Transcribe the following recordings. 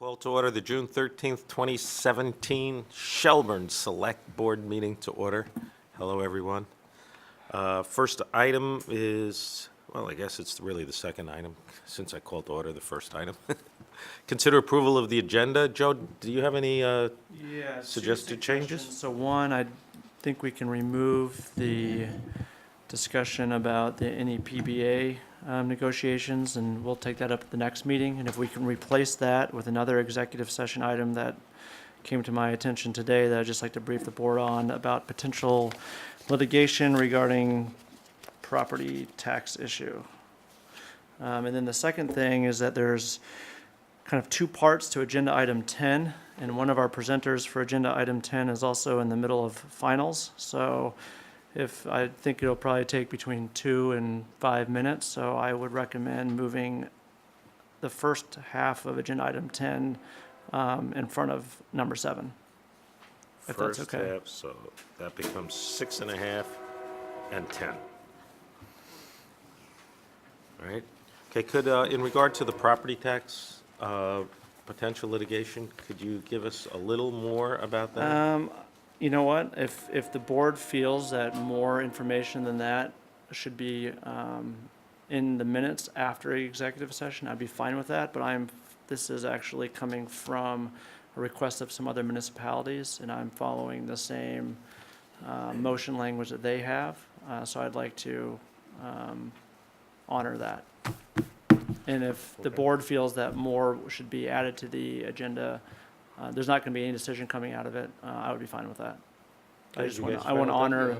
Call to order the June 13th, 2017 Shelburne Selectboard meeting to order. Hello, everyone. First item is, well, I guess it's really the second item, since I called to order the first item. Consider approval of the agenda. Joe, do you have any Yeah, suggested changes? So one, I think we can remove the discussion about the any PBA negotiations, and we'll take that up at the next meeting. And if we can replace that with another executive session item that came to my attention today that I'd just like to brief the board on about potential litigation regarding property tax issue. And then the second thing is that there's kind of two parts to agenda item 10, and one of our presenters for agenda item 10 is also in the middle of finals. So I think it'll probably take between 2 and 5 minutes, so I would recommend moving the first half of agenda item 10 in front of number 7, if that's First okay. half, so that becomes 6.5 and 10. All right. Okay, could, in regard to the property tax potential litigation, could you give us a little more about that? You know what, if the board feels that more information than that should be in the minutes after the executive session, I'd be fine with that, but this is actually coming from a request of some other municipalities, and I'm following the same motion language that they have, so I'd like to honor that. And if the board feels that more should be added to the agenda, there's not going to be any decision coming out of it, I would be fine with that. I just want to honor.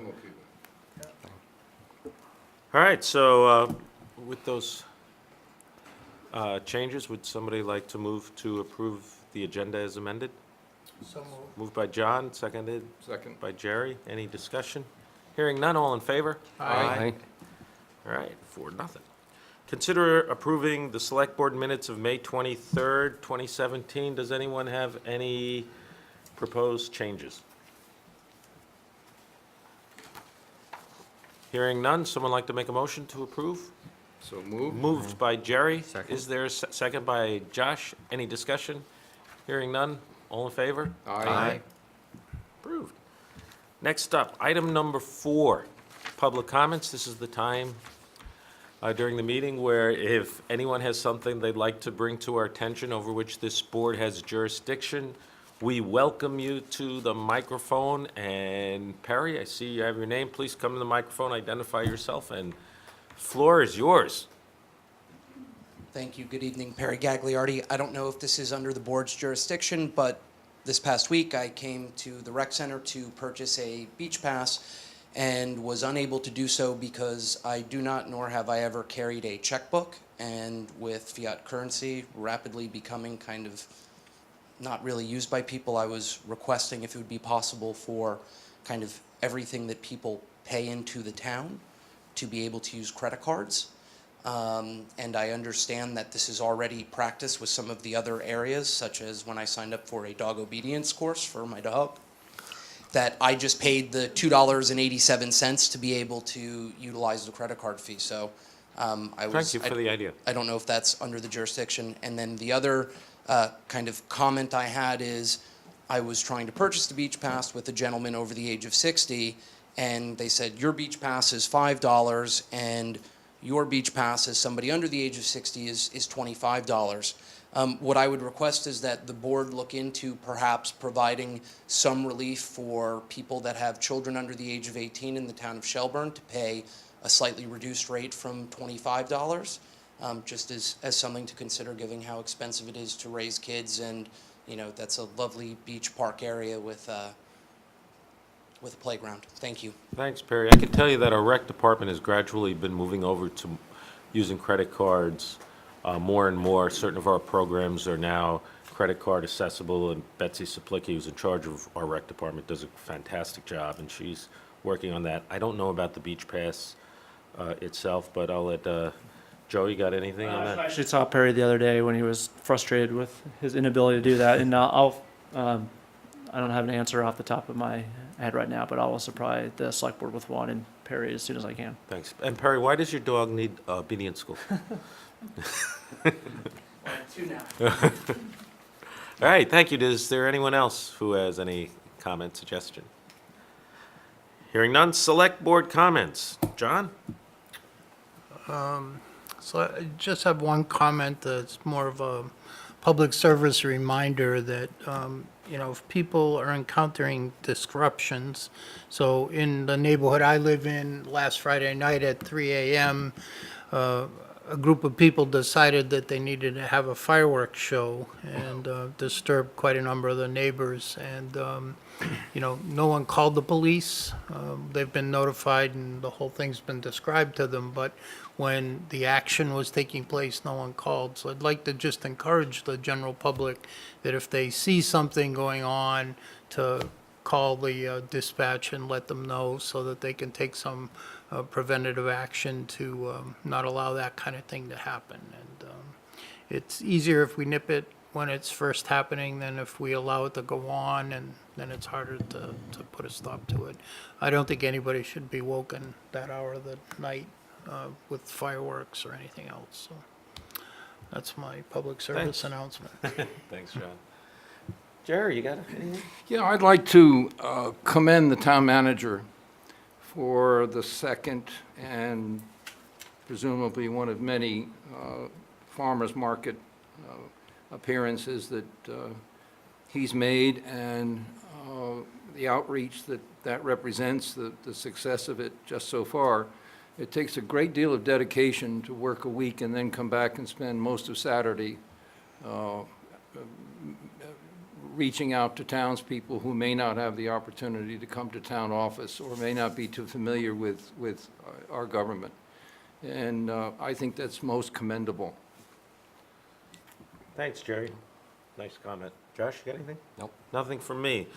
All right, so with those changes, would somebody like to move to approve the agenda as amended? So moved. Moved by John, seconded Second. by Jerry. Any discussion? Hearing none, all in favor? Aye. All right, 4-0. Consider approving the Select Board minutes of May 23rd, 2017. Does anyone have any proposed changes? Hearing none, someone like to make a motion to approve? So moved. Moved by Jerry. Second. Is there a second by Josh? Any discussion? Hearing none, all in favor? Aye. Approved. Next up, item number 4, public comments. This is the time during the meeting where if anyone has something they'd like to bring to our attention over which this board has jurisdiction, we welcome you to the microphone. And Perry, I see you have your name. Please come to the microphone, identify yourself, and floor is yours. Thank you. Good evening, Perry Gagliardi. I don't know if this is under the board's jurisdiction, but this past week I came to the rec center to purchase a beach pass and was unable to do so because I do not, nor have I ever carried a checkbook, and with fiat currency rapidly becoming kind of not really used by people, I was requesting if it would be possible for kind of everything that people pay into the town to be able to use credit cards. And I understand that this is already practiced with some of the other areas, such as when I signed up for a dog obedience course for my dog, that I just paid the $2.87 to be able to utilize the credit card fee. So Thank you for the idea. I don't know if that's under the jurisdiction. And then the other kind of comment I had is I was trying to purchase the beach pass with a gentleman over the age of 60, and they said, your beach pass is $5, and your beach pass as somebody under the age of 60 is $25. What I would request is that the board look into perhaps providing some relief for people that have children under the age of 18 in the town of Shelburne to pay a slightly reduced rate from $25, just as something to consider given how expensive it is to raise kids, and that's a lovely beach park area with a playground. Thank you. Thanks, Perry. I can tell you that our rec department has gradually been moving over to using credit cards more and more. Certain of our programs are now credit card accessible, and Betsy Saplicki, who's in charge of our rec department, does a fantastic job, and she's working on that. I don't know about the beach pass itself, but I'll let Joe, you got anything on I that? actually saw Perry the other day when he was frustrated with his inability to do that, and I don't have an answer off the top of my head right now, but I'll also provide the select board with one and Perry as soon as I can. Thanks. And Perry, why does your dog need obedience school? Two now. All right, thank you. Is there anyone else who has any comment, suggestion? Hearing none, select board comments. John? So I just have one comment that's more of a public service reminder that, if people are encountering disruptions, so in the neighborhood I live in, last Friday night at 3 a.m., a group of people decided that they needed to have a fireworks show and disturbed quite a number of the neighbors. And, no one called the police. They've been notified and the whole thing's been described to them. But when the action was taking place, no one called. So I'd like to just encourage the general public that if they see something going on, to call the dispatch and let them know so that they can take some preventative action to not allow that kind of thing to happen. And it's easier if we nip it when it's first happening than if we allow it to go on, and then it's harder to put a stop to it. I don't think anybody should be woken that hour of the night with fireworks or anything else. So that's my public service Thanks. announcement. Thanks, John. Jerry, you got anything? Yeah, I'd like to commend the town manager for the second and presumably one of many farmers market appearances that he's made, and the outreach that represents, the success of it just so far. It takes a great deal of dedication to work a week and then come back and spend most of Saturday reaching out to townspeople who may not have the opportunity to come to town office or may not be too familiar with our government. And I think that's most commendable. Thanks, Jerry. Nice comment. Josh, you got anything? Nope. Nothing from me.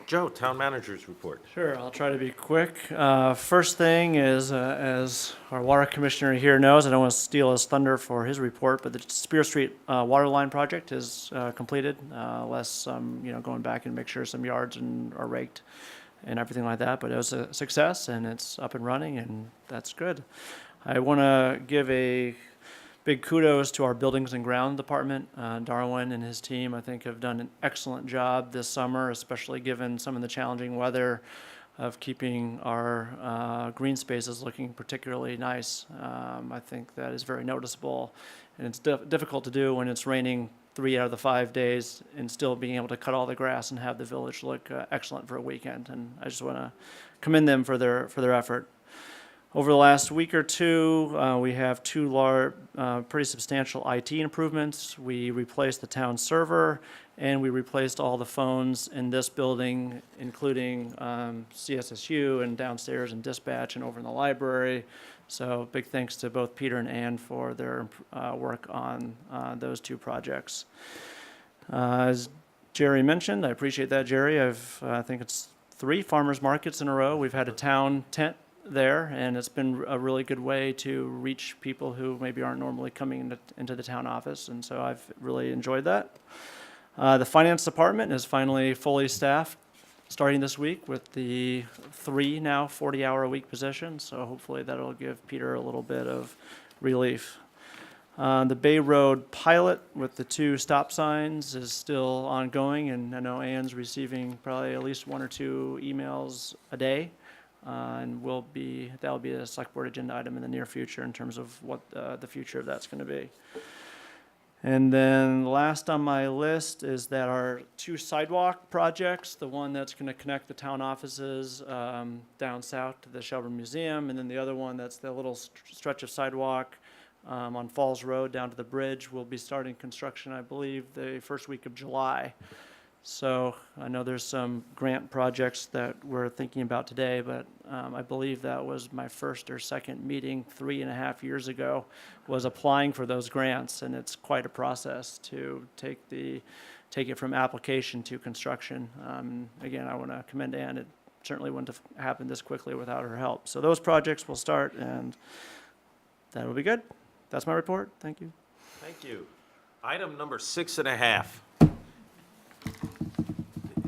Joe, town manager's report. Sure, I'll try to be quick. First thing is, as our water commissioner here knows, I don't want to steal his thunder for his report, but the Spear Street water line project is completed. Less, going back and make sure some yards are raked and everything like that. But it was a success, and it's up and running, and that's good. I want to give a big kudos to our Buildings and Ground Department. Darwin and his team, I think, have done an excellent job this summer, especially given some of the challenging weather of keeping our green spaces looking particularly nice. I think that is very noticeable, and it's difficult to do when it's raining 3 out of the 5 days and still being able to cut all the grass and have the village look excellent for a weekend. And I just want to commend them for their effort. Over the last week or two, we have two pretty substantial IT improvements. We replaced the town server, and we replaced all the phones in this building, including CSSU and downstairs and dispatch and over in the library. So big thanks to both Peter and Ann for their work on those two projects. As Jerry mentioned, I appreciate that, Jerry. I think it's 3 farmers markets in a row. We've had a town tent there, and it's been a really good way to reach people who maybe aren't normally coming into the town office, and so I've really enjoyed that. The finance department is finally fully staffed starting this week with the 3 now 40-hour-a-week positions, so hopefully that'll give Peter a little bit of relief. The Bay Road pilot with the 2 stop signs is still ongoing, and I know Ann's receiving probably at least 1 or 2 emails a day. And that'll be a select board agenda item in the near future in terms of what the future of that's going to be. And then last on my list is that our 2 sidewalk projects, the one that's going to connect the town offices down south to the Shelburne Museum, and then the other one that's the little stretch of sidewalk on Falls Road down to the bridge. We'll be starting construction, I believe, the first week of July. So I know there's some grant projects that we're thinking about today, but I believe that was my first or second meeting 3.5 years ago, was applying for those grants, and it's quite a process to take it from application to construction. Again, I want to commend Ann. It certainly wouldn't have happened this quickly without her help. So those projects will start, and that'll be good. That's my report. Thank you. Thank you. Item number 6.5.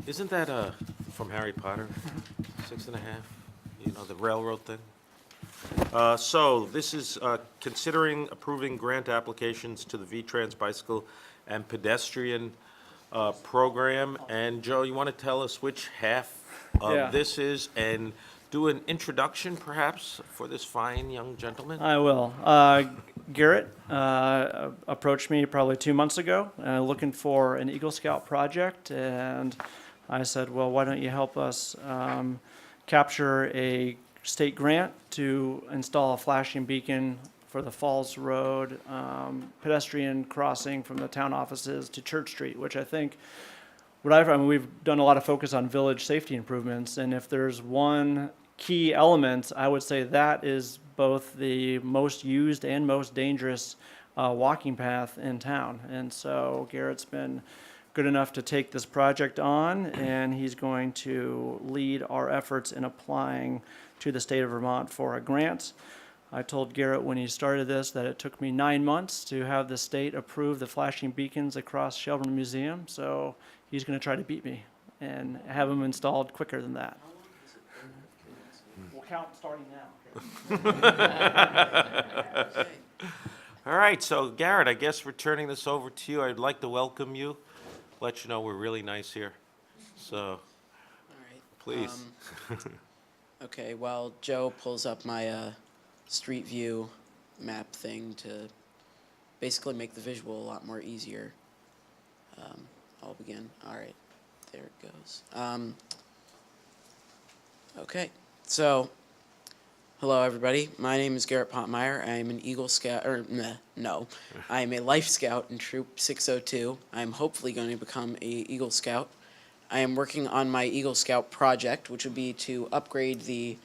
Isn't that from Harry Potter? 6.5? You know, the railroad thing? So this is considering approving grant applications to the V-Trans Bicycle and Pedestrian program. And Joe, you want to tell us which half Yeah. of this is and do an introduction perhaps for this fine young gentleman? I will. Garrett approached me probably 2 months ago, looking for an Eagle Scout project, and I said, well, why don't you help us capture a state grant to install a flashing beacon for the Falls Road pedestrian crossing from the town offices to Church Street, which I think we've done a lot of focus on village safety improvements, and if there's one key element, I would say that is both the most used and most dangerous walking path in town. And so Garrett's been good enough to take this project on, and he's going to lead our efforts in applying to the state of Vermont for a grant. I told Garrett when he started this that it took me 9 months to have the state approve the flashing beacons across Shelburne Museum, so he's going to try to beat me and have them installed quicker than that. We'll count starting now. All right, so Garrett, I guess we're turning this over to you. I'd like to welcome you, let you know we're really nice here. So, All right. please. Okay, while Joe pulls up my Street View map thing to basically make the visual a lot more easier, I'll begin. All right, there it goes. Okay, so hello everybody. My name is Garrett Pontmeyer. I am an Eagle Scout, I am a Life Scout in Troop 602. I am hopefully going to become a Eagle Scout. I am working on my Eagle Scout project, which would be to upgrade the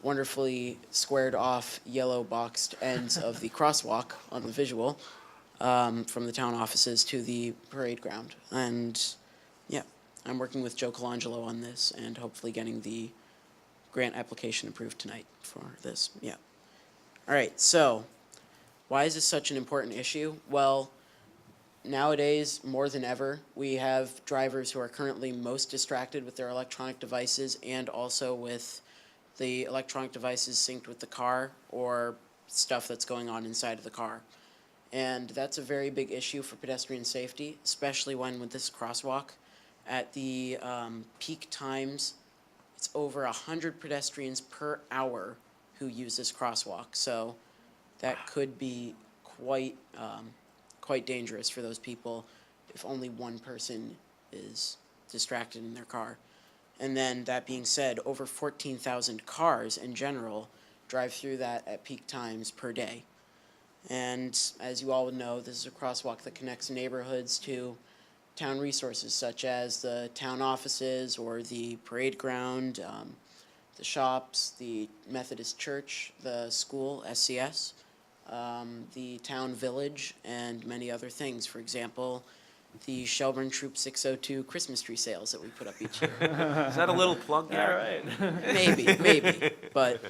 wonderfully squared off yellow boxed ends of the crosswalk on the visual from the town offices to the parade ground. And yeah, I'm working with Joe Colangelo on this and hopefully getting the grant application approved tonight for this. Yeah. All right, so why is this such an important issue? Well, nowadays, more than ever, we have drivers who are currently most distracted with their electronic devices and also with the electronic devices synced with the car or stuff that's going on inside of the car. And that's a very big issue for pedestrian safety, especially when with this crosswalk. At the peak times, it's over 100 pedestrians per hour who use this crosswalk. So that could be quite dangerous for those people if only one person is distracted in their car. And then that being said, over 14,000 cars in general drive through that at peak times per day. And as you all would know, this is a crosswalk that connects neighborhoods to town resources such as the town offices or the parade ground, the shops, the Methodist church, the school, SCS, the town village, and many other things. For example, the Shelburne Troop 602 Christmas tree sales that we put up each year. Is that a little plug, All Garrett? right. Maybe, but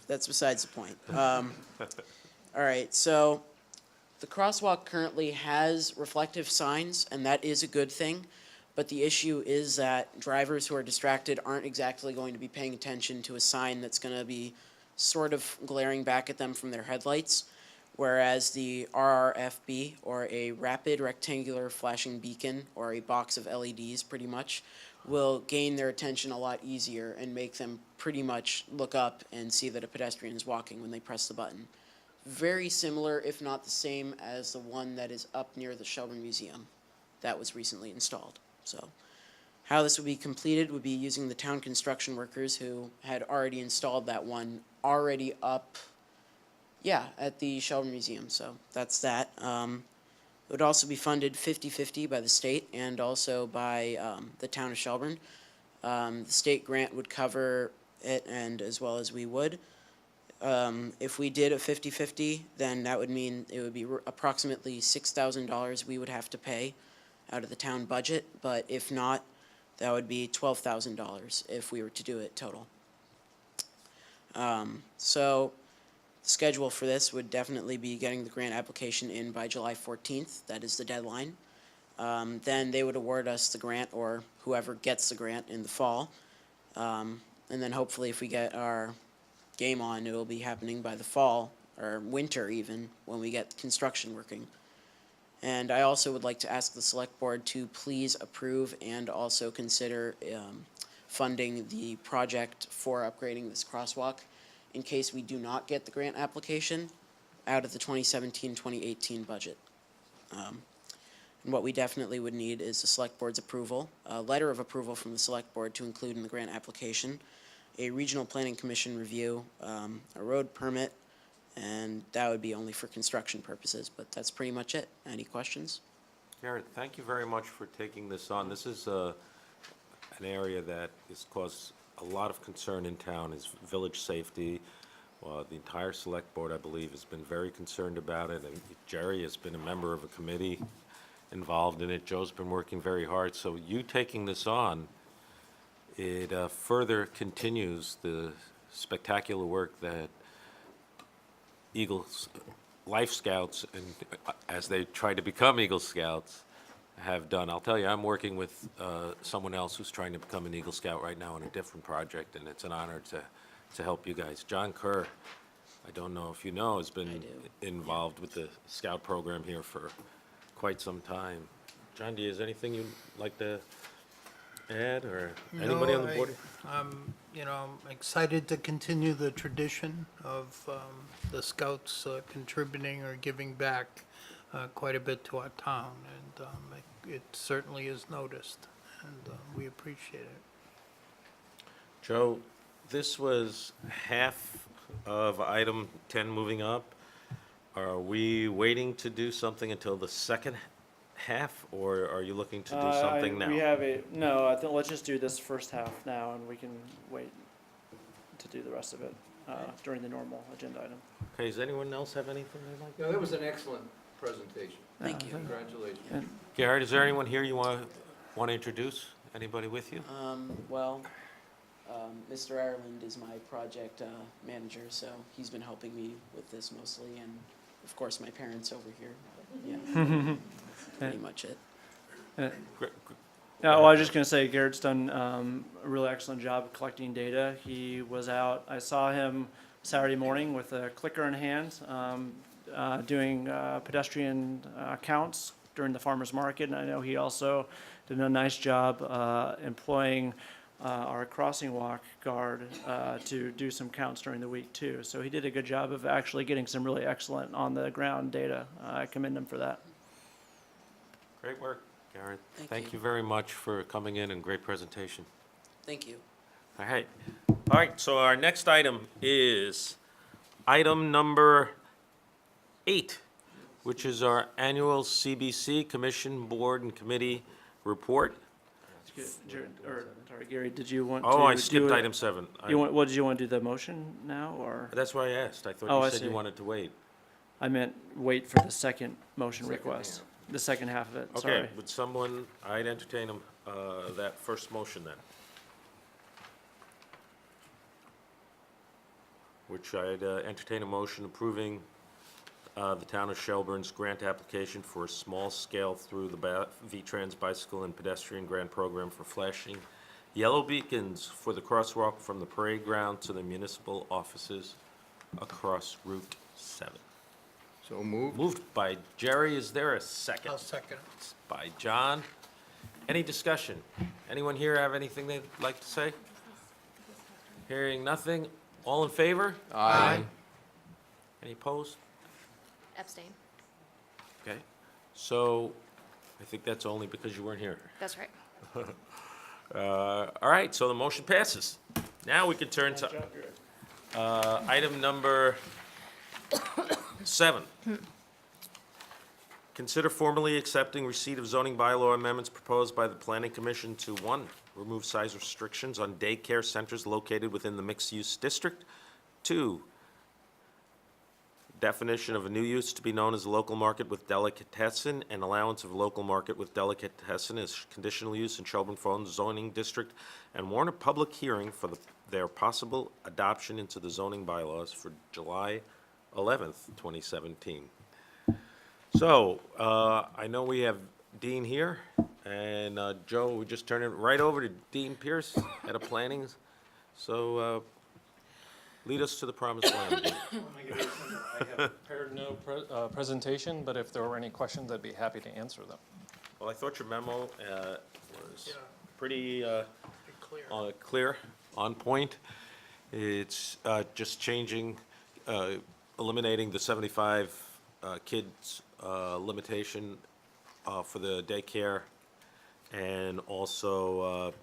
that's besides the point. All right, so the crosswalk currently has reflective signs, and that is a good thing. But the issue is that drivers who are distracted aren't exactly going to be paying attention to a sign that's going to be sort of glaring back at them from their headlights, whereas the RRFB, or a rapid rectangular flashing beacon, or a box of LEDs pretty much, will gain their attention a lot easier and make them pretty much look up and see that a pedestrian is walking when they press the button. Very similar, if not the same, as the one that is up near the Shelburne Museum that was recently installed. So how this would be completed would be using the town construction workers who had already installed that one already up, at the Shelburne Museum. So that's that. It would also be funded 50-50 by the state and also by the town of Shelburne. The state grant would cover it, and as well as we would. If we did a 50-50, then that would mean it would be approximately $6,000 we would have to pay out of the town budget, but if not, that would be $12,000 if we were to do it total. So the schedule for this would definitely be getting the grant application in by July 14th. That is the deadline. Then they would award us the grant, or whoever gets the grant, in the fall. And then hopefully if we get our game on, it will be happening by the fall, or winter even, when we get construction working. And I also would like to ask the Select Board to please approve and also consider funding the project for upgrading this crosswalk in case we do not get the grant application out of the 2017-2018 budget. And what we definitely would need is the Select Board's approval, a letter of approval from the Select Board to include in the grant application, a Regional Planning Commission review, a road permit, and that would be only for construction purposes, but that's pretty much it. Any questions? Garrett, thank you very much for taking this on. This is an area that has caused a lot of concern in town, is village safety. The entire Select Board, I believe, has been very concerned about it, and Jerry has been a member of a committee involved in it. Joe's been working very hard, so you taking this on, it further continues the spectacular work that Eagles, Life Scouts, and as they try to become Eagle Scouts, have done. I'll tell you, I'm working with someone else who's trying to become an Eagle Scout right now on a different project, and it's an honor to help you guys. John Kerr, I don't know if you know, has been involved with the Scout program here for quite some time. John, do you have anything you'd like to add, or anybody on the board? I'm excited to continue the tradition of the Scouts contributing or giving back quite a bit to our town, and it certainly is noticed, and we appreciate it. Joe, this was half of item 10 moving up. Are we waiting to do something until the second half, or are you looking to do something now? We have no, I think, let's just do this first half now, and we can wait to do the rest of it during the normal agenda item. Okay, does anyone else have anything they'd like? No, that was an excellent presentation. Thank you. Congratulations. Garrett, is there anyone here you want to introduce? Anybody with you? Mr. Ireland is my project manager, so he's been helping me with this mostly, and of course my parents over here. But, yeah, pretty much it. Gre- Yeah, well, I was just gonna say Garrett's done a really excellent job of collecting data. He was out, I saw him Saturday morning with a clicker in hand, doing pedestrian counts during the farmer's market. And I know he also did a nice job employing our crossing walk guard to do some counts during the week too. So he did a good job of actually getting some really excellent on the ground data. I commend him for that. Great work, Garrett. Thank Thank you. you very much for coming in, and great presentation. Thank you. All right, so our next item is item number 8, which is our annual CBC Commission Board and Committee report. Sorry, Gary, did you want to? Oh, I do skipped it- item 7. What, did you want to do the motion now, or? That's why I asked. I Oh, thought I you said you see. wanted to wait. I meant wait for the second motion Second request, the second half of it, Okay, sorry. would someone, I'd entertain that first motion then. Which I'd entertain a motion approving the town of Shelburne's grant application for a small scale through the V-Trans bicycle and pedestrian grant program for flashing yellow beacons for the crosswalk from the parade ground to the municipal offices across Route 7. So moved. Moved by Jerry, is there a second? I'll second. By John. Any discussion? Anyone here have anything they'd like to say? Hearing nothing, all in favor? Aye. Any opposed? Abstain. Okay, so I think that's only because you weren't here. That's right. All right, so the motion passes. Now we can turn to item number 7. Consider formally accepting receipt of zoning bylaw amendments proposed by the Planning Commission to, 1, remove size restrictions on daycare centers located within the mixed-use district. 2, definition of a new use to be known as local market with delicatessen and allowance of local market with delicatessen as conditional use in Shelburne Farm zoning district, and warn a public hearing for their possible adoption into the zoning bylaws for July 11th, 2017. So, I know we have Dean here, and Joe, we just turn it right over to Dean Pierce, head of planning. So, Lead us to the promised land. I have prepared no presentation, but if there were any questions, I'd be happy to answer them. Well, I thought your memo was pretty Clear. clear, on point. It's just changing, eliminating the 75 kids limitation for the daycare, and also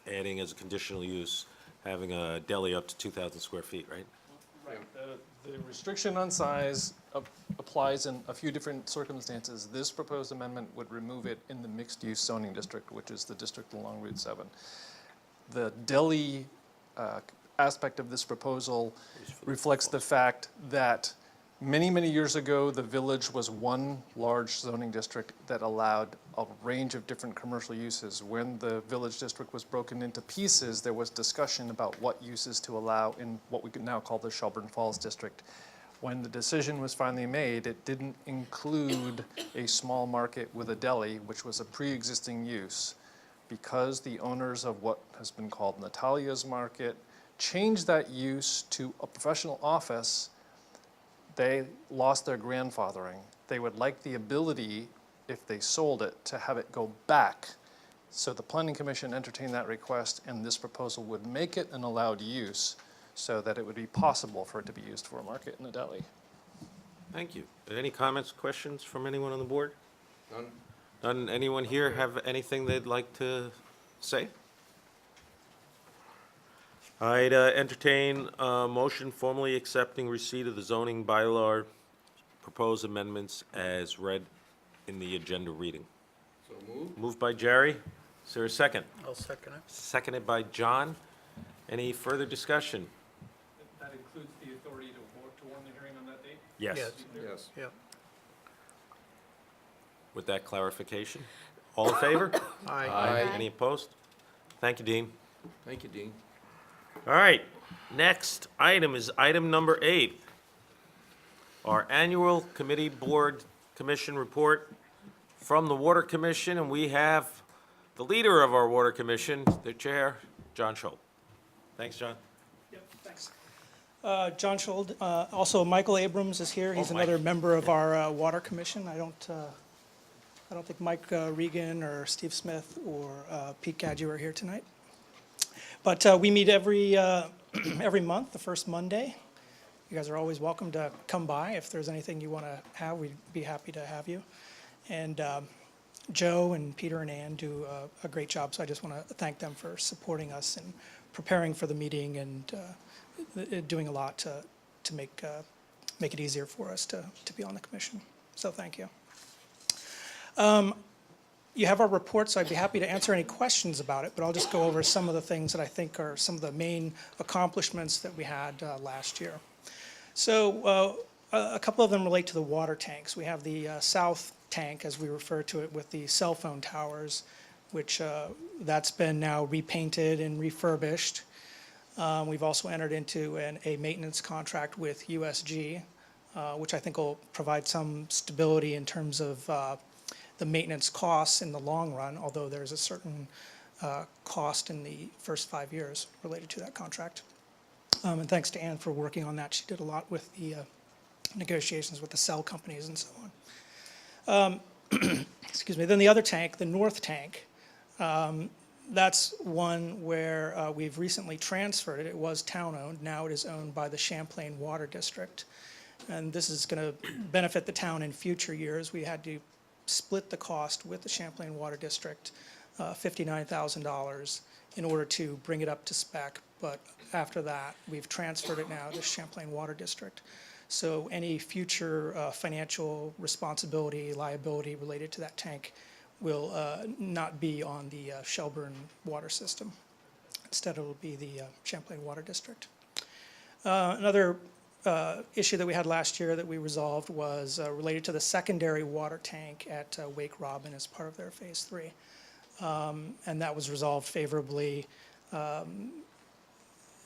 adding as a conditional use, having a deli up to 2,000 square feet, right? Right. The restriction on size applies in a few different circumstances. This proposed amendment would remove it in the mixed-use zoning district, which is the district along Route 7. The deli aspect of this proposal reflects the fact that many, many years ago, the village was one large zoning district that allowed a range of different commercial uses. When the village district was broken into pieces, there was discussion about what uses to allow in what we could now call the Shelburne Falls district. When the decision was finally made, it didn't include a small market with a deli, which was a pre-existing use. Because the owners of what has been called Natalia's Market changed that use to a professional office, they lost their grandfathering. They would like the ability, if they sold it, to have it go back. So the Planning Commission entertained that request, and this proposal would make it an allowed use so that it would be possible for it to be used for a market and a deli. Thank you. Any comments, questions from anyone on the board? None? None? Anyone here have anything they'd like to say? I'd entertain a motion formally accepting receipt of the zoning bylaw proposed amendments as read in the agenda reading. So moved? Moved by Jerry. Is there a second? I'll second it. Seconded by John. Any further discussion? That includes the authority to warn the hearing on that date? Yes. Yes. Yep. With that clarification. All in favor? Aye. Any opposed? Thank you, Dean. Thank you, Dean. All right, next item is item number 8. Our annual committee board commission report from the Water Commission, and we have the leader of our Water Commission, the chair, John Schultz. Thanks, John. Yep, thanks. John Schuld, also Michael Abrams is here. He's Oh, Mike. another member of our Water Commission. I don't think Mike Regan or Steve Smith or Pete Gadget are here tonight. But we meet every month, the first Monday. You guys are always welcome to come by. If there's anything you want to have, we'd be happy to have you. And Joe and Peter and Ann do a great job, so I just want to thank them for supporting us and preparing for the meeting and doing a lot to make it easier for us to be on the commission. So thank you. You have our report, so I'd be happy to answer any questions about it, but I'll just go over some of the things that I think are some of the main accomplishments that we had last year. So a couple of them relate to the water tanks. We have the south tank, as we refer to it, with the cell phone towers, which that's been now repainted and refurbished. We've also entered into a maintenance contract with USG, which I think will provide some stability in terms of the maintenance costs in the long run, although there's a certain cost in the first 5 years related to that contract. And thanks to Ann for working on that. She did a lot with the negotiations with the cell companies and so on. Excuse me. Then the other tank, the north tank, that's one where we've recently transferred it. It was town-owned. Now it is owned by the Champlain Water District. And this is going to benefit the town in future years. We had to split the cost with the Champlain Water District, $59,000, in order to bring it up to spec. But after that, we've transferred it now to Champlain Water District. So any future financial responsibility, liability related to that tank will not be on the Shelburne water system. Instead, it will be the Champlain Water District. Another issue that we had last year that we resolved was related to the secondary water tank at Wake Robin as part of their Phase 3. And that was resolved favorably.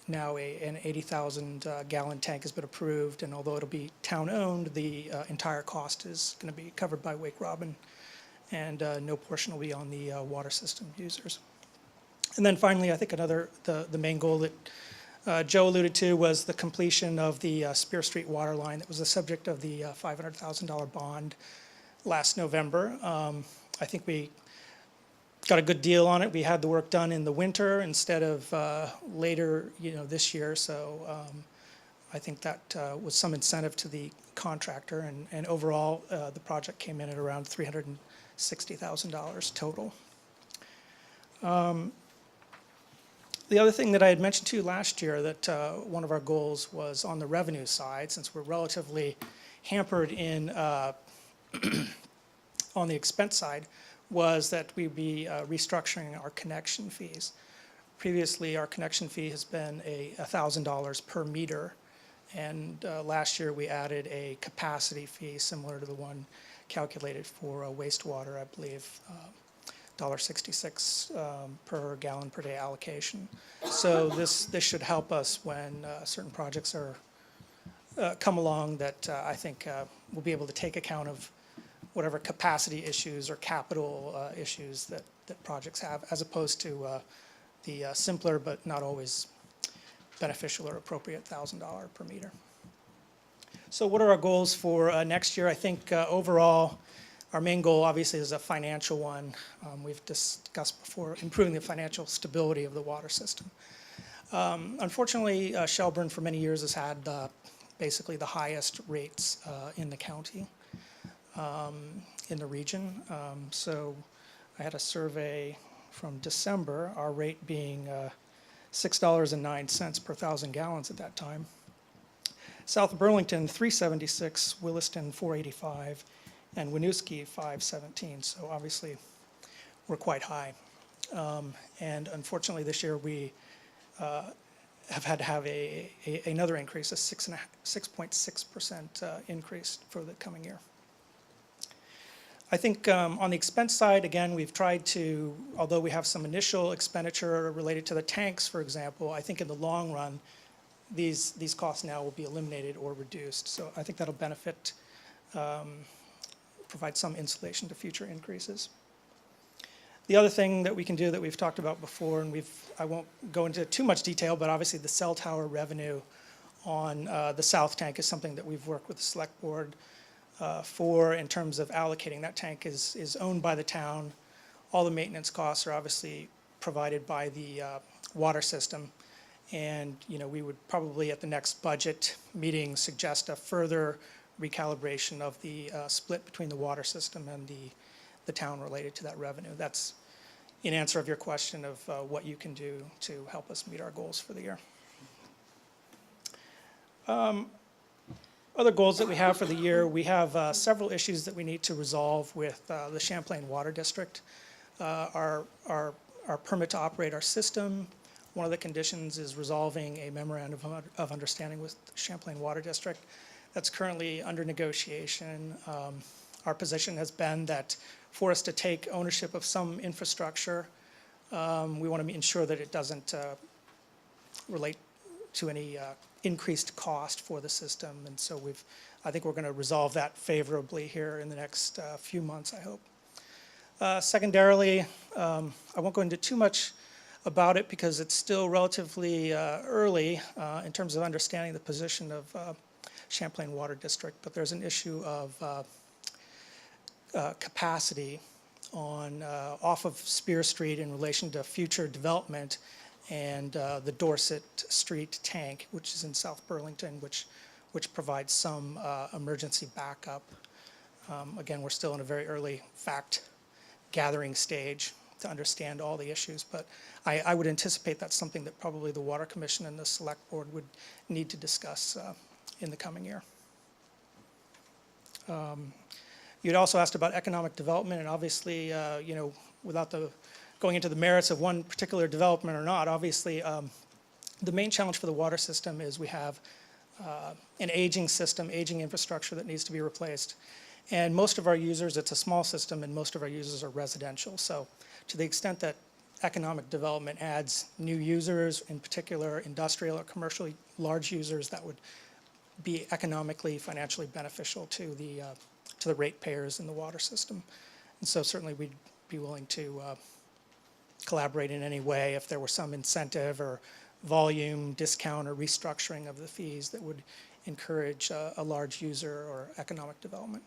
Now an 80,000 gallon tank has been approved, and although it'll be town-owned, the entire cost is going to be covered by Wake Robin, and no portion will be on the water system users. And then finally, I think the main goal that Joe alluded to was the completion of the Spear Street water line that was the subject of the $500,000 bond last November. I think we got a good deal on it. We had the work done in the winter instead of later, this year. So I think that was some incentive to the contractor. And overall, the project came in at around $360,000 total. The other thing that I had mentioned to you last year that one of our goals was on the revenue side, since we're relatively hampered in on the expense side, was that we'd be restructuring our connection fees. Previously, our connection fee has been $1,000 per meter, and last year we added a capacity fee similar to the one calculated for wastewater, I believe, $1.66 per gallon per day allocation. So this should help us when certain projects are come along that I think we'll be able to take account of whatever capacity issues or capital issues that projects have, as opposed to the simpler but not always beneficial or appropriate $1,000 per meter. So what are our goals for next year? I think overall, our main goal obviously is a financial one. We've discussed before improving the financial stability of the water system. Unfortunately, Shelburne for many years has had basically the highest rates in the county, in the region. So I had a survey from December, our rate being $6.09 per 1,000 gallons at that time. South of Burlington, $3.76, Williston, $4.85, and Winooski, $5.17. So obviously, we're quite high. And unfortunately, this year we have had to have another increase, a 6.6% increase for the coming year. I think on the expense side, again, we've tried to, although we have some initial expenditure related to the tanks, for example, I think in the long run, these costs now will be eliminated or reduced. So I think that'll benefit, provide some insulation to future increases. The other thing that we can do that we've talked about before, and I won't go into too much detail, but obviously the cell tower revenue on the south tank is something that we've worked with the select board for in terms of allocating. That tank is owned by the town. All the maintenance costs are obviously provided by the water system. And we would probably at the next budget meeting suggest a further recalibration of the split between the water system and the town related to that revenue. That's in answer of your question of what you can do to help us meet our goals for the year. Other goals that we have for the year, we have several issues that we need to resolve with the Champlain Water District. Our permit to operate our system, one of the conditions is resolving a memorandum of understanding with Champlain Water District. That's currently under negotiation. Our position has been that for us to take ownership of some infrastructure, we want to ensure that it doesn't relate to any increased cost for the system. And so I think we're going to resolve that favorably here in the next few months, I hope. Secondarily, I won't go into too much about it because it's still relatively early in terms of understanding the position of Champlain Water District, but there's an issue of capacity off of Spear Street in relation to future development and the Dorset Street tank, which is in South Burlington, which provides some emergency backup. Again, we're still in a very early fact gathering stage to understand all the issues, but I would anticipate that's something that probably the Water Commission and the Select Board would need to discuss in the coming year. You'd also asked about economic development, and obviously, without going into the merits of one particular development or not, obviously, the main challenge for the water system is we have an aging system, aging infrastructure that needs to be replaced. And most of our users, it's a small system, and most of our users are residential. So to the extent that economic development adds new users, in particular industrial or commercially large users, that would be economically, financially beneficial to the ratepayers in the water system. And so certainly we'd be willing to collaborate in any way if there were some incentive or volume discount or restructuring of the fees that would encourage a large user or economic development.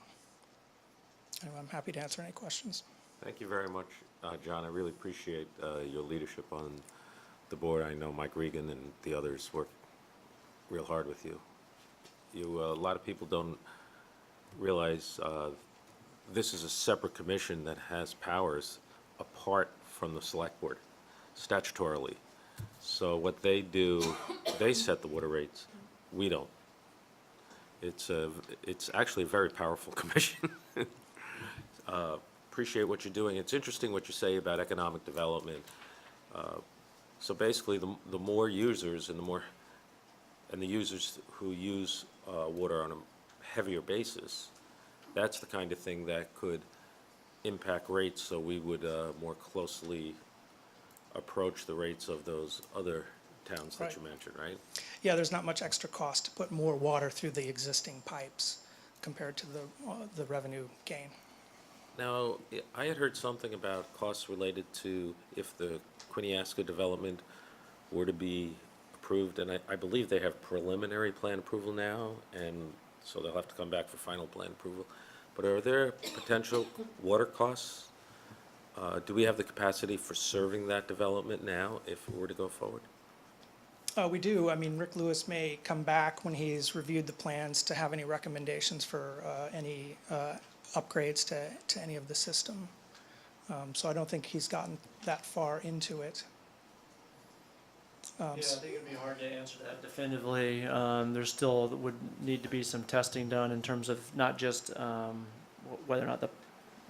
And I'm happy to answer any questions. Thank you very much, John. I really appreciate your leadership on the board. I know Mike Regan and the others work real hard with you. A lot of people don't realize this is a separate commission that has powers apart from the select board statutorily. So what they do, they set the water rates. We don't. It's actually a very powerful commission. Appreciate what you're doing. It's interesting what you say about economic development. So basically, the more users and the users who use water on a heavier basis, that's the kind of thing that could impact rates. So we would more closely approach the rates of those other towns that Right. you mentioned, right? Yeah, there's not much extra cost to put more water through the existing pipes compared to the revenue gain. Now, I had heard something about costs related to if the Quiniesca development were to be approved, and I believe they have preliminary plan approval now, and so they'll have to come back for final plan approval. But are there potential water costs? Do we have the capacity for serving that development now if it were to go forward? We do. I mean, Rick Lewis may come back when he's reviewed the plans to have any recommendations for any upgrades to any of the system. So I don't think he's gotten that far into it. Yeah, I think it'd be hard to answer that definitively. There's still would need to be some testing done in terms of not just whether or not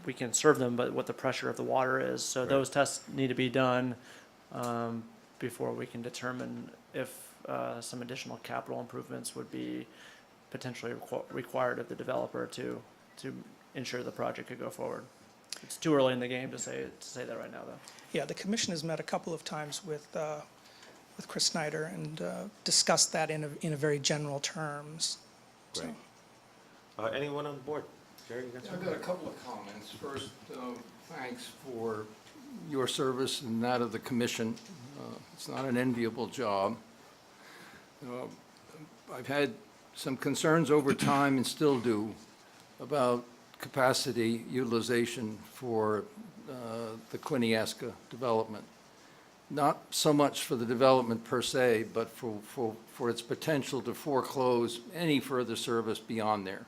we can serve them, but what the pressure of the water is. So Right. those tests need to be done before we can determine if some additional capital improvements would be potentially required of the developer to ensure the project could go forward. It's too early in the game to say that right now, though. Yeah, the commission has met a couple of times with Chris Snyder and discussed that in a very general terms. So- Great. Anyone on the board? Jerry, you got I've something? got a couple of comments. First, thanks for your service and that of the commission. It's not an enviable job. I've had some concerns over time and still do about capacity utilization for the Quiniesca development. Not so much for the development per se, but for its potential to foreclose any further service beyond there.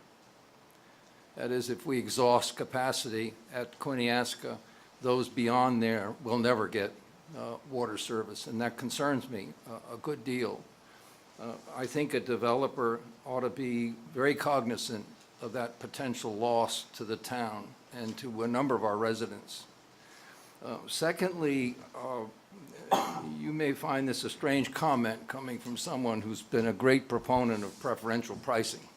That is, if we exhaust capacity at Quiniesca, those beyond there will never get water service, and that concerns me a good deal. I think a developer ought to be very cognizant of that potential loss to the town and to a number of our residents. Secondly, you may find this a strange comment coming from someone who's been a great proponent of preferential pricing.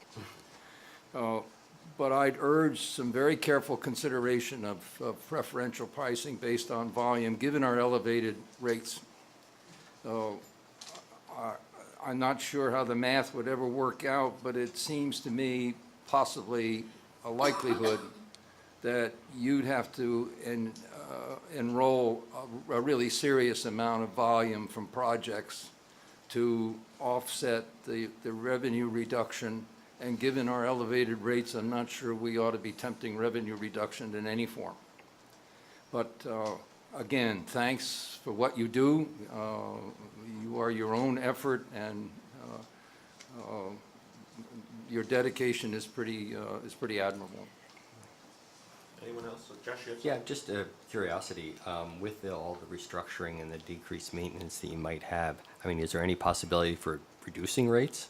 But I'd urge some very careful consideration of preferential pricing based on volume, given our elevated rates. I'm not sure how the math would ever work out, but it seems to me possibly a likelihood that you'd have to enroll a really serious amount of volume from projects to offset the revenue reduction. And given our elevated rates, I'm not sure we ought to be tempting revenue reduction in any form. But again, thanks for what you do. You are your own effort, and your dedication is pretty admirable. Anyone else? Josh, you have Yeah, just a curiosity, with all the restructuring and the decreased maintenance that you might have, I mean, is there any possibility for reducing rates?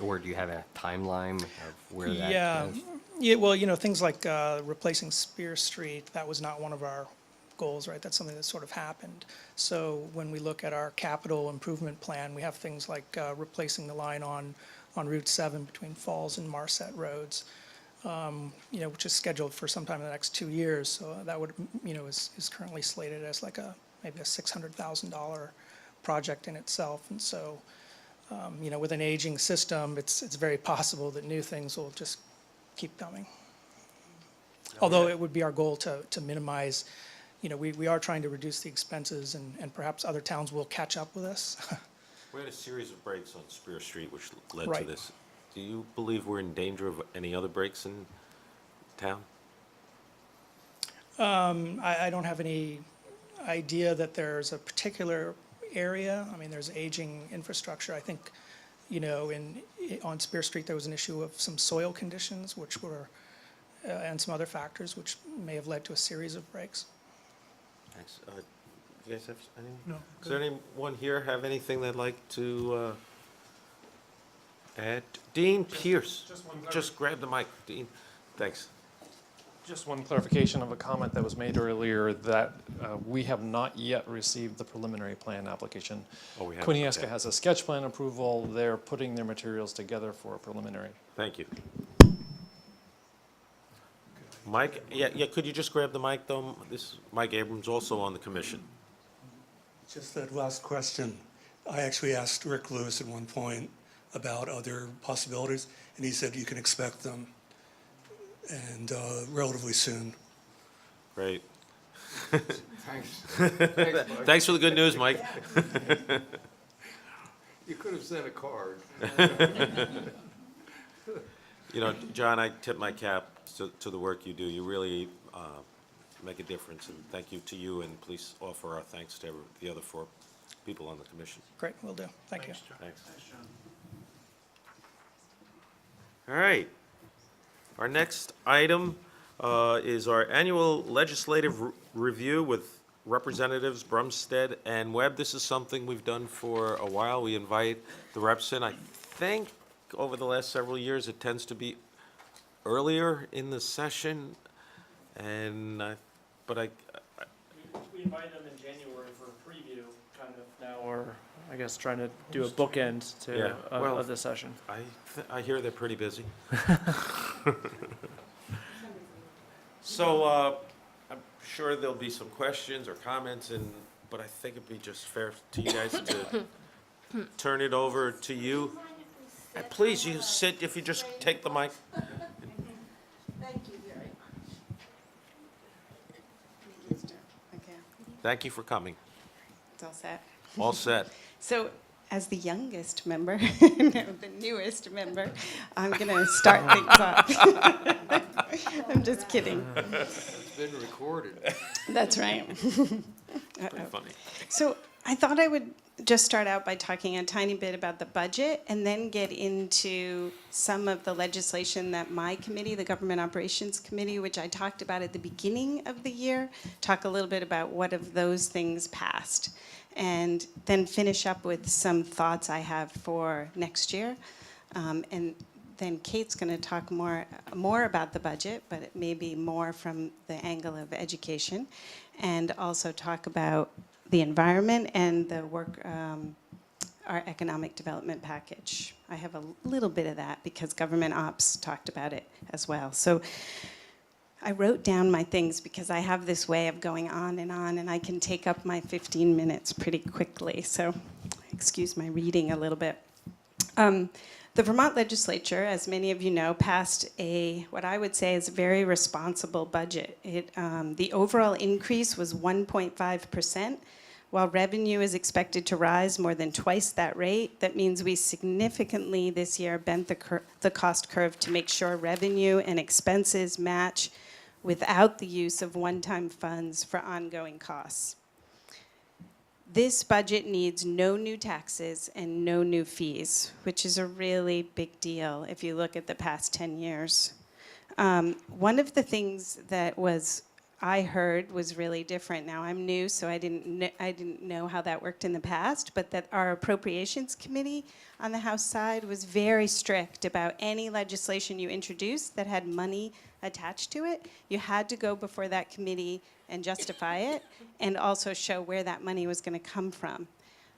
Or do you have a timeline of where that Yeah, goes? yeah, well, things like replacing Spear Street, that was not one of our goals, right? That's something that sort of happened. So when we look at our capital improvement plan, we have things like replacing the line on Route 7 between Falls and Marset Roads, which is scheduled for sometime in the next 2 years. So that would, is currently slated as like maybe a $600,000 project in itself. And so, with an aging system, it's very possible that new things will just keep coming. Although it would be our goal to minimize, you know, we are trying to reduce the expenses, and perhaps other towns will catch up with us. We had a series of breaks on Spear Street which led to Right. this. Do you believe we're in danger of any other breaks in town? I don't have any idea that there's a particular area. I mean, there's aging infrastructure. I think, you know, on Spear Street, there was an issue of some soil conditions, which were, and some other factors, which may have led to a series of breaks. Thanks. You guys have anything? No, Does there anyone here have anything they'd like to add? Dean Pierce, just grab the mic, Dean. Thanks. Just one clarification of a comment that was made earlier, that we have not yet received the preliminary plan application. Oh, we haven't, Quiniesca okay. has a sketch plan approval. They're putting their materials together for a preliminary. Thank you. Mike, yeah, could you just grab the mic, though? This, Mike Abrams, also on the commission. Just that last question. I actually asked Rick Lewis at one point about other possibilities, and he said you can expect them, and relatively soon. Great. Thanks. Thanks, Mike. Thanks for the good news, Mike. You could have sent a card. You know, John, I tip my cap to the work you do. You really make a difference, and thank you to you, and please offer our thanks to the other 4 people on the commission. Great, will do. Thank you. Thanks. All right. Our next item is our annual legislative review with Representatives Brumstead and Webb. This is something we've done for a while. We invite the reps in. I think over the last several years, it tends to be earlier in the session, and We invite them in January for a preview, kind of now, or I guess trying to do a bookend Yeah, to, well- of the session. I hear they're pretty busy. So, I'm sure there'll be some questions or comments, but I think it'd be just fair to you guys to turn it over to you. Please, you sit, if you just take the mic. Thank you very much. Okay, Thank you for coming. it's all set. All set. So, as the youngest member, no, the newest member, I'm going to start things off. I'm just kidding. It's been recorded. That's right. Pretty funny. So I thought I would just start out by talking a tiny bit about the budget and then get into some of the legislation that my committee, the Government Operations Committee, which I talked about at the beginning of the year, talk a little bit about what of those things passed, and then finish up with some thoughts I have for next year. And then Kate's going to talk more about the budget, but it may be more from the angle of education, and also talk about the environment and the work, our economic development package. I have a little bit of that because government ops talked about it as well. So I wrote down my things because I have this way of going on, and I can take up my 15 minutes pretty quickly. So excuse my reading a little bit. The Vermont legislature, as many of you know, passed what I would say is a very responsible budget. The overall increase was 1.5%, while revenue is expected to rise more than twice that rate. That means we significantly this year bent the cost curve to make sure revenue and expenses match without the use of one-time funds for ongoing costs. This budget needs no new taxes and no new fees, which is a really big deal if you look at the past 10 years. One of the things that I heard was really different. Now I'm new, so I didn't know how that worked in the past, but that our Appropriations Committee on the House side was very strict about any legislation you introduced that had money attached to it. You had to go before that committee and justify it, and also show where that money was going to come from.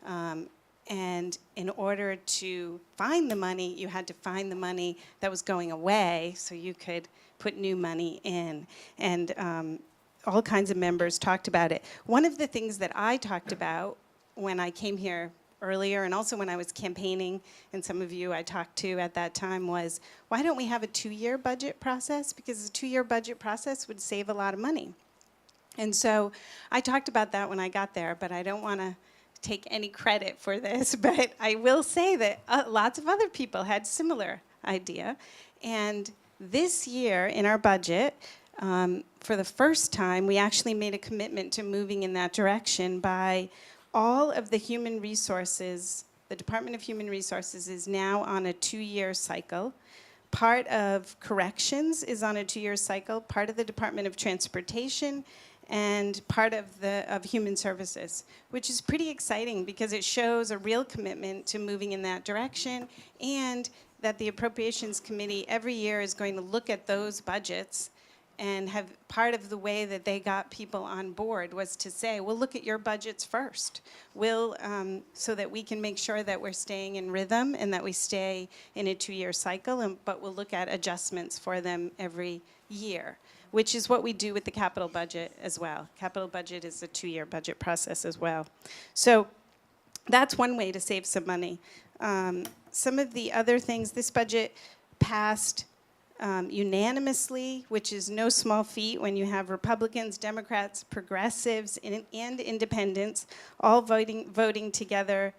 And in order to find the money, you had to find the money that was going away so you could put new money in. And all kinds of members talked about it. One of the things that I talked about when I came here earlier, and also when I was campaigning, and some of you I talked to at that time, was why don't we have a 2-year budget process? Because a 2-year budget process would save a lot of money. And so I talked about that when I got there, but I don't want to take any credit for this, but I will say that lots of other people had similar idea. And this year in our budget, for the first time, we actually made a commitment to moving in that direction by all of the human resources. The Department of Human Resources is now on a 2-year cycle. Part of corrections is on a 2-year cycle, part of the Department of Transportation, and part of Human Services, which is pretty exciting because it shows a real commitment to moving in that direction, and that the Appropriations Committee every year is going to look at those budgets, and have part of the way that they got people on board was to say, we'll look at your budgets first. We'll, so that we can make sure that we're staying in rhythm and that we stay in a 2-year cycle, but we'll look at adjustments for them every year, which is what we do with the capital budget as well. Capital budget is a 2-year budget process as well. So that's one way to save some money. Some of the other things, this budget passed unanimously, which is no small feat when you have Republicans, Democrats, progressives, and independents all voting together.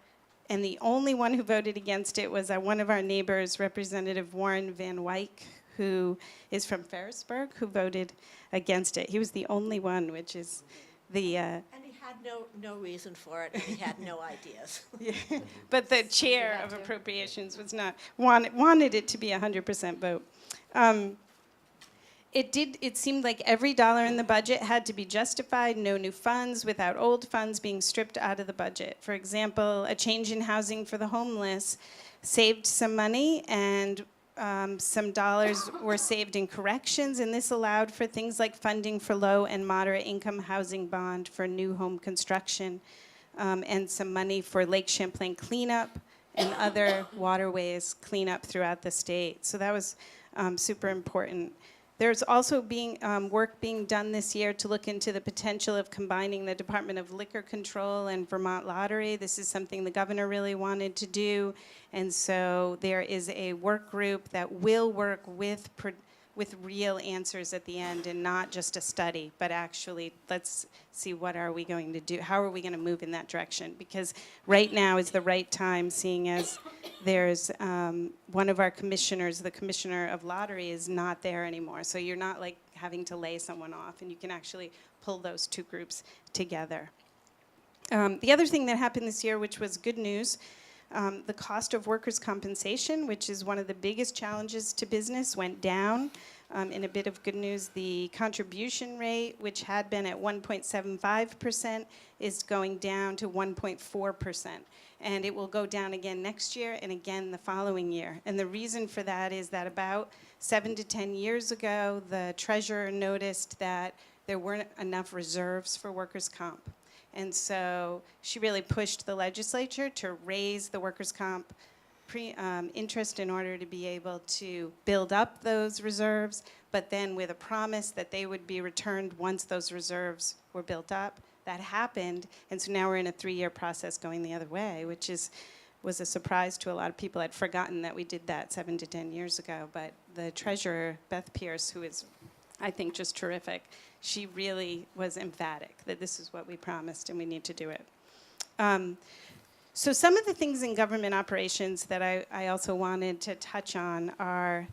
And the only one who voted against it was one of our neighbors, Representative Warren Van Wyck, who is from Ferrisburg, who voted against it. He was the only one, which is the... And he had no reason for it, and he had no ideas. Yeah. But the chair of appropriations was not, wanted it to be a 100% vote. It seemed like every dollar in the budget had to be justified, no new funds without old funds being stripped out of the budget. For example, a change in housing for the homeless saved some money, and some dollars were saved in corrections, and this allowed for things like funding for low and moderate income housing bond for new home construction, and some money for Lake Champlain cleanup and other waterways cleanup throughout the state. So that was super important. There's also work being done this year to look into the potential of combining the Department of Liquor Control and Vermont Lottery. This is something the governor really wanted to do, and so there is a work group that will work with real answers at the end, and not just a study, but actually let's see what are we going to do, how are we going to move in that direction, because right now is the right time, seeing as there's one of our commissioners, the commissioner of lottery, is not there anymore, so you're not like having to lay someone off, and you can actually pull those two groups together. The other thing that happened this year, which was good news, the cost of workers' compensation, which is one of the biggest challenges to business, went down. In a bit of good news, the contribution rate, which had been at 1.75%, is going down to 1.4%. And it will go down again next year and again the following year. And the reason for that is that about 7 to 10 years ago, the treasurer noticed that there weren't enough reserves for workers' comp. And so she really pushed the legislature to raise the workers' comp interest in order to be able to build up those reserves, but then with a promise that they would be returned once those reserves were built up. That happened, and so now we're in a 3-year process going the other way, which was a surprise to a lot of people. I'd forgotten that we did that 7 to 10 years ago, but the treasurer, Beth Pierce, who is, I think, just terrific, she really was emphatic that this is what we promised and we need to do it. So some of the things in government operations that I also wanted to touch on are,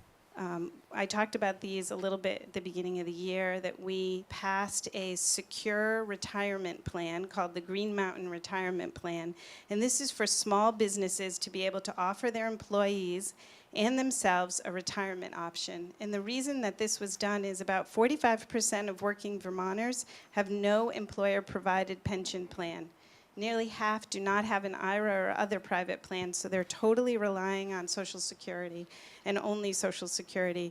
I talked about these a little bit at the beginning of the year, that we passed a secure retirement plan called the Green Mountain Retirement Plan. And this is for small businesses to be able to offer their employees and themselves a retirement option. And the reason that this was done is about 45% of working Vermonters have no employer-provided pension plan. Nearly half do not have an IRA or other private plans, so they're totally relying on Social Security and only Social Security.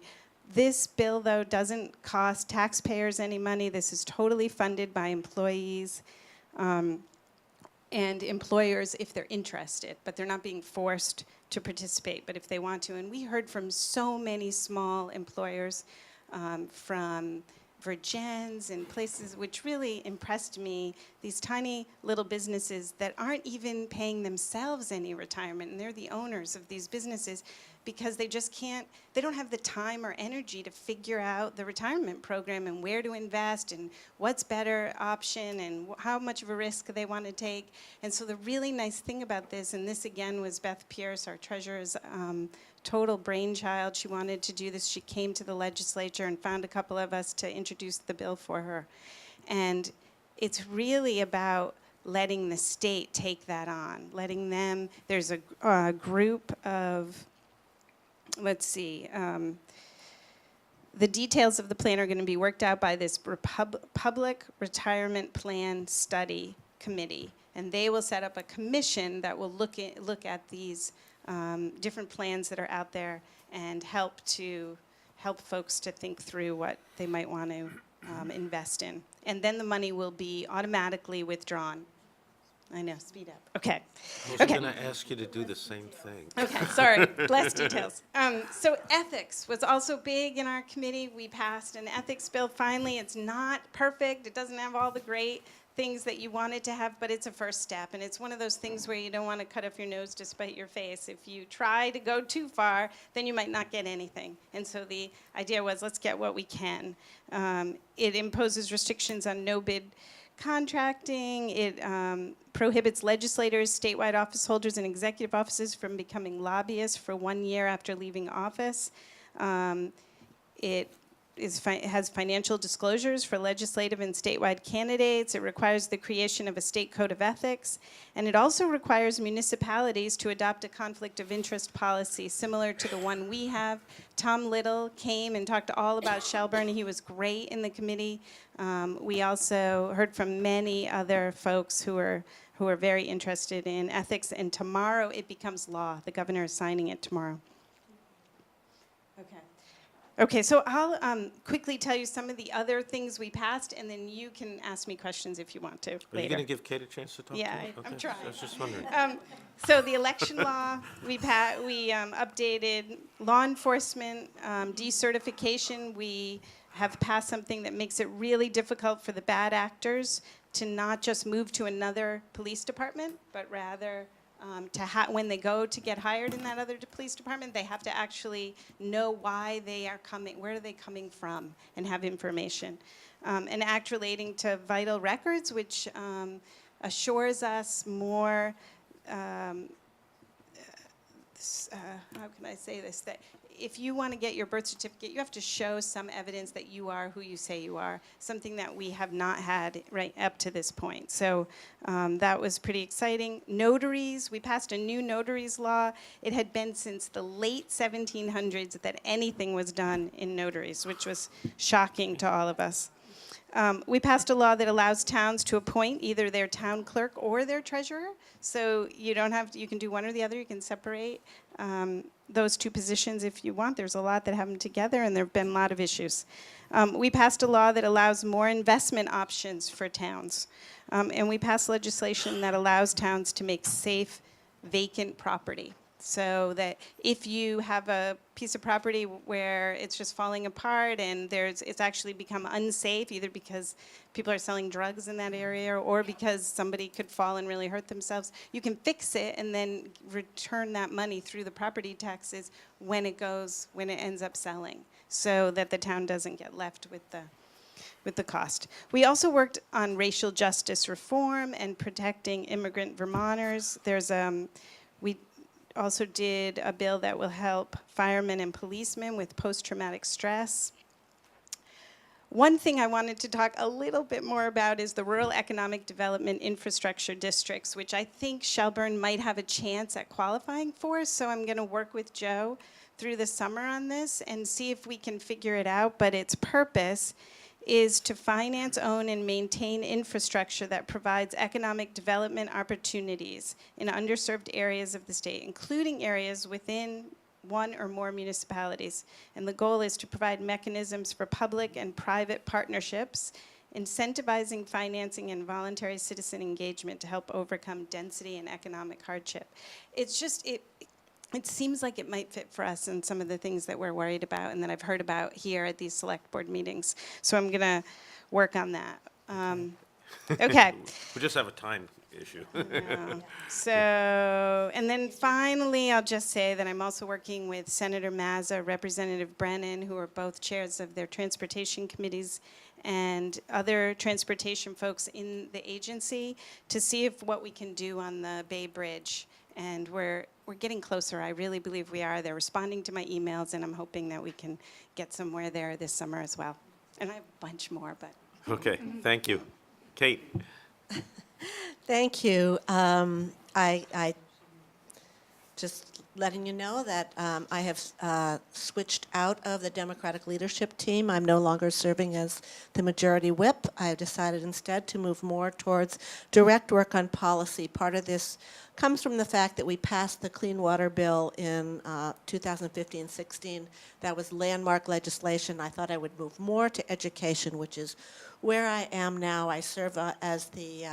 This bill, though, doesn't cost taxpayers any money. This is totally funded by employees and employers if they're interested, but they're not being forced to participate, but if they want to. And we heard from so many small employers, from Virgins and places, which really impressed me, these tiny little businesses that aren't even paying themselves any retirement, and they're the owners of these businesses because they just can't, they don't have the time or energy to figure out the retirement program and where to invest and what's better option and how much of a risk they want to take. And so the really nice thing about this, and this again was Beth Pierce, our treasurer's total brainchild. She wanted to do this. She came to the legislature and found a couple of us to introduce the bill for her. And it's really about letting the state take that on, letting them, there's a group of, let's see, the details of the plan are going to be worked out by this Public Retirement Plan Study Committee. And they will set up a commission that will look at these different plans that are out there and help folks to think through what they might want to invest in. And then the money will be automatically withdrawn. I know, speed up. Okay. I was going to ask you to do the same thing. Okay, sorry, less details. So ethics was also big in our committee. We passed an ethics bill finally. It's not perfect. It doesn't have all the great things that you want it to have, but it's a first step. And it's one of those things where you don't want to cut off your nose to spite your face. If you try to go too far, then you might not get anything. And so the idea was, let's get what we can. It imposes restrictions on no-bid contracting. It prohibits legislators, statewide office holders, and executive offices from becoming lobbyists for 1 year after leaving office. It has financial disclosures for legislative and statewide candidates. It requires the creation of a state code of ethics. And it also requires municipalities to adopt a conflict of interest policy similar to the one we have. Tom Little came and talked all about Shelburne. He was great in the committee. We also heard from many other folks who are very interested in ethics. And tomorrow it becomes law. The governor is signing it tomorrow. Okay. Okay, so I'll quickly tell you some of the other things we passed, and then you can ask me questions if you want to Are later. you going to give Kate a chance to talk? Yeah, to you? I'm Okay, trying. I was just wondering. So the election law, we updated law enforcement decertification. We have passed something that makes it really difficult for the bad actors to not just move to another police department, but rather when they go to get hired in that other police department, they have to actually know why they are coming, where are they coming from, and have information. An act relating to vital records, which assures us more, how can I say this, that if you want to get your birth certificate, you have to show some evidence that you are who you say you are, something that we have not had right up to this point. So that was pretty exciting. Notaries, we passed a new notaries law. It had been since the late 1700s that anything was done in notaries, which was shocking to all of us. We passed a law that allows towns to appoint either their town clerk or their treasurer. So you don't have to, you can do one or the other. You can separate those two positions if you want. There's a lot that have them together, and there have been a lot of issues. We passed a law that allows more investment options for towns. And we passed legislation that allows towns to make safe vacant property. So that if you have a piece of property where it's just falling apart and it's actually become unsafe, either because people are selling drugs in that area or because somebody could fall and really hurt themselves, you can fix it and then return that money through the property taxes when it ends up selling, so that the town doesn't get left with the cost. We also worked on racial justice reform and protecting immigrant Vermonters. We also did a bill that will help firemen and policemen with post-traumatic stress. One thing I wanted to talk a little bit more about is the rural economic development infrastructure districts, which I think Shelburne might have a chance at qualifying for. So I'm going to work with Joe through the summer on this and see if we can figure it out. But its purpose is to finance, own, and maintain infrastructure that provides economic development opportunities in underserved areas of the state, including areas within one or more municipalities. And the goal is to provide mechanisms for public and private partnerships, incentivizing financing and voluntary citizen engagement to help overcome density and economic hardship. It's just, it seems like it might fit for us and some of the things that we're worried about and that I've heard about here at these select board meetings. So I'm going to work on that. Okay. We just have a time issue. So, and then finally, I'll just say that I'm also working with Senator Mazza, Representative Brennan, who are both chairs of their transportation committees, and other transportation folks in the agency to see if what we can do on the Bay Bridge. And we're getting closer. I really believe we are. They're responding to my emails, and I'm hoping that we can get somewhere there this summer as well. And I have a bunch more, but. Okay, thank you. Kate? Thank you. I just letting you know that I have switched out of the Democratic leadership team. I'm no longer serving as the majority whip. I have decided instead to move more towards direct work on policy. Part of this comes from the fact that we passed the Clean Water Bill in 2015-16. That was landmark legislation. I thought I would move more to education, which is where I am now. I serve as the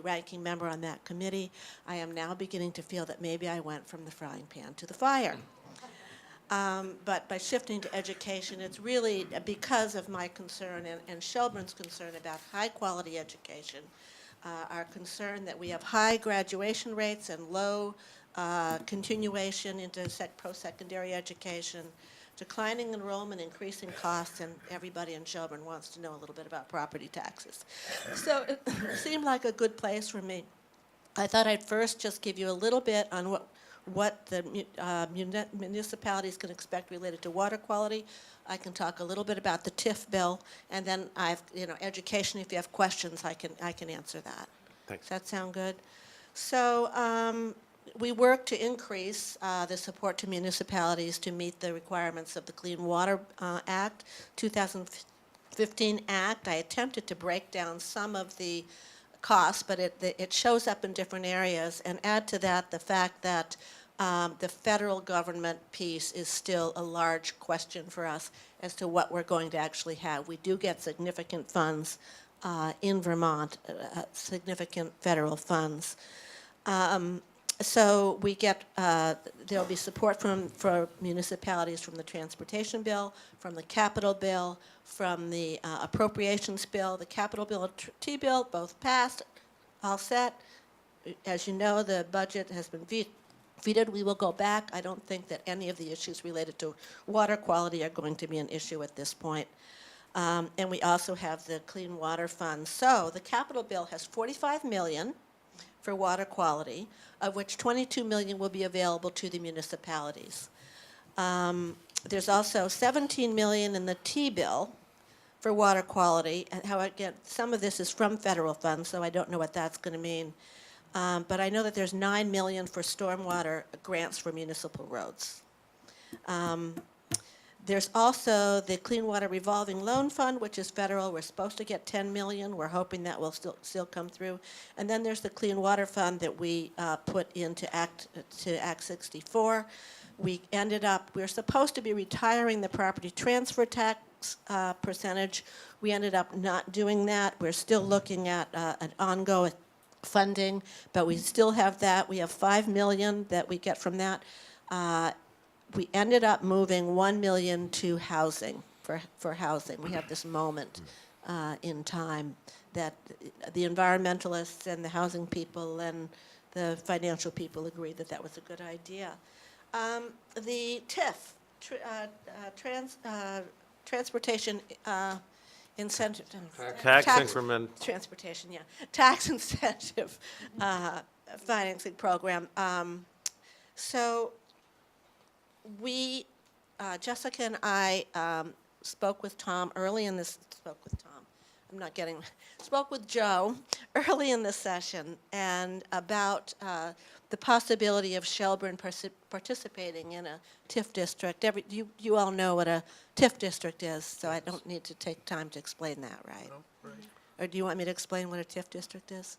ranking member on that committee. I am now beginning to feel that maybe I went from the frying pan to the fire. But by shifting to education, it's really because of my concern and Shelburne's concern about high-quality education, our concern that we have high graduation rates and low continuation into post-secondary education, declining enrollment, increasing costs, and everybody in Shelburne wants to know a little bit about property taxes. So it seemed like a good place for me. I thought I'd first just give you a little bit on what the municipalities can expect related to water quality. I can talk a little bit about the TIF bill, and then education. If you have questions, I can answer that. Thanks. Does that sound good? So we work to increase the support to municipalities to meet the requirements of the Clean Water Act, 2015 Act. I attempted to break down some of the costs, but it shows up in different areas, and add to that the fact that the federal government piece is still a large question for us as to what we're going to actually have. We do get significant funds in Vermont, significant federal funds. So we get, there'll be support for municipalities from the transportation bill, from the capital bill, from the appropriations bill, the capital bill and T-bill, both passed, all set. As you know, the budget has been vetoed. We will go back. I don't think that any of the issues related to water quality are going to be an issue at this point. And we also have the Clean Water Fund. So the capital bill has $45 million for water quality, of which $22 million will be available to the municipalities. There's also $17 million in the T-bill for water quality, and how again, some of this is from federal funds, so I don't know what that's going to mean. But I know that there's $9 million for stormwater grants for municipal roads. There's also the Clean Water Revolving Loan Fund, which is federal. We're supposed to get $10 million. We're hoping that will still come through. And then there's the Clean Water Fund that we put into Act 64. We're supposed to be retiring the property transfer tax percentage. We ended up not doing that. We're still looking at an ongoing funding, but we still have that. We have $5 million that we get from that. We ended up moving $1 million to housing, for housing. We have this moment in time that the environmentalists and the housing people and the financial people agreed that that was a good idea. The TIF, transportation incentive. Tax increment. Transportation, yeah. Tax incentive financing program. So we, Jessica and I spoke with Tom early in this, spoke with Joe early in the session and about the possibility of Shelburne participating in a TIF district. You all know what a TIF district is, so I don't need to take time to explain that, right? No, right. Or do you want me to explain what a TIF district is?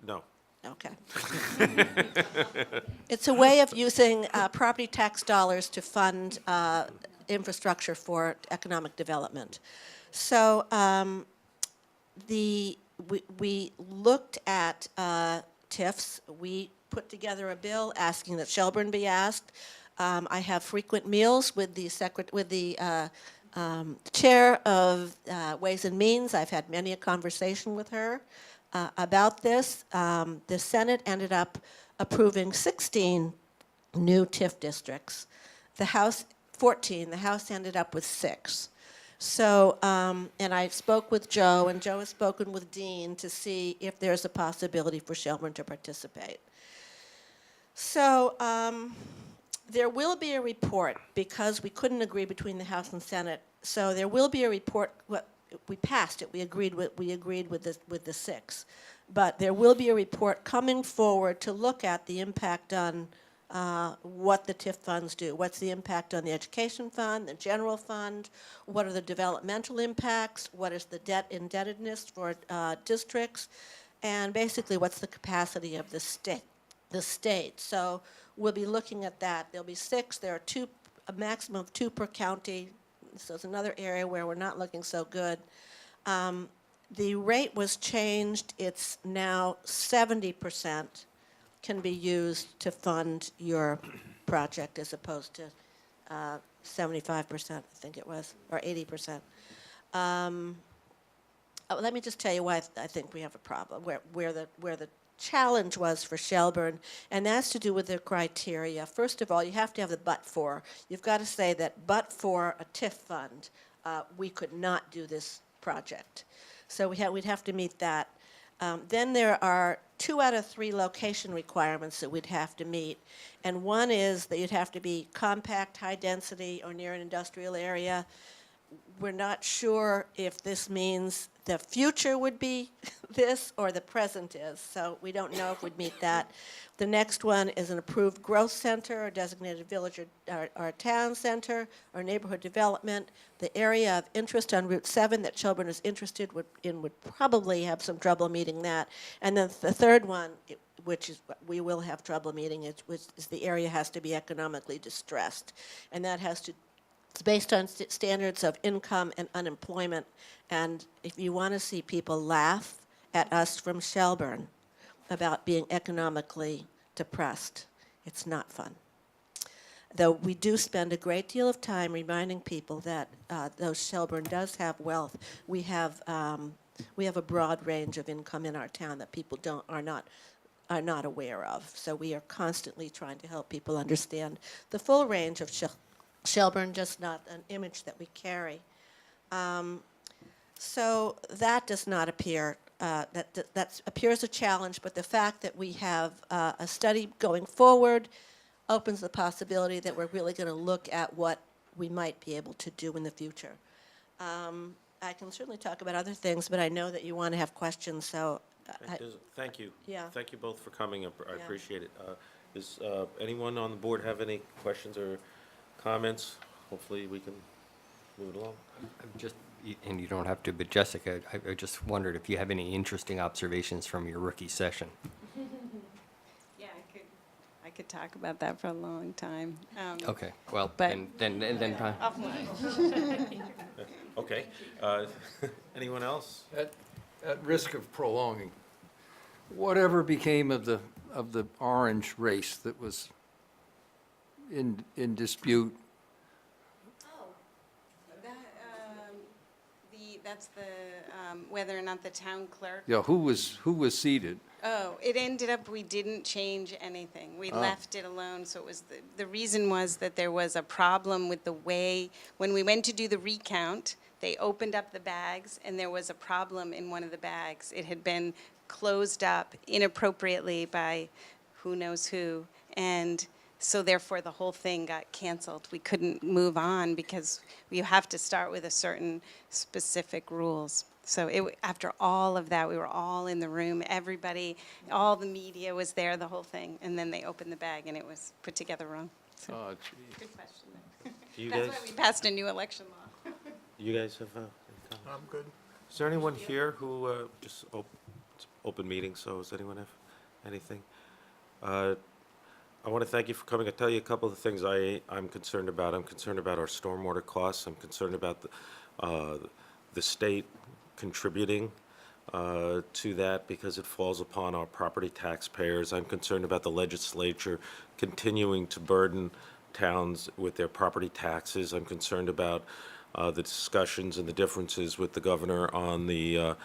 No. Okay. It's a way of using property tax dollars to fund infrastructure for economic development. So we looked at TIFs. We put together a bill asking that Shelburne be asked. I have frequent meals with the chair of Ways and Means. I've had many a conversation with her about this. The Senate ended up approving 16 new TIF districts. The House, 14. The House ended up with 6. So, and I spoke with Joe, and Joe has spoken with Dean to see if there's a possibility for Shelburne to participate. So, there will be a report, because we couldn't agree between the House and Senate. So there will be a report. We passed it. We agreed with the 6, but there will be a report coming forward to look at the impact on what the TIF funds do. What's the impact on the education fund, the general fund? What are the developmental impacts? What is the debt indebtedness for districts? And basically, what's the capacity of the state? So we'll be looking at that. There'll be 6. There are a maximum of 2 per county. So it's another area where we're not looking so good. The rate was changed. It's now 70% can be used to fund your project as opposed to 75%, I think it was, or 80%. Let me just tell you why I think we have a problem, where the challenge was for Shelburne, and that's to do with the criteria. First of all, you have to have the but for. You've got to say that but for a TIF fund, we could not do this project. So we'd have to meet that. Then there are 2 out of 3 location requirements that we'd have to meet, and one is that you'd have to be compact, high density, or near an industrial area. We're not sure if this means the future would be this or the present is, so we don't know if we'd meet that. The next one is an approved growth center or designated village or town center or neighborhood development. The area of interest on Route 7 that Shelburne is interested in would probably have some trouble meeting that. And then the third one, which is we will have trouble meeting, is the area has to be economically distressed. And that has to It's based on standards of income and unemployment. And if you want to see people laugh at us from Shelburne about being economically depressed, it's not fun. Though we do spend a great deal of time reminding people that though Shelburne does have wealth, we have a broad range of income in our town that people are not aware of. So we are constantly trying to help people understand the full range of Shelburne, just not an image that we carry. So that does not appear, that appears a challenge, but the fact that we have a study going forward opens the possibility that we're really going to look at what we might be able to do in the future. I can certainly talk about other things, but I know that you want to have questions, so. Thank you. Yeah. Thank you both for coming. I Yeah. appreciate it. Does anyone on the board have any questions or comments? Hopefully we can move it along. And you don't have to, but Jessica, I just wondered if you have any interesting observations from your rookie session. Yeah, I could talk about that for a long time. Okay, well, But- then Offline. Okay. Anyone else? At risk of prolonging, whatever became of the orange race that was in dispute? That's the, whether or not the town clerk. Yeah, who was seated? Oh, it ended up, we didn't change anything. We Oh. left it alone, so it was, the reason was that there was a problem with the way, when we went to do the recount, they opened up the bags, and there was a problem in one of the bags. It had been closed up inappropriately by who knows who, and so therefore the whole thing got canceled. We couldn't move on because you have to start with a certain specific rules. So after all of that, we were all in the room, everybody, all the media was there, the whole thing, and then they opened the bag and it was put together wrong. So, Oh, gee. good question. Do you That's guys, why we passed a new election law. you guys have any comments? I'm good. Is there anyone here who, it's open meeting, so does anyone have anything? I want to thank you for coming. I'll tell you a couple of things I'm concerned about. I'm concerned about our stormwater costs. I'm concerned about the state contributing to that because it falls upon our property taxpayers. I'm concerned about the legislature continuing to burden towns with their property taxes. I'm concerned about the discussions and the differences with the governor on the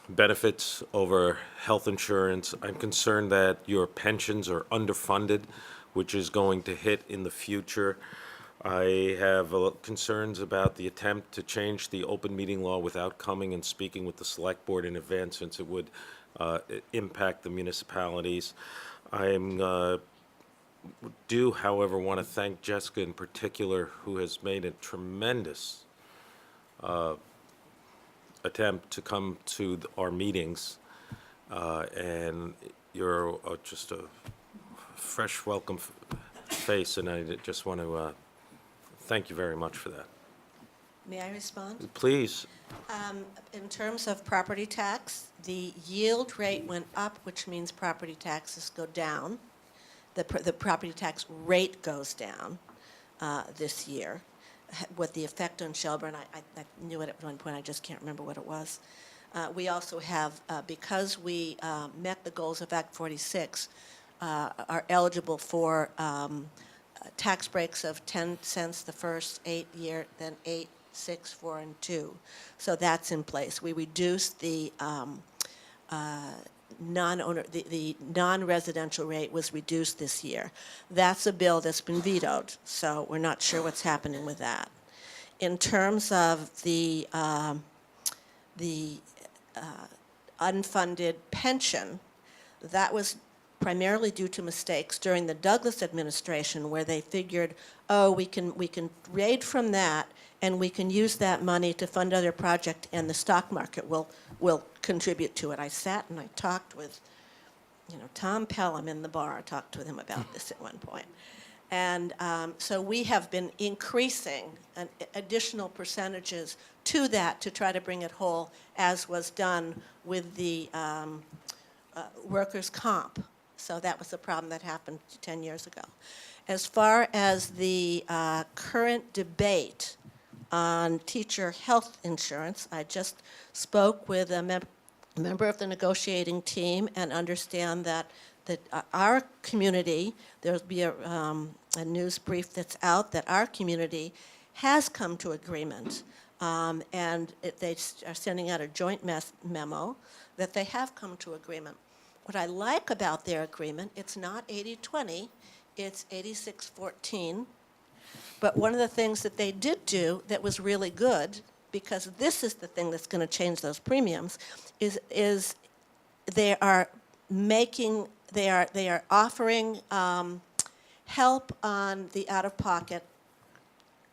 benefits over health insurance. I'm concerned that your pensions are underfunded, which is going to hit in the future. I have concerns about the attempt to change the open meeting law without coming and speaking with the select board in advance, since it would impact the municipalities. Do, however, want to thank Jessica in particular, who has made a tremendous attempt to come to our meetings, and you're just a fresh welcome face, and I just want to thank you very much for that. May I respond? Please. In terms of property tax, the yield rate went up, which means property taxes go down. The property tax rate goes down this year. What the effect on Shelburne, I knew it at one point, I just can't remember what it was. We also have, because we met the goals of Act 46, are eligible for tax breaks of 10 cents the first 8 year, then 8, 6, 4, and 2. So that's in place. We reduced the the non-residential rate was reduced this year. That's a bill that's been vetoed, so we're not sure what's happening with that. In terms of the unfunded pension, that was primarily due to mistakes during the Douglas administration, where they figured, oh, we can raid from that, and we can use that money to fund other projects, and the stock market will contribute to it. I sat and I talked with, Tom Pelham in the bar. I talked with him about this at one point. And so we have been increasing additional percentages to that to try to bring it whole, as was done with the workers' comp. So that was a problem that happened 10 years ago. As far as the current debate on teacher health insurance, I just spoke with a member of the negotiating team and understand that our community, there'll be a news brief that's out, that our community has come to agreement, and they are sending out a joint memo that they have come to agreement. What I like about their agreement, it's not 80-20, it's 86-14. But one of the things that they did do that was really good, because this is the thing that's going to change those premiums, is they are offering help on the out-of-pocket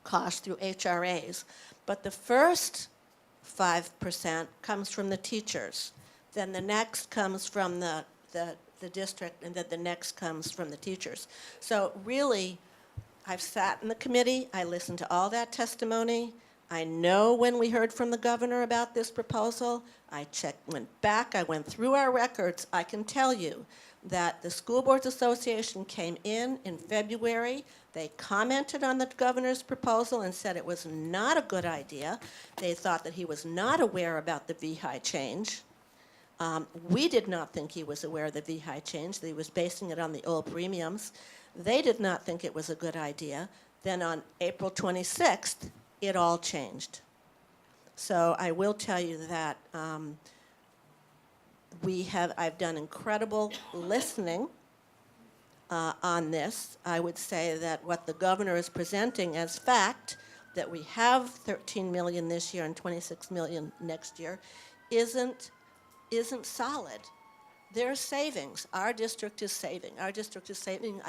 costs through HRAs. But the first 5% comes from the teachers. Then the next comes from the district, and then the next comes from the teachers. So really, I've sat in the committee, I listened to all that testimony. I know when we heard from the governor about this proposal, went back, I went through our records. I can tell you that the School Boards Association came in February. They commented on the governor's proposal and said it was not a good idea. They thought that he was not aware about the VHI change. We did not think he was aware of the VHI change, that he was basing it on the old premiums. They did not think it was a good idea. Then on April 26th, it all changed. So I will tell you that I've done incredible listening on this. I would say that what the governor is presenting as fact, that we have 13 million this year and 26 million next year, isn't solid. There's savings. Our district is saving. I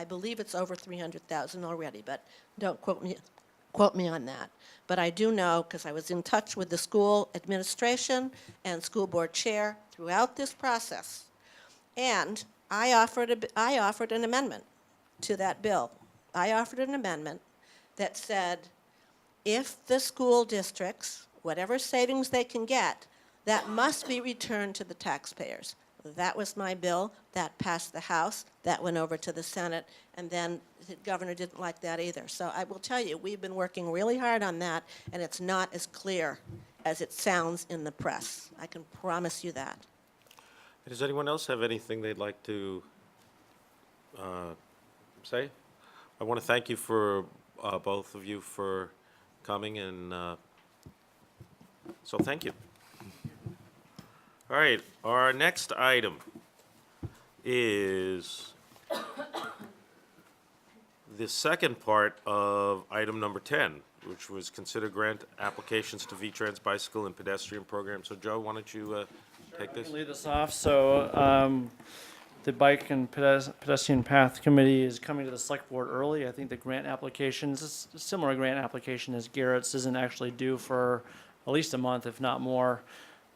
believe it's over 300,000 already, but don't quote me on that. But I do know, because I was in touch with the school administration and school board chair throughout this process, and I offered an amendment to that bill. I offered an amendment that said, if the school districts, whatever savings they can get, that must be returned to the taxpayers. That was my bill. That passed the House. That went over to the Senate. And then the governor didn't like that either. So I will tell you, we've been working really hard on that, and it's not as clear as it sounds in the press. I can promise you that. Does anyone else have anything they'd like to say? I want to thank you for, both of you for coming, and so thank you. All right, our next item is the second part of item number 10, which was consider grant applications to V-Trans bicycle and pedestrian program. So Joe, why don't you take this? Lead this off. So the Bike and Pedestrian Path Committee is coming to the Select Board early. I think the grant applications, a similar grant application as Garrett's, isn't actually due for at least a month, if not more.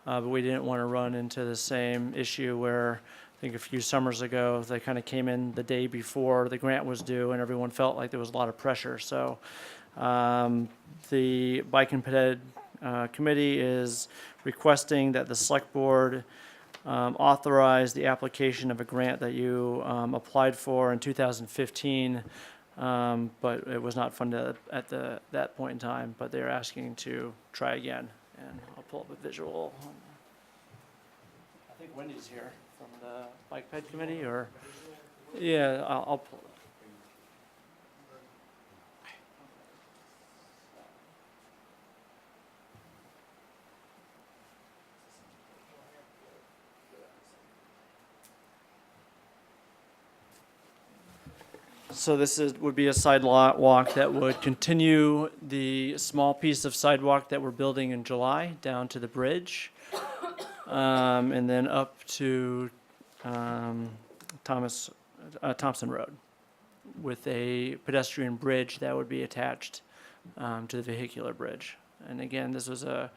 But we didn't want to run into the same issue where I think a few summers ago, they kind of came in the day before the grant was due and everyone felt like there was a lot of pressure. So the Bike and Ped Committee is requesting that the Select Board authorize the application of a grant that you applied for in 2015, but it was not funded at that point in time, but they're asking to try again. And I'll pull up a visual. I think Wendy's here from the Bike Ped Committee, or, yeah, I'll pull it up. So this would be a sidewalk that would continue the small piece of sidewalk that we're building in July down to the bridge, and then up to Thompson Road with a pedestrian bridge that would be attached to the vehicular bridge. And again, this was a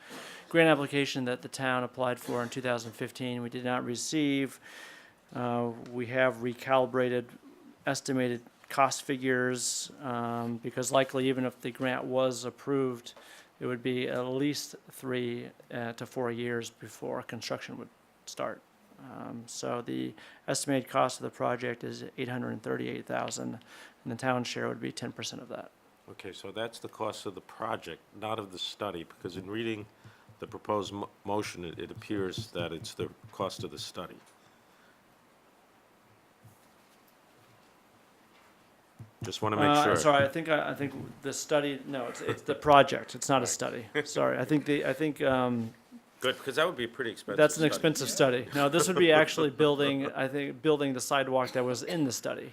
grant application that the town applied for in 2015. We did not receive. We have recalibrated estimated cost figures, because likely even if the grant was approved, it would be at least 3 to 4 years before construction would start. So the estimated cost of the project is $838,000, and the town share would be 10% of that. Okay, so that's the cost of the project, not of the study, because in reading the proposed motion, it appears that it's the cost of the study. Just want to make sure. Sorry, I think the study, no, it's the project, it's not a study. Sorry, I think Good, because that would be a pretty expensive that's an study. expensive study. No, this would be actually building the sidewalk that was in the study.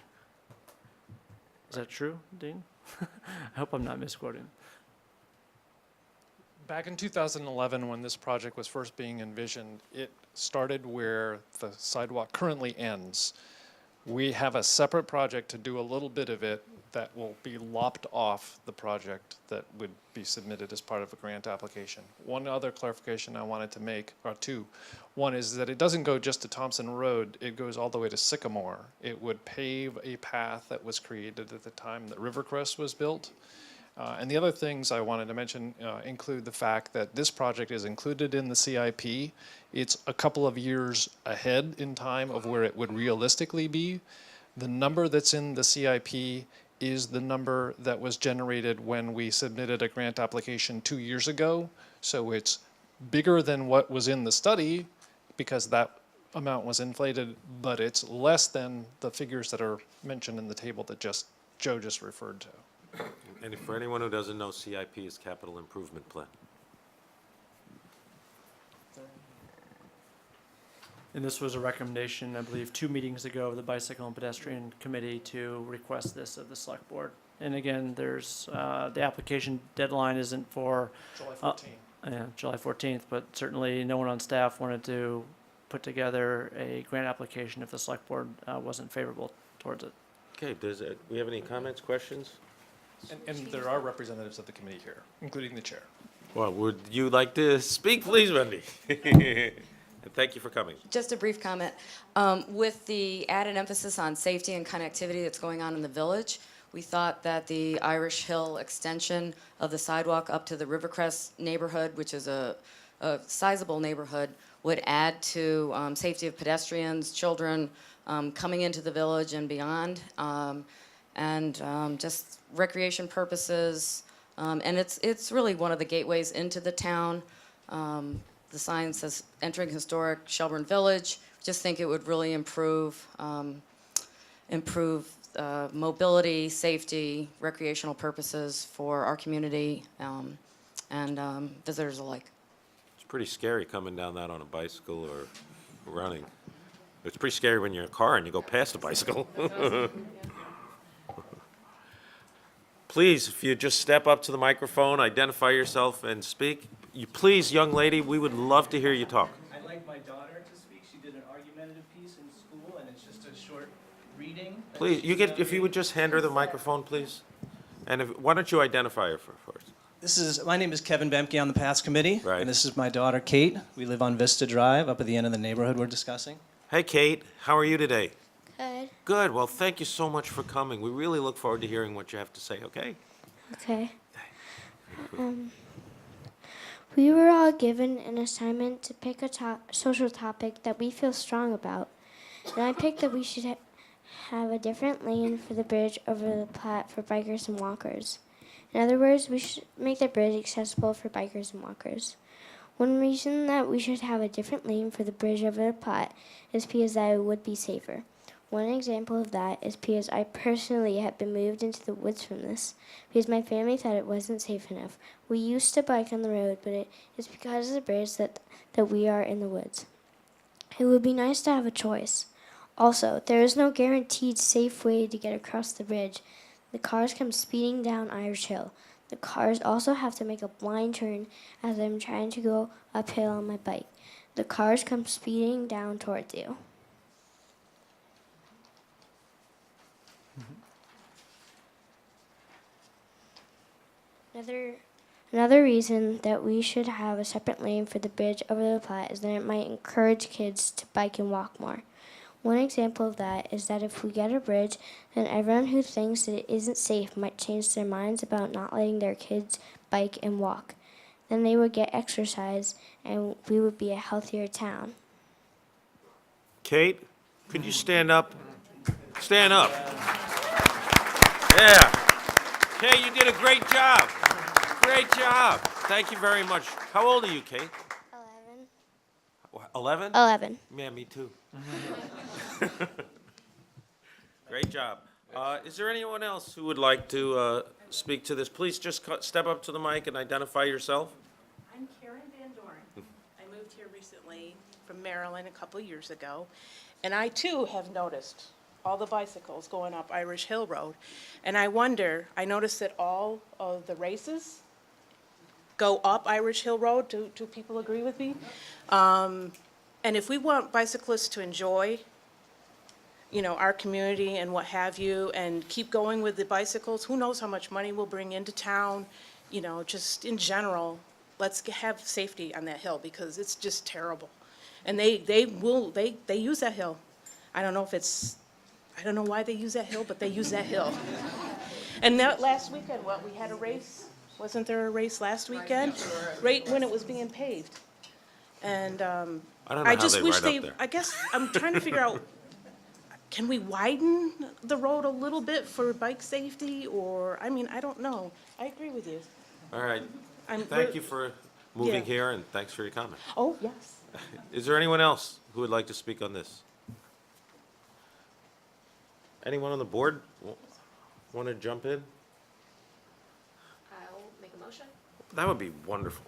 Is that true, Dean? I hope I'm not misquoting. Back in 2011, when this project was first being envisioned, it started where the sidewalk currently ends. We have a separate project to do a little bit of it that will be lopped off the project that would be submitted as part of a grant application. One other clarification I wanted to make, or two. One is that it doesn't go just to Thompson Road, it goes all the way to Sycamore. It would pave a path that was created at the time that Rivercrest was built. And the other things I wanted to mention include the fact that this project is included in the CIP. It's a couple of years ahead in time of where it would realistically be. The number that's in the CIP is the number that was generated when we submitted a grant application 2 years ago. So it's bigger than what was in the study because that amount was inflated, but it's less than the figures that are mentioned in the table that Joe just referred to. And for anyone who doesn't know, CIP is Capital Improvement Plan. And this was a recommendation, I believe, 2 meetings ago of the Bicycle and Pedestrian Committee to request this of the Select Board. And again, there's, the application deadline isn't for July 14th. July 14th, but certainly no one on staff wanted to put together a grant application if the Select Board wasn't favorable towards it. Okay, we have any comments, questions? And there are representatives of the committee here, including the chair. Well, would you like to speak, please, Wendy? And thank you for coming. Just a brief comment. With the added emphasis on safety and connectivity that's going on in the village, we thought that the Irish Hill extension of the sidewalk up to the Rivercrest neighborhood, which is a sizable neighborhood, would add to safety of pedestrians, children coming into the village and beyond, and just recreation purposes. And it's really one of the gateways into the town. The sign says entering historic Shelburne Village. Just think it would really improve mobility, safety, recreational purposes for our community, and visitors alike. It's pretty scary coming down that on a bicycle or running. It's pretty scary when you're in a car and you go past a bicycle. Please, if you just step up to the microphone, identify yourself and speak. Please, young lady, we would love to hear you talk. I'd like my daughter to speak. She did an argumentative piece in school, and it's just a short reading. Please, if you would just hand her the microphone, please. And why don't you identify her for us? My name is Kevin Bemke on the PATH committee. Right. And this is my daughter, Kate. We live on Vista Drive, up at the end of the neighborhood we're discussing. Hey, Kate, how are you today? Good. Good. Well, thank you so much for coming. We really look forward to hearing what you have to say, okay? Okay. We were all given an assignment to pick a social topic that we feel strong about. And I picked that we should have a different lane for the bridge over the Platte for bikers and walkers. In other words, we should make the bridge accessible for bikers and walkers. One reason that we should have a different lane for the bridge over the Platte is because that it would be safer. One example of that is because I personally have been moved into the woods from this because my family thought it wasn't safe enough. We used to bike on the road, but it is because of the bridge that we are in the woods. It would be nice to have a choice. Also, there is no guaranteed safe way to get across the bridge. The cars come speeding down Irish Hill. The cars also have to make a blind turn as I'm trying to go uphill on my bike. The cars come speeding down towards you. Another reason that we should have a separate lane for the bridge over the Platte is that it might encourage kids to bike and walk more. One example of that is that if we get a bridge, then everyone who thinks that it isn't safe might change their minds about not letting their kids bike and walk. Then they would get exercise and we would be a healthier town. Kate, could you stand up? Stand up. Yeah. Kate, you did a great job. Great job. Thank you very much. How old are you, Kate? 11. 11? Yeah, me too. Great job. Is there anyone else who would like to speak to this? Please just step up to the mic and identify yourself. I'm Karen Van Doren. I moved here recently from Maryland a couple years ago, and I too have noticed all the bicycles going up Irish Hill Road. And I noticed that all of the races go up Irish Hill Road. Do people agree with me? And if we want bicyclists to enjoy, our community and what have you, and keep going with the bicycles, who knows how much money we'll bring into town, just in general, let's have safety on that hill because it's just terrible. And they use that hill. I don't know why they use that hill, but they use that hill. And that last weekend, we had a race. Wasn't there a race last weekend? Right when it was being paved. And I don't know how just they wish ride up there. I guess I'm trying to figure out, can we widen the road a little bit for bike safety? Or, I don't know. I agree with you. All right. Thank you for moving here, and thanks for your comment. Oh, yes. Is there anyone else who would like to speak on this? Anyone on the board want to jump in? I'll make a motion. That would be wonderful.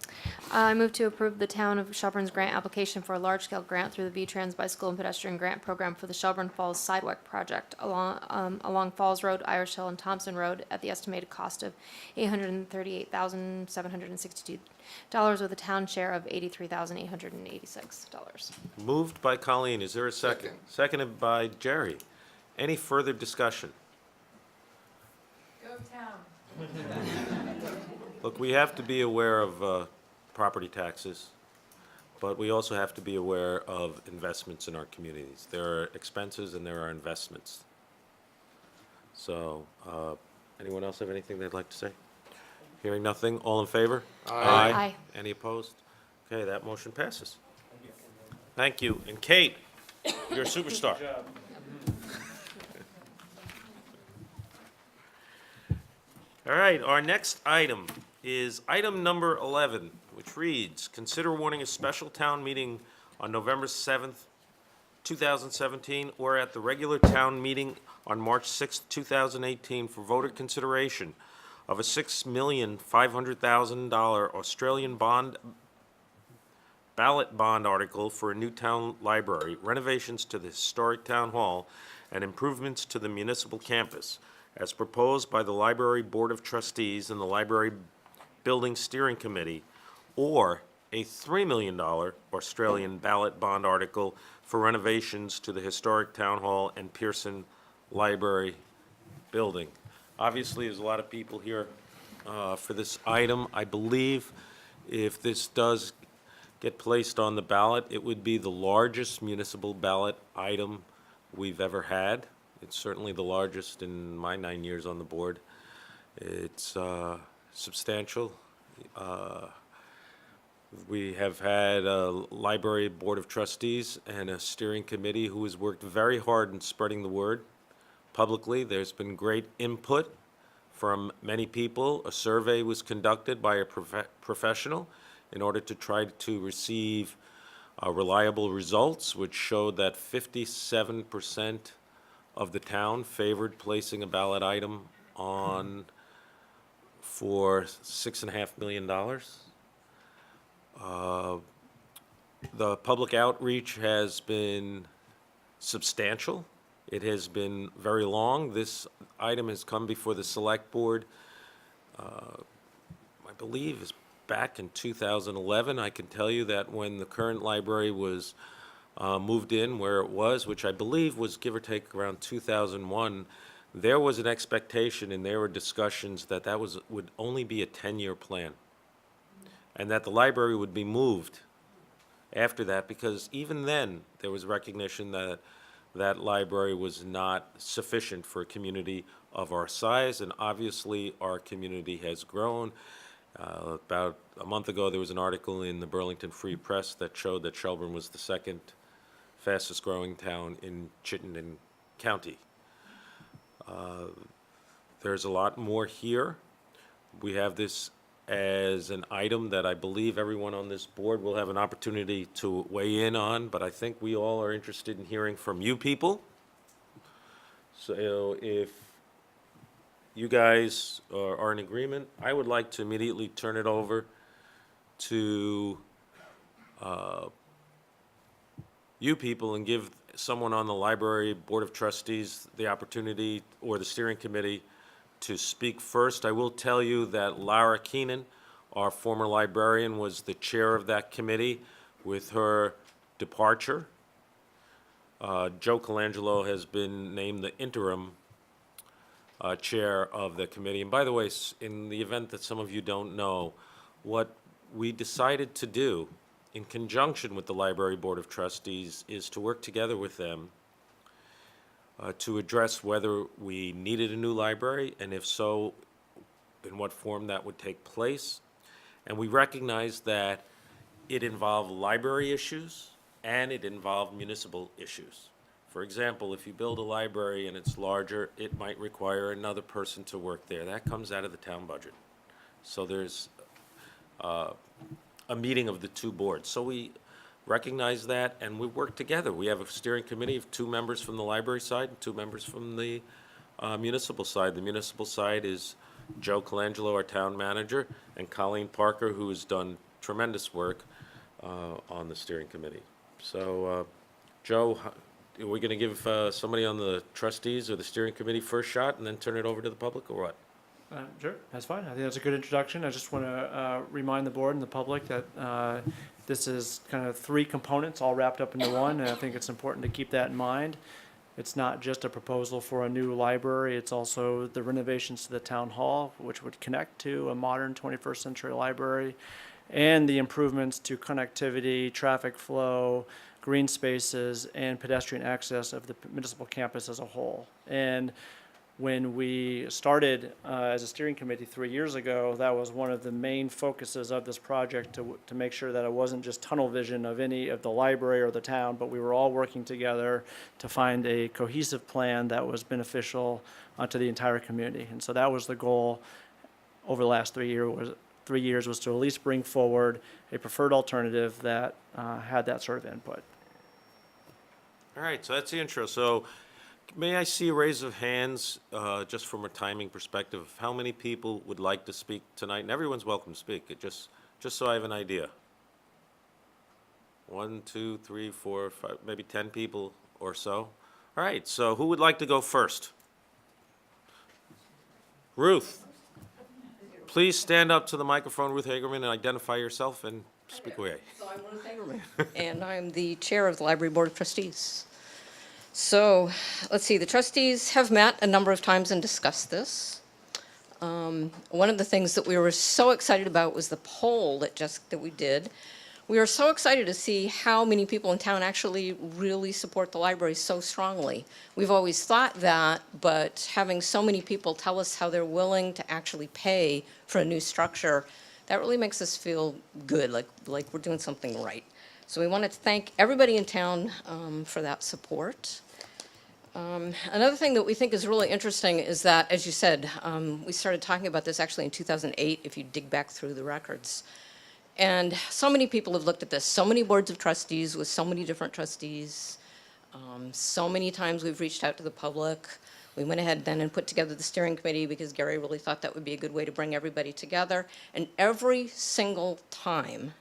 I move to approve the town of Shelburne's grant application for a large-scale grant through the VTrans Bicycle and Pedestrian Grant Program for the Shelburne Falls Sidewalk Project along Falls Road, Irish Hill, and Thompson Road at the estimated cost of $838,762 with a town share of $83,886. Moved by Colleen. Is there a second? Seconded by Jerry. Any further discussion? Go town. Look, we have to be aware of property taxes, but we also have to be aware of investments in our communities. There are expenses and there are investments. So, anyone else have anything they'd like to say? Hearing nothing, all in favor? Aye. Aye. Any opposed? Okay, that motion passes. Thank you. And Kate, you're a superstar. All right, our next item is item number 11, which which reads, consider warning a special town meeting on November 7th, 2017, or at the regular town meeting on March 6th, 2018, for voter consideration of a $6,500,000 Australian ballot bond article for a new town library, renovations to the historic town hall, and improvements to the municipal campus, as proposed by the Library Board of Trustees and the Library Building Steering Committee, or a $3 million Australian ballot bond article for renovations to the historic town hall and Pearson Library building. Obviously, there's a lot of people here for this item. I believe if this does get placed on the ballot, it would be the largest municipal ballot item we've ever had. It's certainly the largest in my 9 years on the board. It's substantial. We have had a library board of trustees and a steering committee who has worked very hard in spreading the word publicly. There's been great input from many people. A survey was conducted by a professional in order to try to receive reliable results, which showed that 57% of the town favored placing a ballot item on for $6.5 million. The public outreach has been substantial. It has been very long. This item has come before the Select Board, I believe, is back in 2011. I can tell you that when the current library was moved in where it was, which I believe was give or take around 2001, there was an expectation and there were discussions that would only be a 10-year plan, and that the library would be moved after that, because even then there was recognition that that library was not sufficient for a community of our size, and obviously our community has grown. About a month ago, there was an article in the Burlington Free Press that showed that Shelburne was the second fastest growing town in Chittenden County. There's a lot more here. We have this as an item that I believe everyone on this board will have an opportunity to weigh in on, but I think we all are interested in hearing from you people. So if you guys are in agreement, I would like to immediately turn it over to you people and give someone on the Library Board of Trustees the opportunity, or the steering committee, to speak first. I will tell you that Lara Keenan, our former librarian, was the chair of that committee. With her departure, Joe Colangelo has been named the interim chair of the committee. And by the way, in the event that some of you don't know, what we decided to do in conjunction with the Library Board of Trustees is to work together with them to address whether we needed a new library, and if so, in what form that would take place. And we recognized that it involved library issues and it involved municipal issues. For example, if you build a library and it's larger, it might require another person to work there. That comes out of the town budget. So there's a meeting of the two boards. So we recognize that, and we work together. We have a steering committee of 2 members from the library side and 2 members from the municipal side. The municipal side is Joe Colangelo, our town manager, and Colleen Parker, who has done tremendous work on the steering committee. So, Joe, are we going to give somebody on the trustees or the steering committee first shot and then turn it over to the public, or what? Sure, that's fine. I think that's a good introduction. I just want to remind the board and the public that this is kind of 3 components all wrapped up into one, and I think it's important to keep that in mind. It's not just a proposal for a new library, it's also the renovations to the town hall, which would connect to a modern 21st century library, and the improvements to connectivity, traffic flow, green spaces, and pedestrian access of the municipal campus as a whole. And when we started as a steering committee 3 years ago, that was one of the main focuses of this project, to make sure that it wasn't just tunnel vision of any of the library or the town, but we were all working together to find a cohesive plan that was beneficial to the entire community. And so that was the goal over the last 3 3 years was to at least bring forward a preferred alternative that had that sort of input. All right, so that's the intro. So may I see a raise of hands, just from a timing perspective, of how many people would like to speak tonight? And everyone's welcome to speak, just so I have an idea. 1, 2, 3, 4, 5, maybe 10 people or so. All right, so who would like to go first? Ruth, please stand up to the microphone, Ruth Hagerman, and identify yourself and speak away. So I'm Ruth Hagerman, and I'm the chair of the Library Board of Trustees. So, let's see, the trustees have met a number of times and discussed this. One of the things that we were so excited about was the poll that we did. We were so excited to see how many people in town actually really support the library so strongly. We've always thought that, but having so many people tell us how they're willing to actually pay for a new structure, that really makes us feel good, like we're doing something right. So we wanted to thank everybody in town for that support. Another thing that we think is really interesting is that, as you said, we started talking about this actually in 2008, if you dig back through the records. And so many people have looked at this, so many boards of trustees with so many different trustees. So many times we've reached out to the public. We went ahead then and put together the steering committee because Gary really thought that would be a good way to bring everybody together. And every single time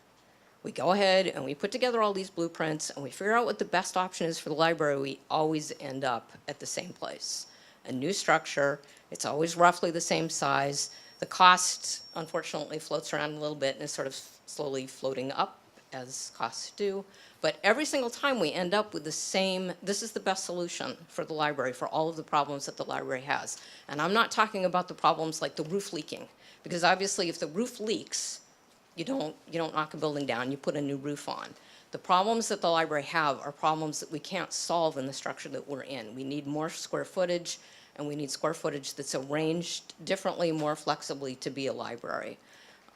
we go ahead and we put together all these blueprints and we figure out what the best option is for the library, we always end up at the same place. A new structure, it's always roughly the same size. The cost, unfortunately, floats around a little bit and is sort of slowly floating up, as costs do. But every single time we end up with the same, this is the best solution for the library, for all of the problems that the library has. And I'm not talking about the problems like the roof leaking, because obviously if the roof leaks, you don't knock a building down, you put a new roof on. The problems that the library have are problems that we can't solve in the structure that we're in. We need more square footage, and we need square footage that's arranged differently, more flexibly to be a library.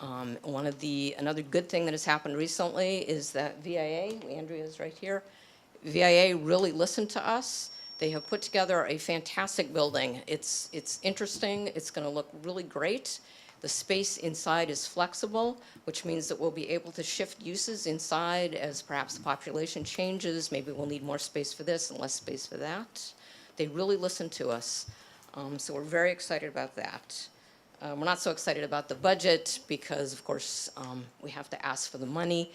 Another good thing that has happened recently is that VIA, Andrea's right here, VIA really listened to us. They have put together a fantastic building. It's interesting, it's gonna look really great. The space inside is flexible, which means that we'll be able to shift uses inside as perhaps the population changes. Maybe we'll need more space for this and less space for that. They really listened to us, so we're very excited about that. We're not so excited about the budget because, of course, we have to ask for the money.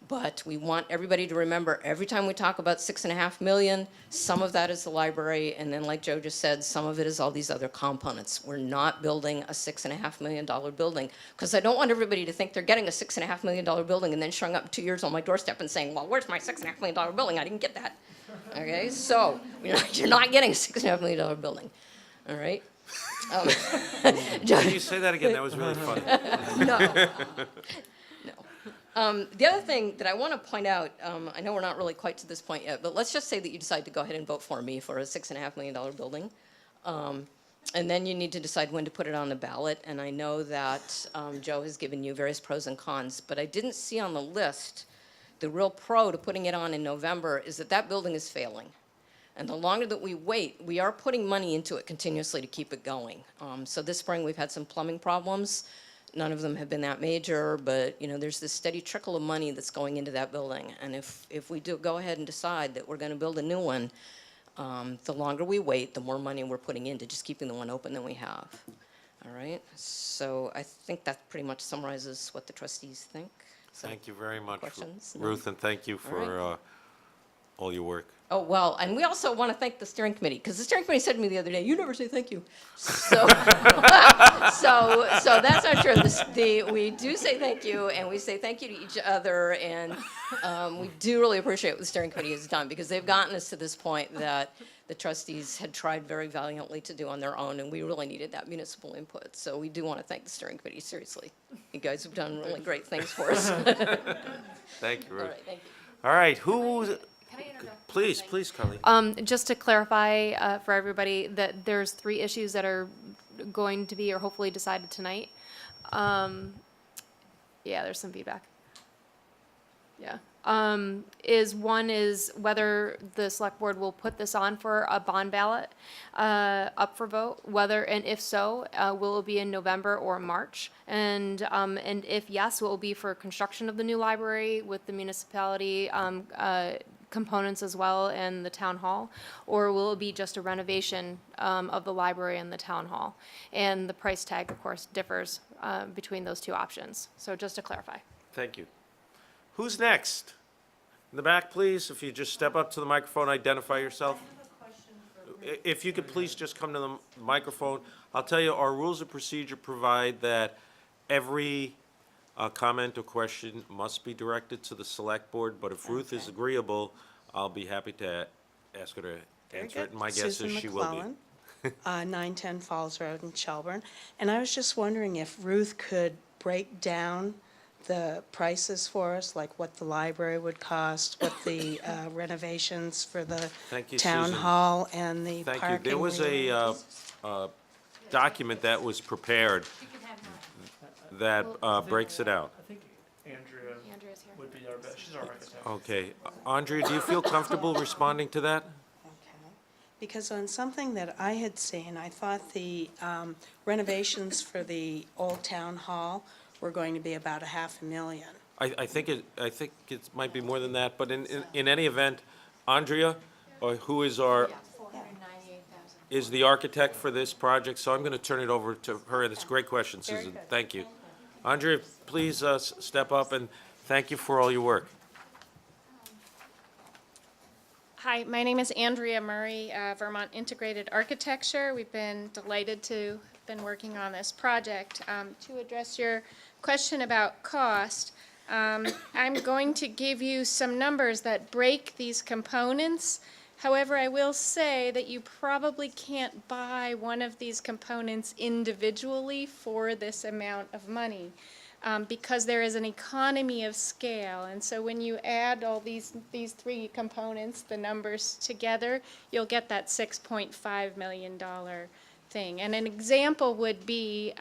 But we want everybody to remember, every time we talk about $6.5 million, some of that is the library, and then like Joe just said, some of it is all these other components. We're not building a $6.5 million building, because I don't want everybody to think they're getting a $6.5 million building and then showing up in 2 years on my doorstep and saying, well, where's my $6.5 million building? I didn't get that. Okay, so you're not getting a $6.5 million building, all right? Can you say that again? That was really funny. No. The other thing that I want to point out, I know we're not really quite to this point yet, but let's just say that you decide to go ahead and vote for me for a $6.5 million building. And then you need to decide when to put it on the ballot. And I know that Joe has given you various pros and cons, but I didn't see on the list the real pro to putting it on in November is that building is failing. And the longer that we wait, we are putting money into it continuously to keep it going. So this spring we've had some plumbing problems. None of them have been that major, but there's this steady trickle of money that's going into that building. And if we do go ahead and decide that we're going to build a new one, the longer we wait, the more money we're putting into just keeping the one open than we have. All right, so I think that pretty much summarizes what the trustees think. So, thank you very much, questions? Ruth, and thank you for all your work. Oh, well, and we also want to thank the steering committee, because the steering committee said to me the other day, you never say thank you. So, so that's not true. We do say thank you, and we say thank you to each other, and we do really appreciate what the steering committee has done, because they've gotten us to this point that the trustees had tried very valiantly to do on their own, and we really needed that municipal input. So we do want to thank the steering committee, seriously. You guys have done really great things for us. Thank you, Ruth. All right, thank you. All right, please, Colleen. Just to clarify for everybody that there's 3 issues that are going to be or hopefully decided tonight. Yeah, there's some feedback. Yeah. One is whether the select board will put this on for a bond ballot up for vote, whether, and if so, will it be in November or March? And if yes, will it be for construction of the new library with the municipality components as well and the town hall? Or will it be just a renovation of the library and the town hall? And the price tag, of course, differs between those two options. So just to clarify. Thank you. Who's next? In the back, please, if you just step up to the microphone, identify yourself. If you could please just come to the microphone. I'll tell you, our rules of procedure provide that every comment or question must be directed to the select board, but if Ruth is agreeable, I'll be happy to ask her to answer it. And my guess is she will be. 910 Falls Road in Shelburne. And I was just wondering if Ruth could break down the prices for us, like what the library would cost, what the renovations for the Thank you, town Susan. hall and the Thank parking. you. There was a document that was prepared that breaks it out. I think Andrea Andrea's here. would be our best, she's our architect. Okay. Andrea, do you feel comfortable responding to that? Because on something that I had seen, I thought the renovations for the old town hall were going to be about $500,000. I think it might be more than that, but in any event, Andrea, who is is the architect for this project, so I'm going to turn it over to her. That's a great question, Susan. Thank you. Andrea, please step up, and thank you for all your work. Hi, my name is Andrea Murray, Vermont Integrated Architecture. We've been delighted to have been working on this project. To address your question about cost, I'm going to give you some numbers that break these components. However, I will say that you probably can't buy one of these components individually for this amount of money. Because there is an economy of scale, and so when you add all these three components, the numbers together, you'll get that $6.5 million thing. And an example would be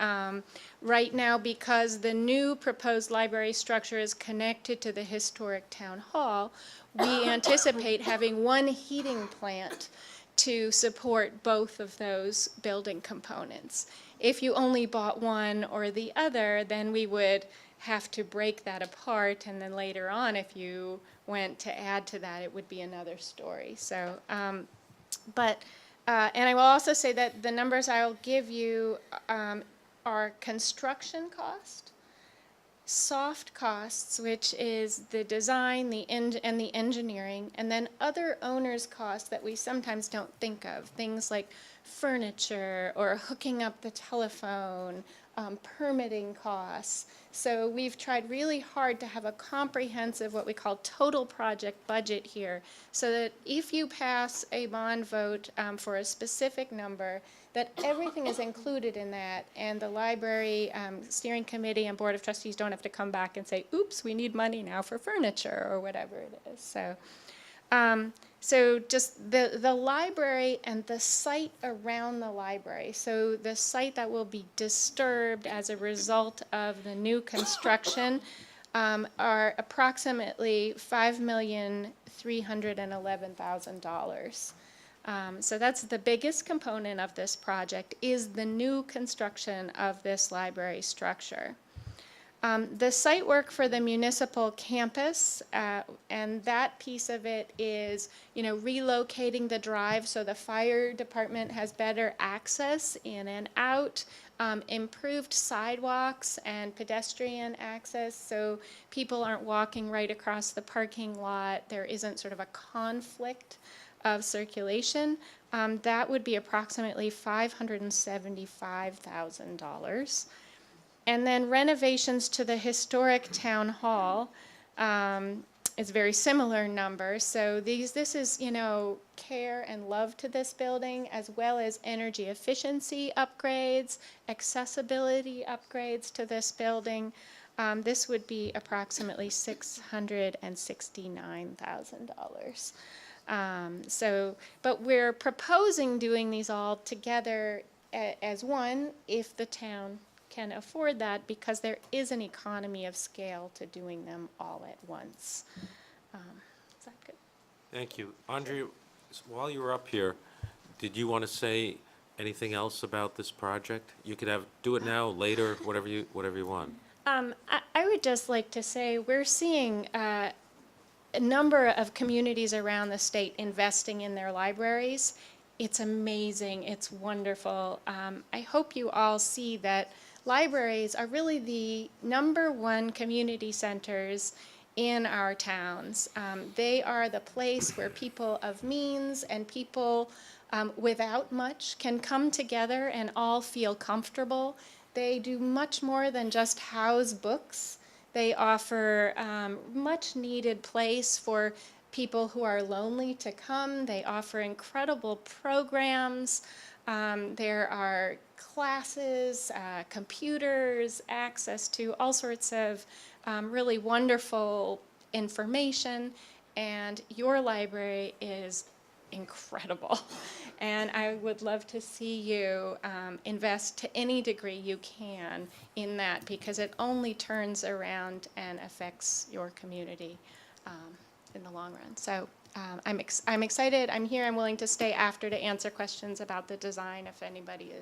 right now, because the new proposed library structure is connected to the historic town hall, we anticipate having one heating plant to support both of those building components. If you only bought one or the other, then we would have to break that apart, and then later on, if you went to add to that, it would be another story. So, and I will also say that the numbers I'll give you are construction cost, soft costs, which is the design, and the engineering, and then other owners' costs that we sometimes don't think of, things like furniture or hooking up the telephone, permitting costs. So we've tried really hard to have a comprehensive, what we call total project budget here, so that if you pass a bond vote for a specific number, that everything is included in that, and the library steering committee and board of trustees don't have to come back and say, oops, we need money now for furniture or whatever it is. So just the library and the site around the library, so the site that will be disturbed as a result of the new construction are approximately $5,311,000. So that's the biggest component of this project, is the new construction of this library structure. The site work for the municipal campus, and that piece of it is, relocating the drive so the fire department has better access in and out, improved sidewalks and pedestrian access so people aren't walking right across the parking lot. There isn't sort of a conflict of circulation. That would be approximately $575,000. And then renovations to the historic town hall is a very similar number. So this is, care and love to this building, as well as energy efficiency upgrades, accessibility upgrades to this building. This would be approximately $669,000. But we're proposing doing these all together as one, if the town can afford that, because there is an economy of scale to doing them all at once. Is that good? Thank you. Andrea, while you were up here, did you want to say anything else about this project? You could do it now, later, whatever you want. I would just like to say we're seeing a number of communities around the state investing in their libraries. It's amazing. It's wonderful. I hope you all see that libraries are really the #1 community centers in our towns. They are the place where people of means and people without much can come together and all feel comfortable. They do much more than just house books. They offer much needed place for people who are lonely to come. They offer incredible programs. There are classes, computers, access to all sorts of really wonderful information, and your library is incredible. And I would love to see you invest to any degree you can in that, because it only turns around and affects your community in the long run. So I'm excited. I'm here. I'm willing to stay after to answer questions about the design if anybody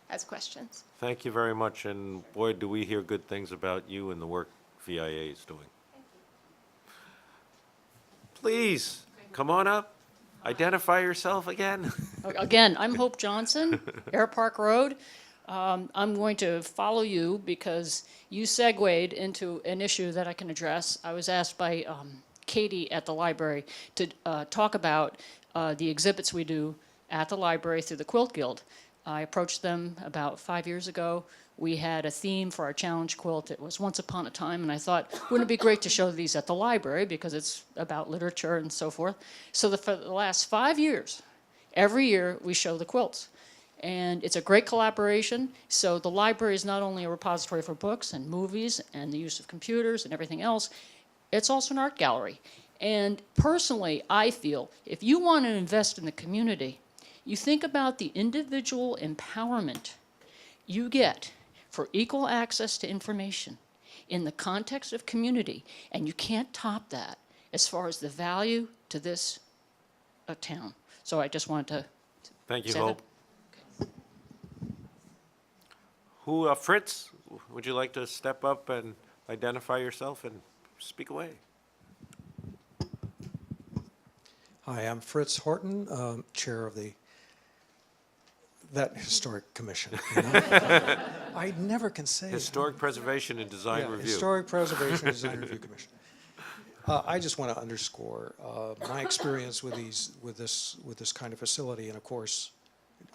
has questions. Thank you very much, and boy, do we hear good things about you and the work VIA is doing. Please, come on up. Identify yourself again. Again, I'm Hope Johnson, Air Park Road. I'm going to follow you because you segued into an issue that I can address. I was asked by Katie at the library to talk about the exhibits we do at the library through the Quilt Guild. I approached them about 5 years ago. We had a theme for our challenge quilt. It was Once Upon a Time, and I thought, wouldn't it be great to show these at the library because it's about literature and so forth. So for the last 5 years, every year we show the quilts. And it's a great collaboration. So the library is not only a repository for books and movies and the use of computers and everything else, it's also an art gallery. And personally, I feel if you want to invest in the community, you think about the individual empowerment you get for equal access to information in the context of community, and you can't top that as far as the value to this town. So I just wanted to Thank you, say Hope. that. Who, Fritz, would you like to step up and identify yourself and speak away? Hi, I'm Fritz Horton, chair of that historic commission. You know? I never can say Historic Preservation and Design Review. Historic Preservation and Design Review Commission. I just want to underscore my experience with this kind of facility, and of course,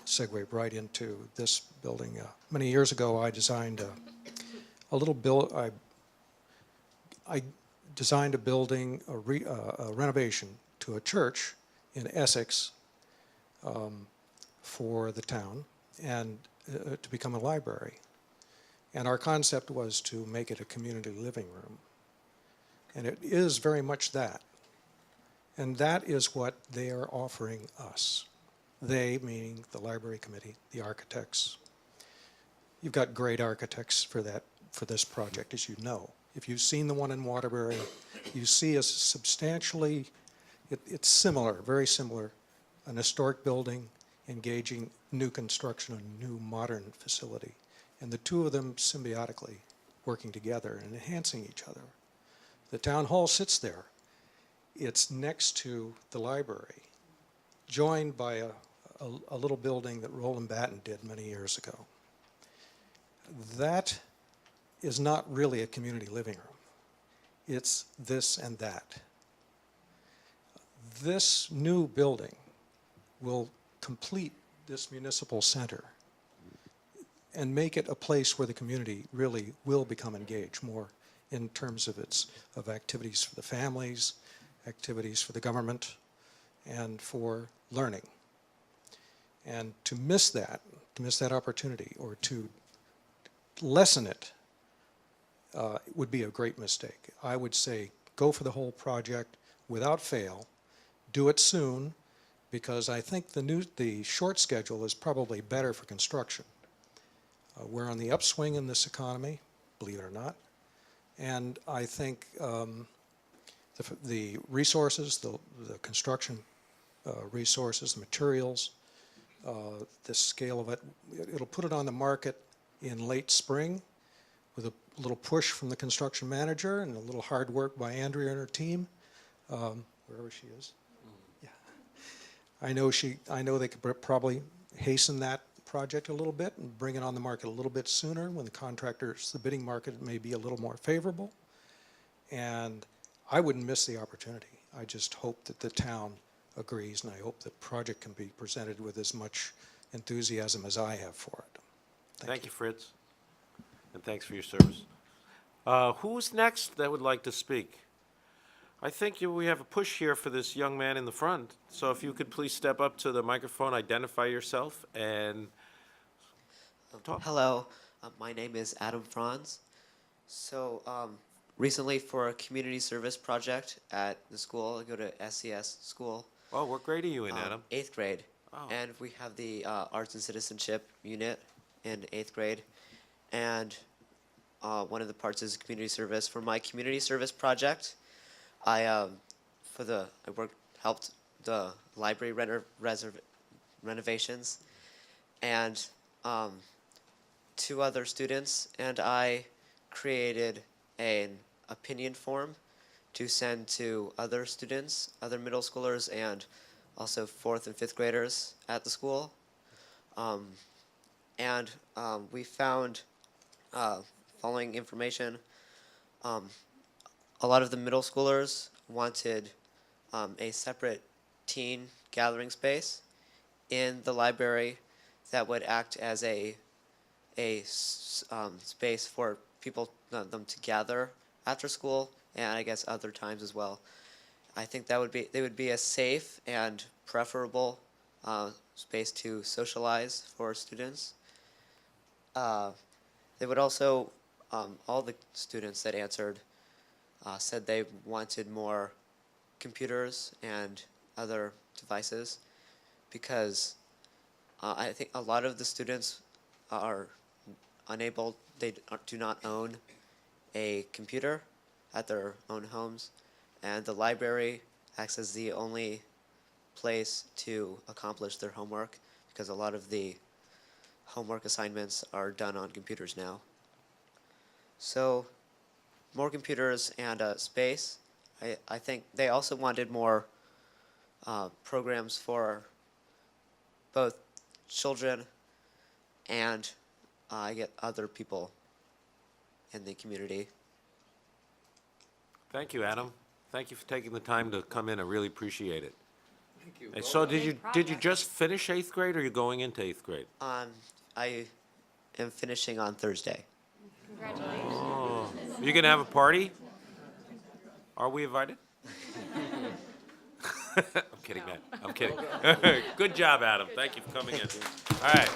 segue right into this building. Many years ago, I designed a little I designed a building, a renovation to a church in Essex for the town, and to become a library. And our concept was to make it a community living room. And it is very much that. And that is what they are offering us. They, meaning the library committee, the architects. You've got great architects for this project, as you know. If you've seen the one in Waterbury, you see a substantially, it's similar, very similar, an historic building engaging new construction, a new modern facility, and the two of them symbiotically working together and enhancing each other. The town hall sits there. It's next to the library, joined by a little building that Roland Batten did many years ago. That is not really a community living room. It's this and that. This new building will complete this municipal center and make it a place where the community really will become engaged more in terms of activities for the families, activities for the government, and for learning. And to miss that opportunity, or to lessen it, would be a great mistake. I would say go for the whole project without fail, do it soon, because I think the short schedule is probably better for construction. We're on the upswing in this economy, believe it or not, and I think the resources, the construction resources, the materials, the scale of it. It'll put it on the market in late spring with a little push from the construction manager and a little hard work by Andrea and her team, wherever she is. Yeah. I know they could probably hasten that project a little bit and bring it on the market a little bit sooner when the bidding market may be a little more favorable. And I wouldn't miss the opportunity. I just hope that the town agrees, and I hope the project can be presented with as much enthusiasm as I have for it. Thank you, Fritz. And thanks for your service. Who's next that would like to speak? I think we have a push here for this young man in the front. So if you could please step up to the microphone, identify yourself, and talk. Hello, my name is Adam Franz. So recently for a community service project at the school, I go to SCS school. Oh, what grade are you in, Adam? 8th grade. Oh. And we have the Arts and Citizenship unit in 8th grade. And one of the parts is community service. For my community service project, I helped the library renovations, and 2 other students and I created an opinion form to send to other students, other middle schoolers, and also 4th and 5th graders at the school. We found following information. A lot of the middle schoolers wanted a separate teen gathering space in the library that would act as a space for people, them to gather after school, and I guess other times as well. I think they would be a safe and preferable space to socialize for students. They would also, all the students that answered said they wanted more computers and other devices, because I think a lot of the students are unable, they do not own a computer at their own homes, and the library acts as the only place to accomplish their homework, because a lot of the homework assignments are done on computers now. So more computers and space. I think they also wanted more programs for both children and other people in the community. Thank you, Adam. Thank you for taking the time to come in. I really appreciate it. Thank you. And so did you just finish 8th grade, or are you going into 8th grade? I am finishing on Thursday. Congratulations. Oh. You gonna have a party? Are we invited? I'm kidding, man. I'm kidding. Good job, Adam. Thank you for coming in. All right.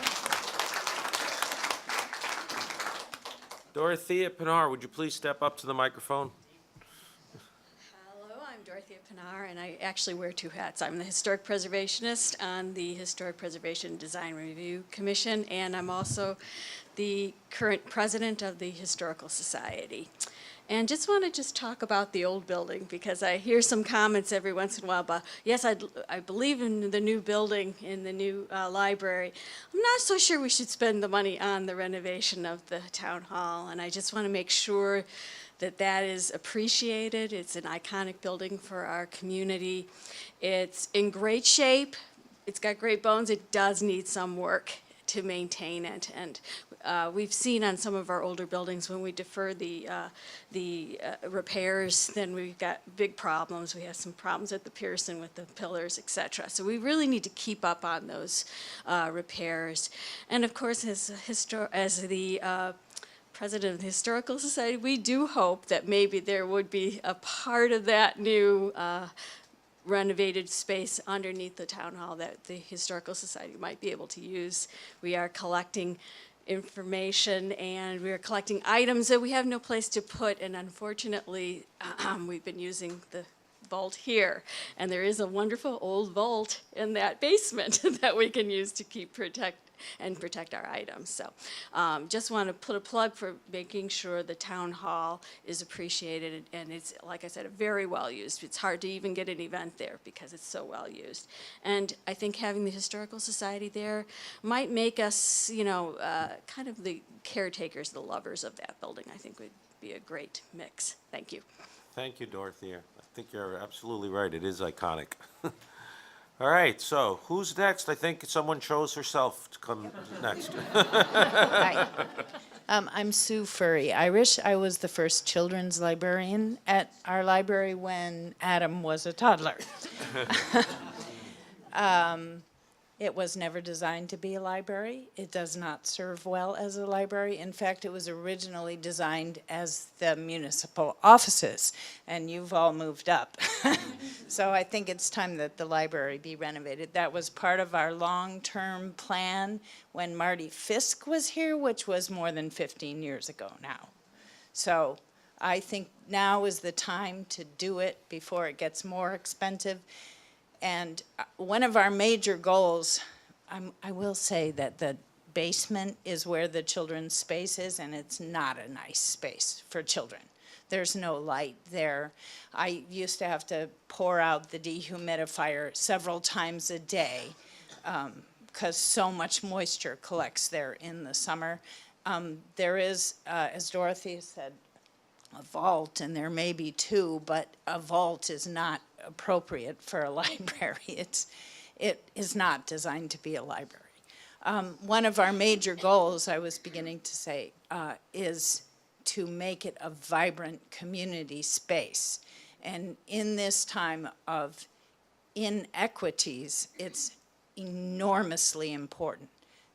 Dorothea Pinar, would you please step up to the microphone? Hello, I'm Dorothea Pinar, and I actually wear 2 hats. I'm the historic preservationist on the Historic Preservation Design Review Commission, and I'm also the current president of the Historical Society. And just want to talk about the old building, because I hear some comments every once in a while about, yes, I believe in the new building, in the new library. I'm not so sure we should spend the money on the renovation of the town hall, and I just want to make sure that that is appreciated. It's an iconic building for our community. It's in great shape. It's got great bones. It does need some work to maintain it, and we've seen on some of our older buildings, when we defer the repairs, then we've got big problems. We have some problems at the Pearson with the pillars, etc. So we really need to keep up on those repairs. And of course, as the president of the Historical Society, we do hope that maybe there would be a part of that new renovated space underneath the town hall that the Historical Society might be able to use. We are collecting information, and we are collecting items that we have no place to put, and unfortunately we've been using the vault here, and there is a wonderful old vault in that basement that we can use to keep and protect our items. So just want to put a plug for making sure the town hall is appreciated, and it's, like I said, very well used. It's hard to even get an event there because it's so well used. And I think having the Historical Society there might make us, you know, kind of the caretakers, the lovers of that building. I think would be a great mix. Thank you. Thank you, Dorothea. I think you're absolutely right. It is iconic. All right, so who's next? I think someone chose herself to come next. Hi. I'm Sue Furry Irish. I was the first children's librarian at our library when Adam was a toddler. It was never designed to be a library. It does not serve well as a library. In fact, it was originally designed as the municipal offices, and you've all moved up. So I think it's time that the library be renovated. That was part of our long-term plan when Marty Fisk was here, which was more than 15 years ago now. So I think now is the time to do it before it gets more expensive. And one of our major goals, I will say that the basement is where the children's space is, and it's not a nice space for children. There's no light there. I used to have to pour out the dehumidifier several times a day because so much moisture collects there in the summer. There is, as Dorothy said, a vault, and there may be two, but a vault is not appropriate for a library. It is not designed to be a library. One of our major goals, I was beginning to say, is to make it a vibrant community space. And in this time of inequities, it's enormously important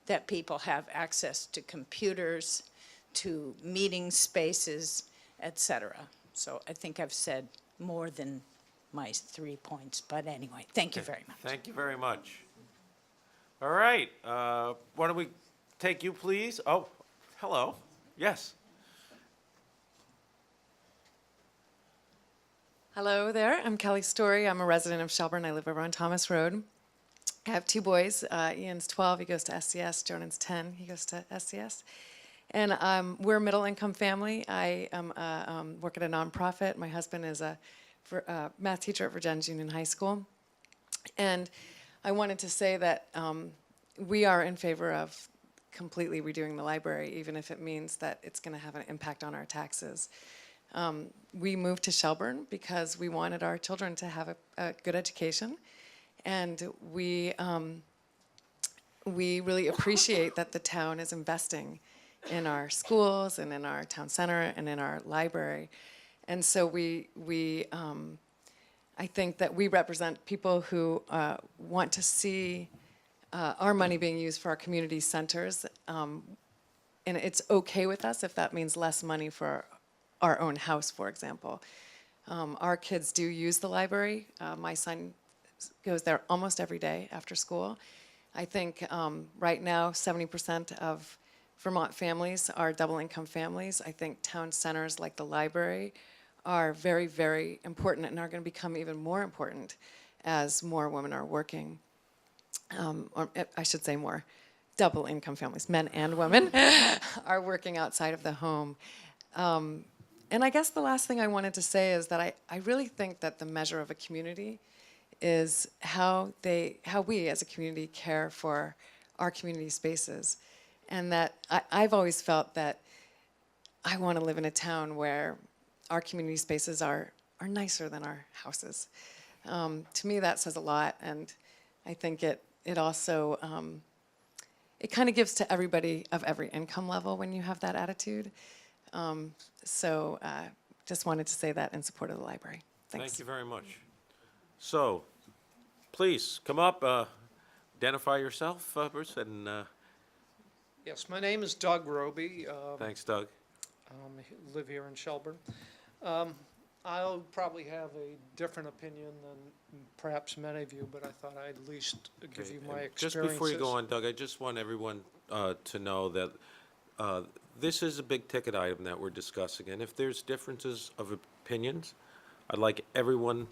that people have access to computers, to meeting spaces, etc. So I think I've said more than my 3 points, but anyway, thank you very much. Thank you very much. All right, why don't we take you, please? Oh, hello. Yes. Hello there, I'm Kelly Story. I'm a resident of Shelburne. I live over on Thomas Road. I have two boys. Ian's 12, he goes to SCS. Jonan's 10, he goes to SCS. And we're a middle-income family. I work at a nonprofit. My husband is a math teacher at Virginia's Union High School. And I wanted to say that we are in favor of completely redoing the library, even if it means that it's going to have an impact on our taxes. We moved to Shelburne because we wanted our children to have a good education. And we really appreciate that the town is investing in our schools and in our town center and in our library. And so I think that we represent people who want to see our money being used for our community centers. And it's okay with us if that means less money for our own house, for example. Our kids do use the library. My son goes there almost every day after school. I think right now 70% of Vermont families are double-income families. I think town centers like the library are very, very important and are going to become even more important as more women are working, or I should say more double-income families, men and women, are working outside of the home. And I guess the last thing I wanted to say is that I really think that the measure of a community is how we as a community care for our community spaces. And that I've always felt that I want to live in a town where our community spaces are nicer than our houses. To me, that says a lot, and I think it also, it kind of gives to everybody of every income level when you have that attitude. So just wanted to say that in support of the library. Thanks. Thank you very much. So, please, come up, identify yourself, Bruce, and... Yes, my name is Doug Roby. Thanks, Doug. Live here in Shelburne. I'll probably have a different opinion than perhaps many of you, but I thought I'd at least give you my experiences. Just before you go on, Doug, I just want everyone to know that this is a big-ticket item that we're discussing, and if there's differences of opinions, I'd like everyone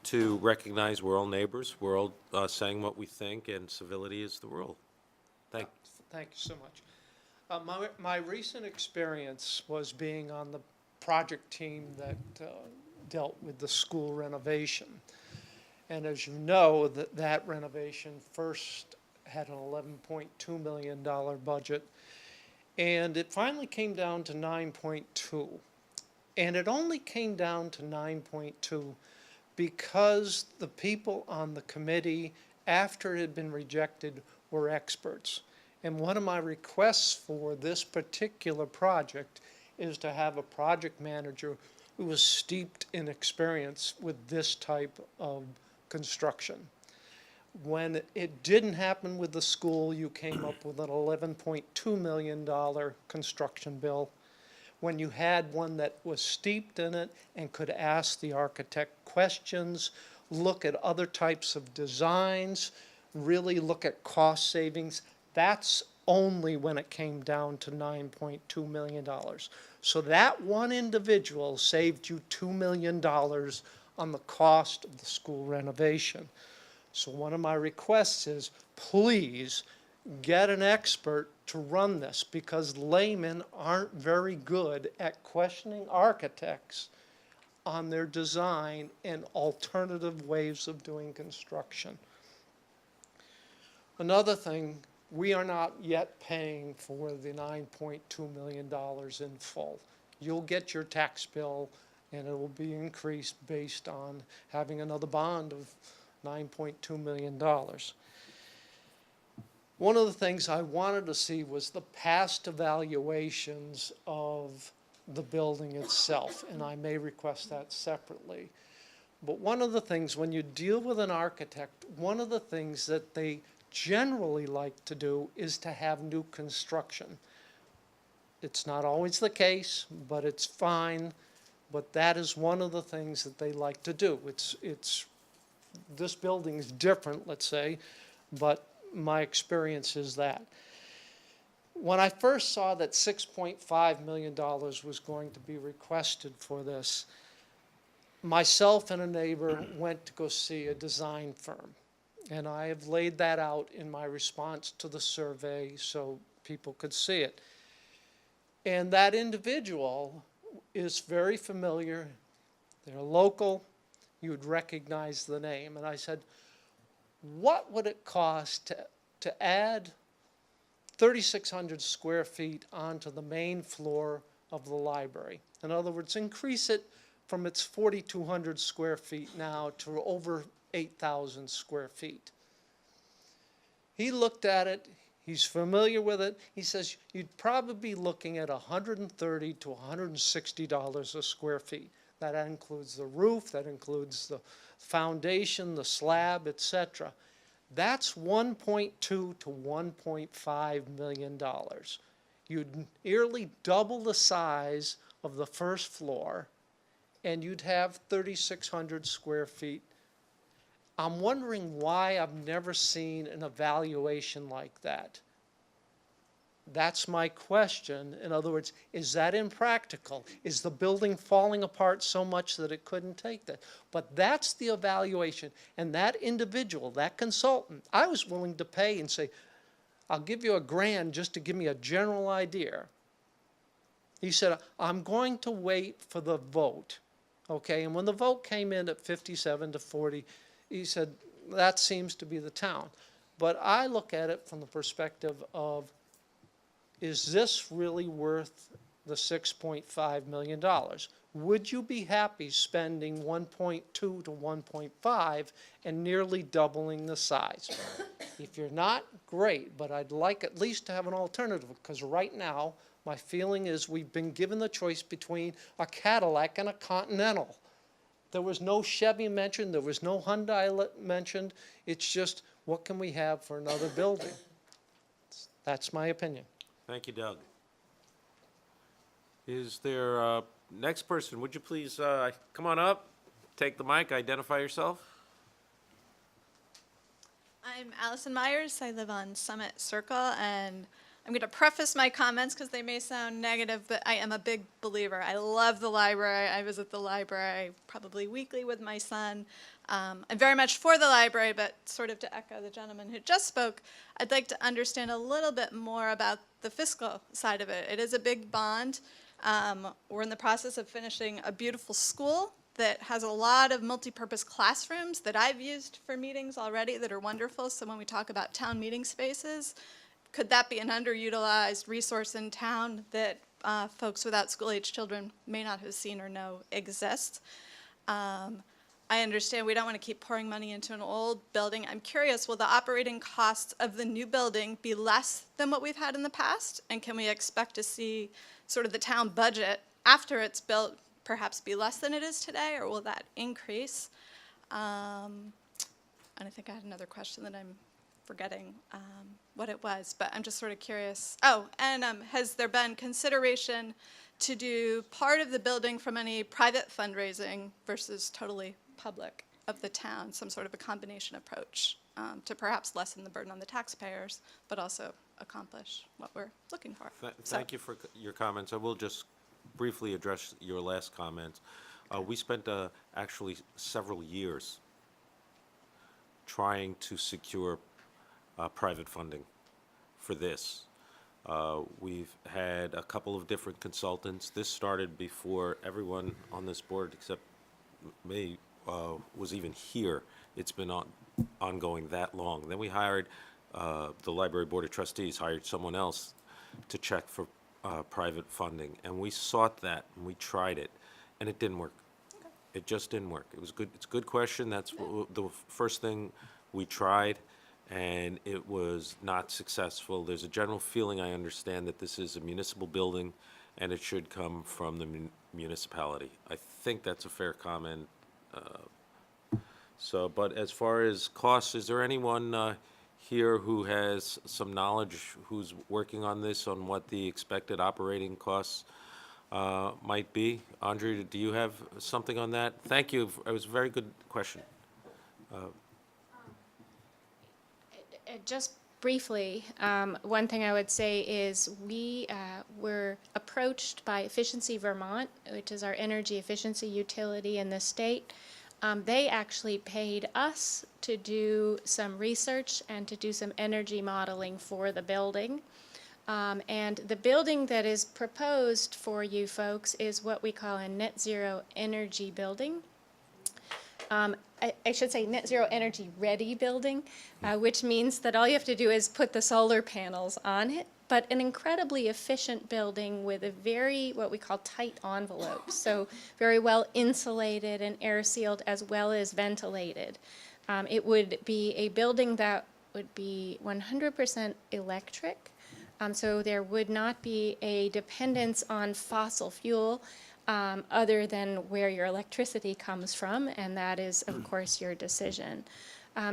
to recognize we're all neighbors, we're all saying what we think, and civility is the rule. Thank you so much. My recent experience was being on the project team that dealt with the school renovation. And as you know, that renovation first had an $11.2 million budget, and it finally came down to 9.2. And it only came down to 9.2 because the people on the committee, after it had been rejected, were experts. And one of my requests for this particular project is to have a project manager who was steeped in experience with this type of construction. When it didn't happen with the school, you came up with an $11.2 million construction bill. When you had one that was steeped in it and could ask the architect questions, look at other types of designs, really look at cost savings, that's only when it came down to $9.2 million. So that one individual saved you $2 million on the cost of the school renovation. So one of my requests is, please get an expert to run this, because laymen aren't very good at questioning architects on their design and alternative ways of doing construction. Another thing, we are not yet paying for the $9.2 million in full. You'll get your tax bill and it will be increased based on having another bond of $9.2 million. One of the things I wanted to see was the past evaluations of the building itself, and I may request that separately. But one of the things, when you deal with an architect, one of the things that they generally like to do is to have new construction. It's not always the case, but it's fine. But that is one of the things that they like to do. This building is different, let's say, but my experience is that. When I first saw that $6.5 million was going to be requested for this, myself and a neighbor went to go see a design firm. And I have laid that out in my response to the survey so people could see it. And that individual is very familiar. They're local. You would recognize the name. And I said, what would it cost to add 3,600 square feet onto the main floor of the library? In other words, increase it from its 4,200 square feet now to over 8,000 square feet. He looked at it. He's familiar with it. He says you'd probably be looking at $130 to $160 a square feet. That includes the roof, that includes the foundation, the slab, etc. That's $1.2 to $1.5 million. You'd nearly double the size of the first floor, and you'd have 3,600 square feet. I'm wondering why I've never seen an evaluation like that. That's my question. In other words, is that impractical? Is the building falling apart so much that it couldn't take that? But that's the evaluation. And that individual, that consultant, I was willing to pay and say, I'll give you $1,000 just to give me a general idea. He said, I'm going to wait for the vote. Okay, and when the vote came in at 57 to 40, he said, that seems to be the town. But I look at it from the perspective of, is this really worth the $6.5 million? Would you be happy spending 1.2 to 1.5 and nearly doubling the size? If you're not, great, but I'd like at least to have an alternative, because right now, my feeling is we've been given the choice between a Cadillac and a Continental. There was no Chevy mentioned, there was no Hyundai mentioned. It's just, what can we have for another building? That's my opinion. Thank you, Doug. Is there, next person, would you please come on up, take the mic, identify yourself? I'm Allison Myers. I live on Summit Circle, and I'm going to preface my comments because they may sound negative, but I am a big believer. I love the library. I visit the library probably weekly with my son. I'm very much for the library, but sort of to echo the gentleman who just spoke, I'd like to understand a little bit more about the fiscal side of it. It is a big bond. We're in the process of finishing a beautiful school that has a lot of multi-purpose classrooms that I've used for meetings already that are wonderful. So when we talk about town meeting spaces, could that be an underutilized resource in town that folks without school-age children may not have seen or know exists? I understand we don't want to keep pouring money into an old building. I'm curious, will the operating costs of the new building be less than what we've had in the past? And can we expect to see sort of the town budget after it's built perhaps be less than it is today, or will that increase? And I think I had another question that I'm forgetting what it was, but I'm just sort of curious. Oh, and has there been consideration to do part of the building from any private fundraising versus totally public of the town, some sort of a combination approach to perhaps lessen the burden on the taxpayers, but also accomplish what we're looking for? Thank you for your comments. I will just briefly address your last comment. We spent actually several years trying to secure private funding for this. We've had a couple of different consultants. This started before everyone on this board except me was even here. It's been ongoing that long. Then we hired, the Library Board of Trustees hired someone else to check for private funding. And we sought that, and we tried it, and it didn't work. It just didn't work. It was good. It's a good question. That's the first thing we tried, and it was not successful. There's a general feeling, I understand, that this is a municipal building, and it should come from the municipality. I think that's a fair comment. But as far as costs, is there anyone here who has some knowledge, who's working on this, on what the expected operating costs might be? Andre, do you have something on that? Thank you. It was a very good question. Just briefly, one thing I would say is we were approached by Efficiency Vermont, which is our energy efficiency utility in the state. They actually paid us to do some research and to do some energy modeling for the building. And the building that is proposed for you folks is what we call a net zero energy building. I should say net zero energy ready building, which means that all you have to do is put the solar panels on it, but an incredibly efficient building with a very, what we call tight envelope. So very well insulated and air sealed as well as ventilated. It would be a building that would be 100% electric. So there would not be a dependence on fossil fuel other than where your electricity comes from, and that is, of course, your decision.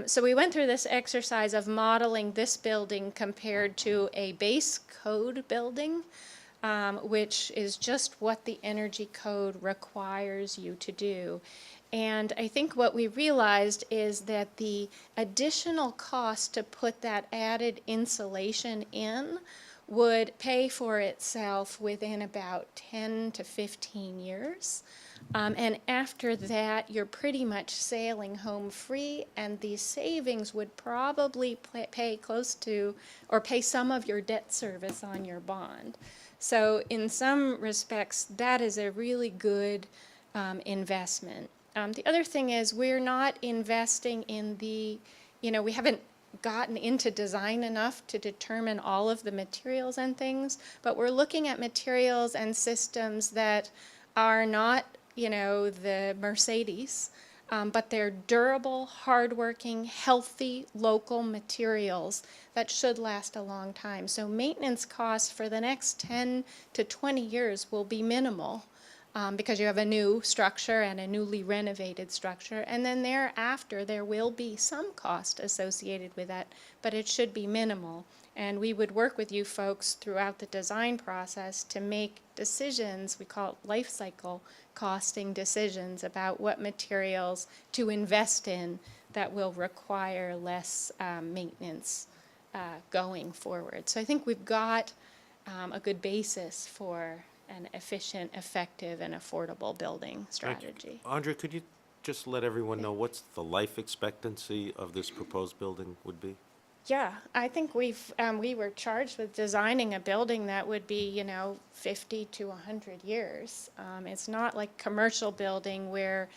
So we went through this exercise of modeling this building compared to a base code building, which is just what the energy code requires you to do. And I think what we realized is that the additional cost to put that added insulation in would pay for itself within about 10 to 15 years. And after that, you're pretty much sailing home free, and the savings would probably pay close to, or pay some of your debt service on your bond. So in some respects, that is a really good investment. The other thing is we're not investing in the, we haven't gotten into design enough to determine all of the materials and things, but we're looking at materials and systems that are not, the Mercedes, but they're durable, hardworking, healthy, local materials that should last a long time. So maintenance costs for the next 10 to 20 years will be minimal. Because you have a new structure and a newly renovated structure. And then thereafter, there will be some cost associated with that, but it should be minimal. And we would work with you folks throughout the design process to make decisions, we call it life cycle costing decisions, about what materials to invest in that will require less maintenance going forward. So I think we've got a good basis for an efficient, effective, and affordable building Thank you. strategy. Andre, could you just let everyone know what's the life expectancy of this proposed building would be? Yeah, I think we were charged with designing a building that would be, 50 to 100 years. It's not like commercial building where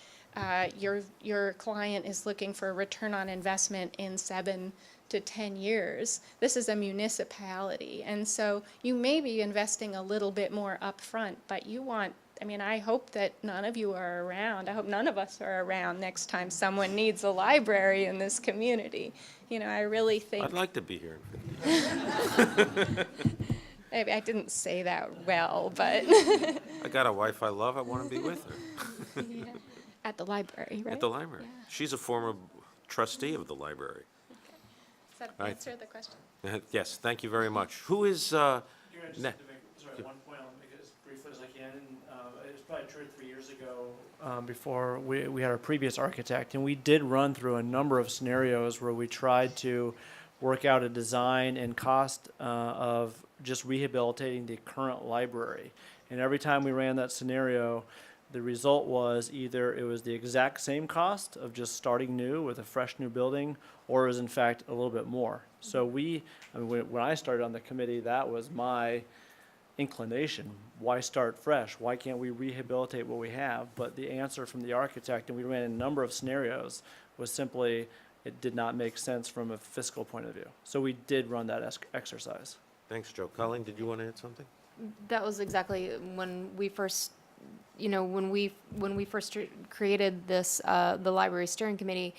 your client is looking for a return on investment in 7 to 10 years. This is a municipality, and so you may be investing a little bit more upfront, but I hope that none of you are around. I hope none of us are around next time someone needs a library in this community. I really think. I'd like to be here in 50 years. Maybe I didn't say that well, but. I got a wife I love, I want to be with her. Yeah. At the library, right? At the library. Yeah. She's a former trustee of the library. Does that All right. answer the question? Yes, thank you very much. Who is, Just to make, one point, I'll make it as brief as I can. It was probably 2 or 3 years ago, before we had our previous architect, and we did run through a number of scenarios where we tried to work out a design and cost of just rehabilitating the current library. And every time we ran that scenario, the result was either it was the exact same cost of just starting new with a fresh new building, or it was in fact a little bit more. So when I started on the committee, that was my inclination. Why start fresh? Why can't we rehabilitate what we have? But the answer from the architect, and we ran a number of scenarios, was simply it did not make sense from a fiscal point of view. So we did run that exercise. thanks, Joe. Colleen, did you want to add something? That was exactly when we first, when we first created this, the library steering committee,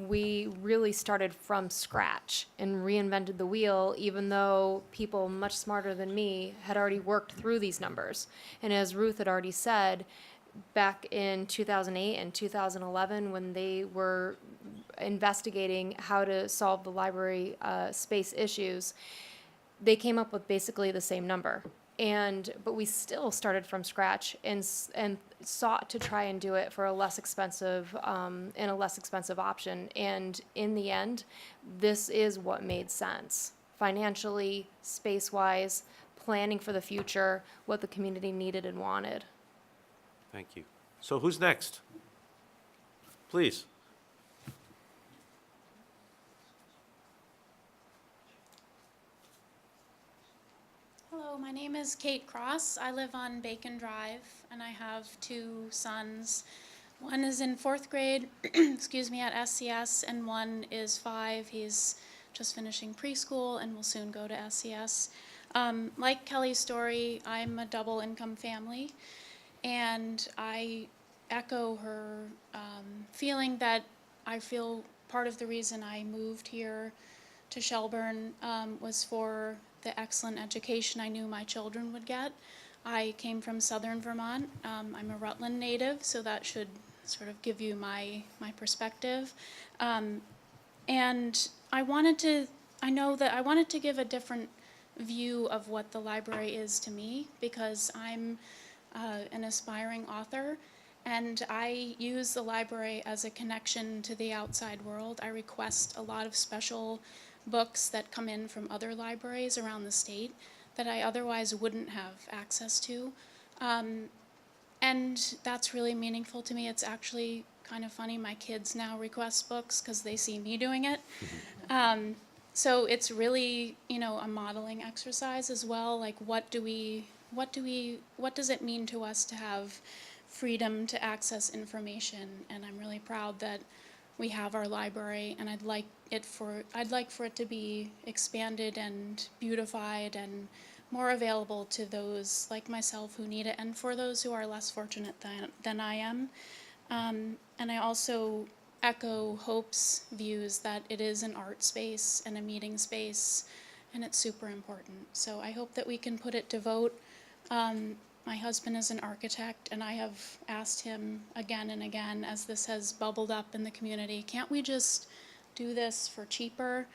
we really started from scratch and reinvented the wheel, even though people much smarter than me had already worked through these numbers. And as Ruth had already said, back in 2008 and 2011, when they were investigating how to solve the library space issues, they came up with basically the same number. But we still started from scratch and sought to try and do it for a less expensive option. And in the end, this is what made sense financially, space-wise, planning for the future, what the community needed and wanted. Thank you. So who's next? Please. Hello, my name is Kate Cross. I live on Bacon Drive, and I have 2 sons. One is in 4th grade, excuse me, at SCS, and one is 5. He's just finishing preschool and will soon go to SCS. Like Kelly's story, I'm a double income family, and I echo her feeling that I feel part of the reason I moved here to Shelburne was for the excellent education I knew my children would get. I came from southern Vermont. I'm a Rutland native, so that should sort of give you my perspective. And I wanted to give a different view of what the library is to me, because I'm an aspiring author, and I use the library as a connection to the outside world. I request a lot of special books that come in from other libraries around the state that I otherwise wouldn't have access to. And that's really meaningful to me. It's actually kind of funny, my kids now request books because they see me doing it. So it's really, a modeling exercise as well. Like, what does it mean to us to have freedom to access information? And I'm really proud that we have our library, and I'd like for it to be expanded and beautified and more available to those like myself who need it, and for those who are less fortunate than I am. And I also echo Hope's views that it is an art space and a meeting space, and it's super important. So I hope that we can put it to vote. My husband is an architect, and I have asked him again and again, as this has bubbled up in the community, can't we just do this for cheaper?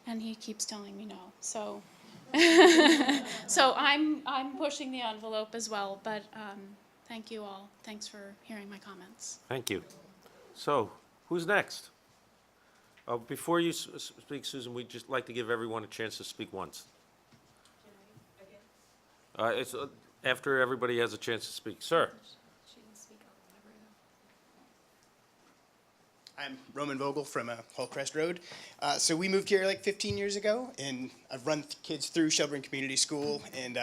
And he keeps telling me no. So, so I'm pushing the envelope as well. But thank you all. Thanks for hearing my comments. Thank you. So, who's next? Before you speak, Susan, we'd just like to give everyone a chance to speak once. It's after everybody has a chance to speak. Sir? I'm Roman Vogel from Hallcrest Road. So we moved here like 15 years ago, and I've run kids through Shelburne Community School. And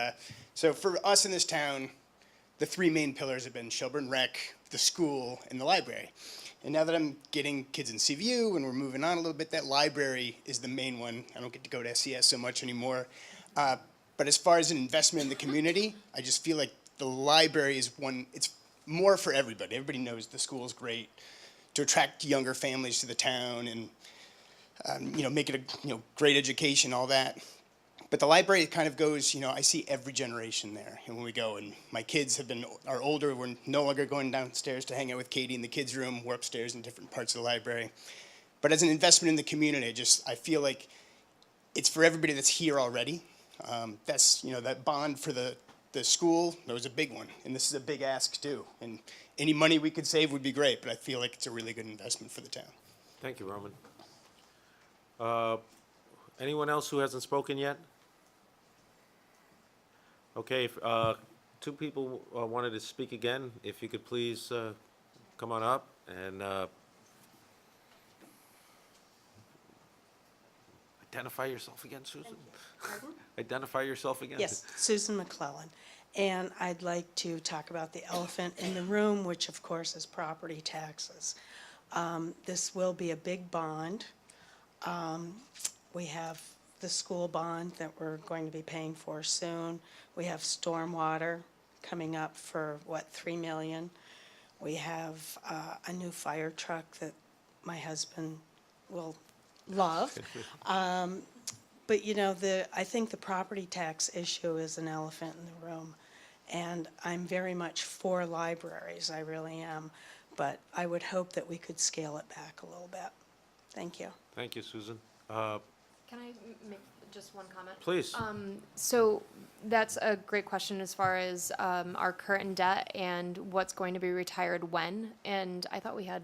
so for us in this town, the three main pillars have been Shelburne Rec, the school, and the library. And now that I'm getting kids in CVU and we're moving on a little bit, that library is the main one. I don't get to go to SES so much anymore. But as far as an investment in the community, I just feel like the library is one, it's more for everybody. Everybody knows the school is great to attract younger families to the town and, make it a, great education, all that. But the library kind of goes, I see every generation there. And when we go, and my kids are older, we're no longer going downstairs to hang out with Katie in the kids' room. We're upstairs in different parts of the library. But as an investment in the community, I feel like it's for everybody that's here already. That's, that bond for the school, that was a big one. And this is a big ask too. And any money we could save would be great, but I feel like it's a really good investment for the town. Thank you, Roman. Anyone else who hasn't spoken yet? Okay, two people wanted to speak again. If you could please come on up and identify yourself again, Susan. Identify yourself again. Yes, Susan McClellan. And I'd like to talk about the elephant in the room, which of course is property taxes. This will be a big bond. We have the school bond that we're going to be paying for soon. We have stormwater coming up for, $3 million. We have a new fire truck that my husband will love. But I think the property tax issue is an elephant in the room. And I'm very much for libraries, I really am. But I would hope that we could scale it back a little bit. Thank you. Thank you, Susan. Can I make just one comment? Please. So that's a great question as far as our current debt and what's going to be retired when. And I thought we had.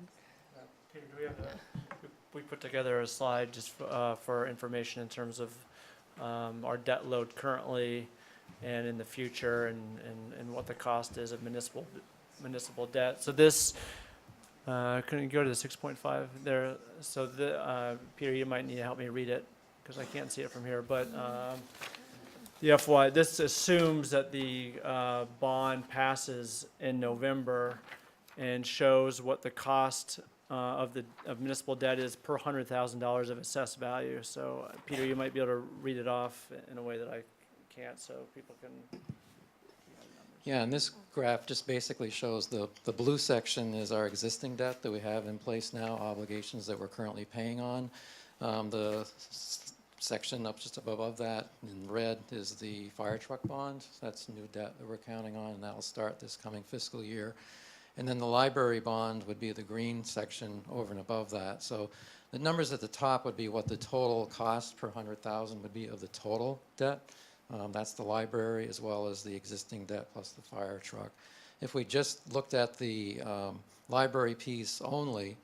Peter, do we have we put together a slide just for information in terms of our debt load currently and in the future and what the cost is of municipal debt. So this, can you go to the 6.5 there? So Peter, you might need to help me read it because I can't see it from here. But the FY, this assumes that the bond passes in November and shows what the cost of municipal debt is per $100,000 of assessed value. So Peter, you might be able to read it off in a way that I can't, so people can. Yeah, and this graph just basically shows the blue section is our existing debt that we have in place now, obligations that we're currently paying on. The section up just above that in red is the fire truck bond. That's new debt that we're counting on, and that'll start this coming fiscal year. And then the library bond would be the green section over and above that. So the numbers at the top would be what the total cost per 100,000 would be of the total debt. That's the library as well as the existing debt plus the fire truck. If we just looked at the library piece only,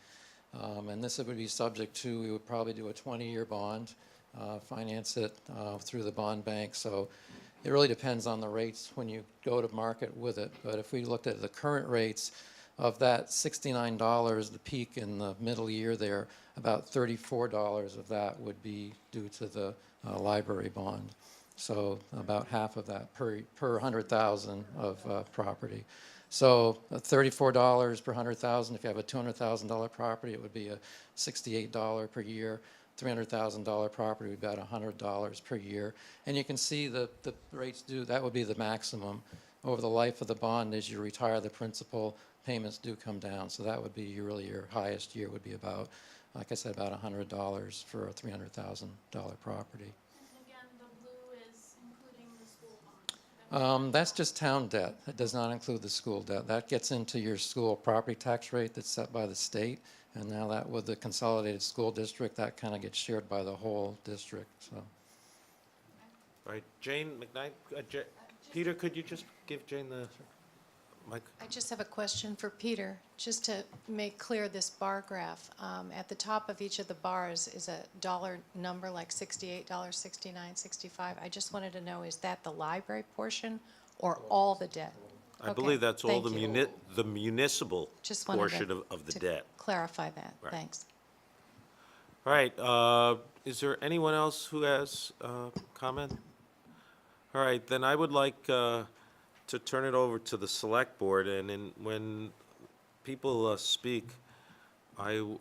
and this would be subject to, we would probably do a 20-year bond, finance it through the bond bank. So it really depends on the rates when you go to market with it. But if we looked at the current rates of that $69, the peak in the middle year there, about $34 of that would be due to the library bond. So about half of that per 100,000 of property. So $34 per 100,000. If you have a $200,000 property, it would be a $68 per year. $300,000 property would be about $100 per year. And you can see the rates that would be the maximum. Over the life of the bond, as you retire the principal, payments do come down. So that would be your highest year would be about, like I said, about $100 for a $300,000 property. That's just town debt. It does not include the school debt. That gets into your school property tax rate that's set by the state. And now that with the consolidated school district, that kind of gets shared by the whole district. So. All right, Jane McKnight, Peter, could you just give Jane the Mike? I just have a question for Peter, just to make clear this bar graph. At the top of each of the bars is a dollar number, like $68, $69, $65. I just wanted to know, is that the library portion or all the debt? I Okay, believe that's all thank you. the municipal Just wanted portion to- of the to debt. Clarify that, Right. thanks. All right, is there anyone else who has comment? All right, then I would like to turn it over to the Select Board, and when people speak, I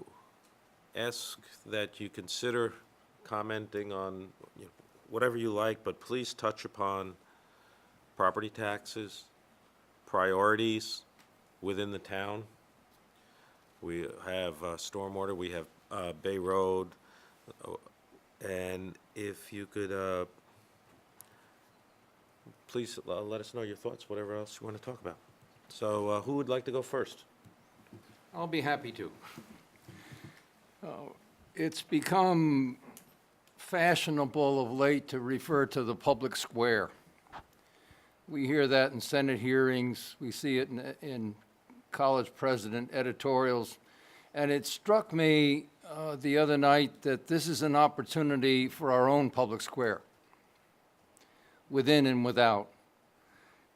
ask that you consider commenting on whatever you like, but please touch upon property taxes, priorities within the town. We have stormwater, we have Bay Road, and if you could please let us know your thoughts, whatever else you want to talk about. So who would like to go first? I'll be happy to. It's become fashionable of late to refer to the public square. We hear that in Senate hearings, we see it in college president editorials, and it struck me the other night that this is an opportunity for our own public square, within and without.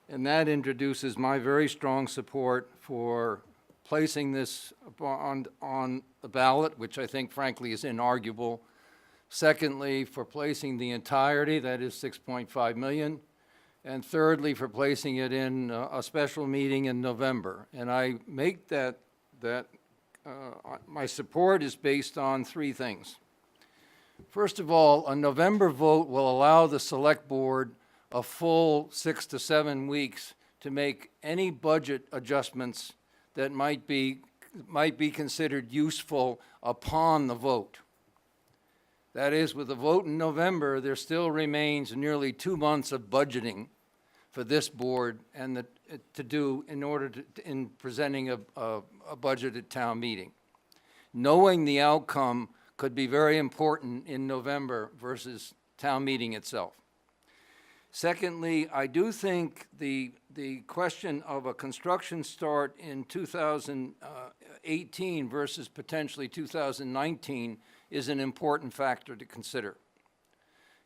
And that introduces my very strong support for placing this on the ballot, which I think frankly is inarguable. Secondly, for placing the entirety, that is 6.5 million. And thirdly, for placing it in a special meeting in November. And I make that my support is based on three things. First of all, a November vote will allow the Select Board a full 6 to 7 weeks to make any budget adjustments that might be considered useful upon the vote. That is, with the vote in November, there still remains nearly 2 months of budgeting for this board and to do in order to, in presenting a budget at town meeting. Knowing the outcome could be very important in November versus town meeting itself. Secondly, I do think the question of a construction start in 2018 versus potentially 2019 is an important factor to consider.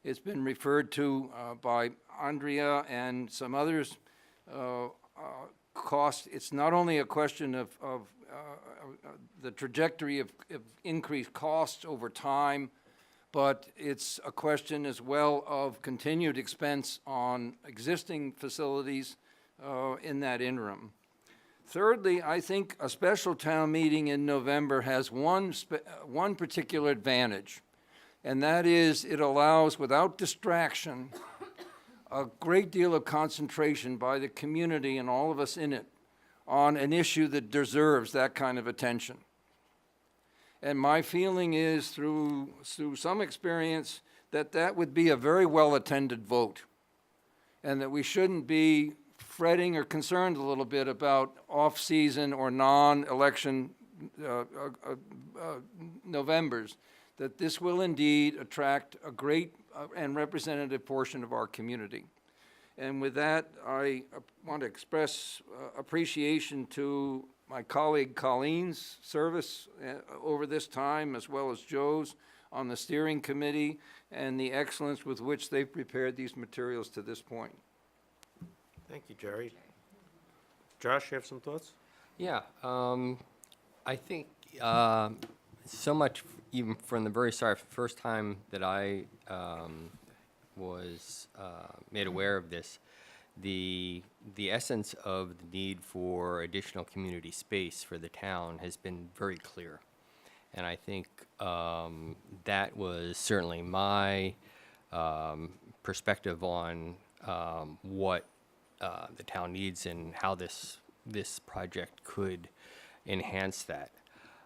It's been referred to by Andrea and some others. Cost, it's not only a question of the trajectory of increased costs over time, but it's a question as well of continued expense on existing facilities in that interim. Thirdly, I think a special town meeting in November has one particular advantage, and that is it allows, without distraction, a great deal of concentration by the community and all of us in it on an issue that deserves that kind of attention. And my feeling is, through some experience, that would be a very well-attended vote, and that we shouldn't be fretting or concerned a little bit about off-season or non-election Novembers, that this will indeed attract a great and representative portion of our community. And with that, I want to express appreciation to my colleague Colleen's service over this time, as well as Joe's on the steering committee, and the excellence with which they've prepared these materials to this point. Thank you, Jerry. Josh, you have some thoughts? Yeah, I think so much, even from the very start, first time that I was made aware of this, the essence of the need for additional community space for the town has been very clear. And I think that was certainly my perspective on what the town needs and how this project could enhance that.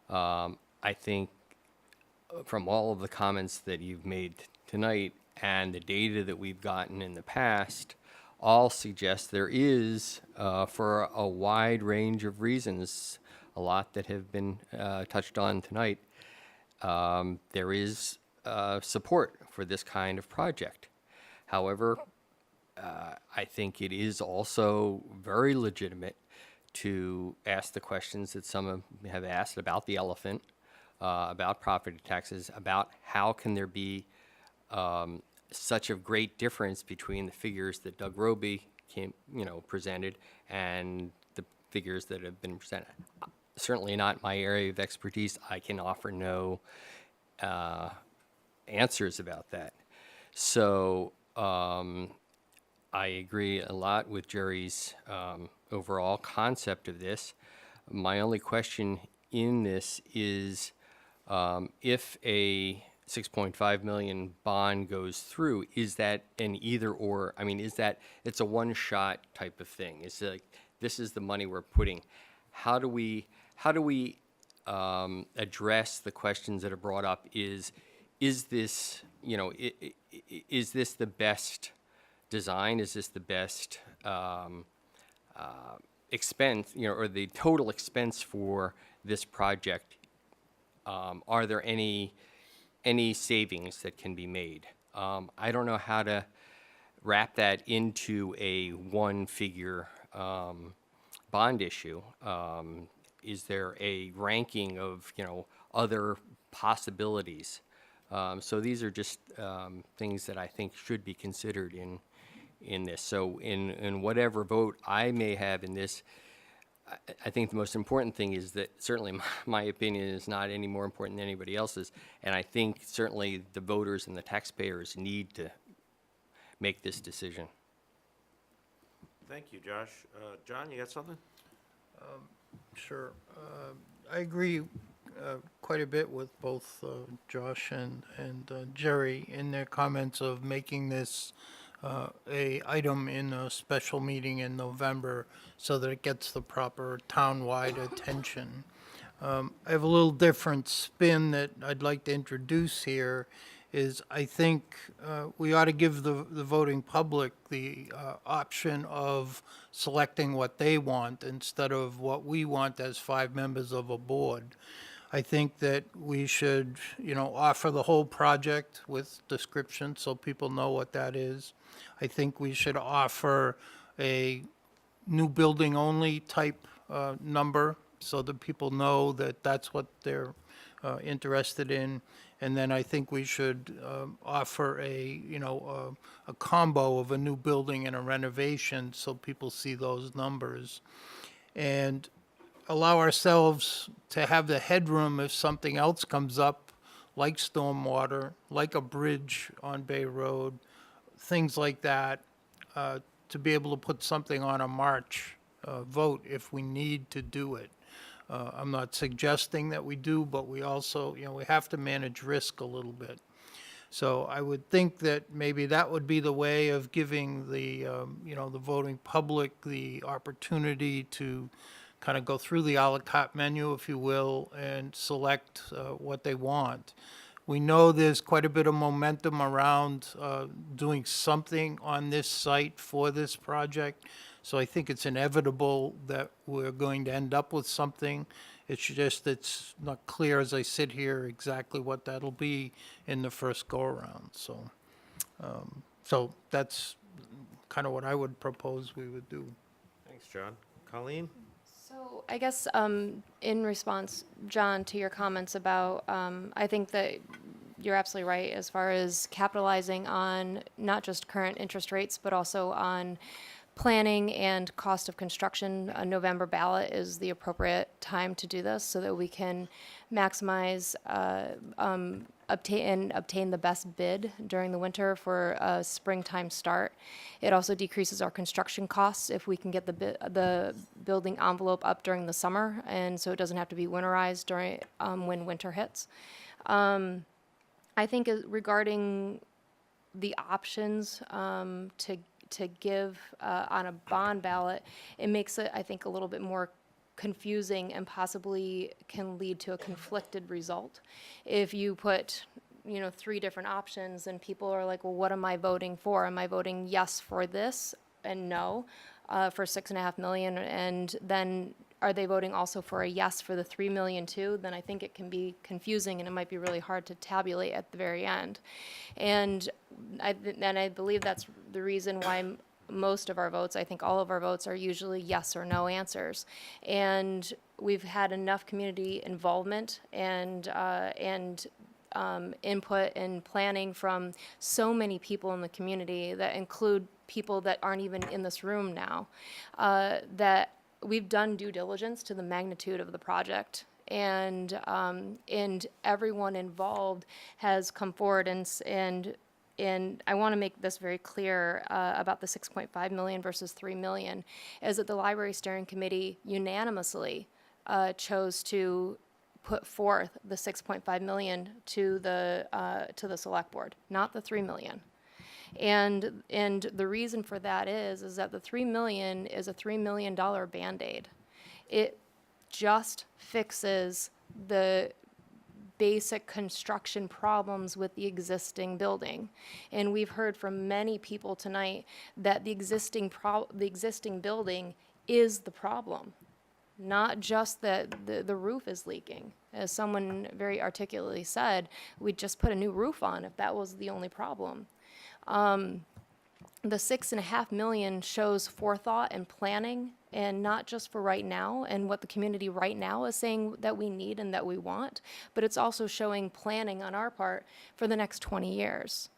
I think from all of the comments that you've made tonight and the data that we've gotten in the past, all suggest there is, for a wide range of reasons, a lot that have been touched on tonight, there is support for this kind of project. However, I think it is also very legitimate to ask the questions that some have asked about the elephant, about property taxes, about how can there be such a great difference between the figures that Doug Roby presented and the figures that have been presented. Certainly not my area of expertise. I can offer no answers about that. So I agree a lot with Jerry's overall concept of this. My only question in this is if a 6.5 million bond goes through, is that an either or? I mean, is that it's a one-shot type of thing? It's like this is the money we're putting. How do we address the questions that are brought up? Is this is this the best design? Is this the best expense? Or the total expense for this project? Are there any savings that can be made? I don't know how to wrap that into a one-figure bond issue. Is there a ranking of other possibilities? So these are just things that I think should be considered in this. So in whatever vote I may have in this, I think the most important thing is that certainly my opinion is not any more important than anybody else's, and I think certainly the voters and the taxpayers need to make this decision. Thank you, Josh. John, you got something? Sure. I agree quite a bit with both Josh and Jerry in their comments of making this a item in a special meeting in November so that it gets the proper town-wide attention. I have a little different spin that I'd like to introduce here is I think we ought to give the voting public the option of selecting what they want instead of what we want as 5 members of a board. I think that we should, offer the whole project with description so people know what that is. I think we should offer a new building only type number so that people know that that's what they're interested in. And then I think we should offer a combo of a new building and a renovation so people see those numbers. And allow ourselves to have the headroom if something else comes up, like stormwater, like a bridge on Bay Road, things like that, to be able to put something on a March vote if we need to do it. I'm not suggesting that we do, but we also, we have to manage risk a little bit. So I would think that maybe that would be the way of giving the, the voting public the opportunity to kind of go through the a la carte menu, if you will, and select what they want. We know there's quite a bit of momentum around doing something on this site for this project. So I think it's inevitable that we're going to end up with something. It's not clear as I sit here exactly what that'll be in the first go-around. So that's kind of what I would propose we would do. Thanks, John. Colleen? So I guess in response, John, to your comments about, I think that you're absolutely right as far as capitalizing on not just current interest rates, but also on planning and cost of construction. A November ballot is the appropriate time to do this so that we can maximize obtain the best bid during the winter for a springtime start. It also decreases our construction costs if we can get the building envelope up during the summer, and so it doesn't have to be winterized during when winter hits. I think regarding the options to give on a bond ballot, it makes it, I think, a little bit more confusing and possibly can lead to a conflicted result. If you put, 3 different options and people are like, well, what am I voting for? Am I voting yes for this and no for 6.5 million? And then are they voting also for a yes for the 3 million too? Then I think it can be confusing and it might be really hard to tabulate at the very end. And I believe that's the reason why most of our votes, I think all of our votes are usually yes or no answers. And we've had enough community involvement and input and planning from so many people in the community that include people that aren't even in this room now, that we've done due diligence to the magnitude of the project. And everyone involved has come forward and I want to make this very clear about the 6.5 million versus 3 million, is that the Library Steering Committee unanimously chose to put forth the 6.5 million to the Select Board, not the 3 million. And the reason for that is that the 3 million is a $3 million Band-Aid. It just fixes the basic construction problems with the existing building. And we've heard from many people tonight that the existing building is the problem, not just that the roof is leaking. As someone very articulately said, we'd just put a new roof on if that was the only problem. The 6.5 million shows forethought and planning, and not just for right now and what the community right now is saying that we need and that we want, but it's also showing planning on our part for the next 20 years.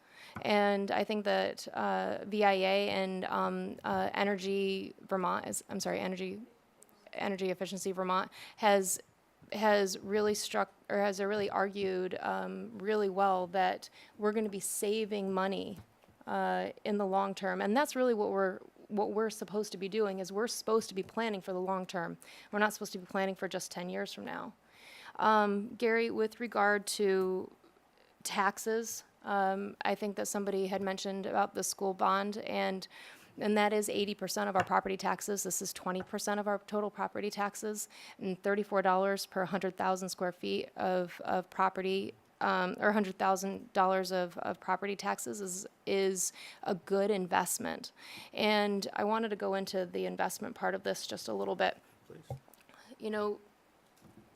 And I think that VIA and Energy Efficiency Vermont has really really argued really well that we're going to be saving money in the long term, and that's really what we're supposed to be doing. Is we're supposed to be planning for the long term. We're not supposed to be planning for just 10 years from now. Gary, with regard to taxes, I think that somebody had mentioned about the school bond, and that is 80% of our property taxes. This is 20% of our total property taxes, and $34 per 100,000 square feet of property, or $100,000 of property taxes is a good investment. And I wanted to go into the investment part of this just a little bit. Please. You know,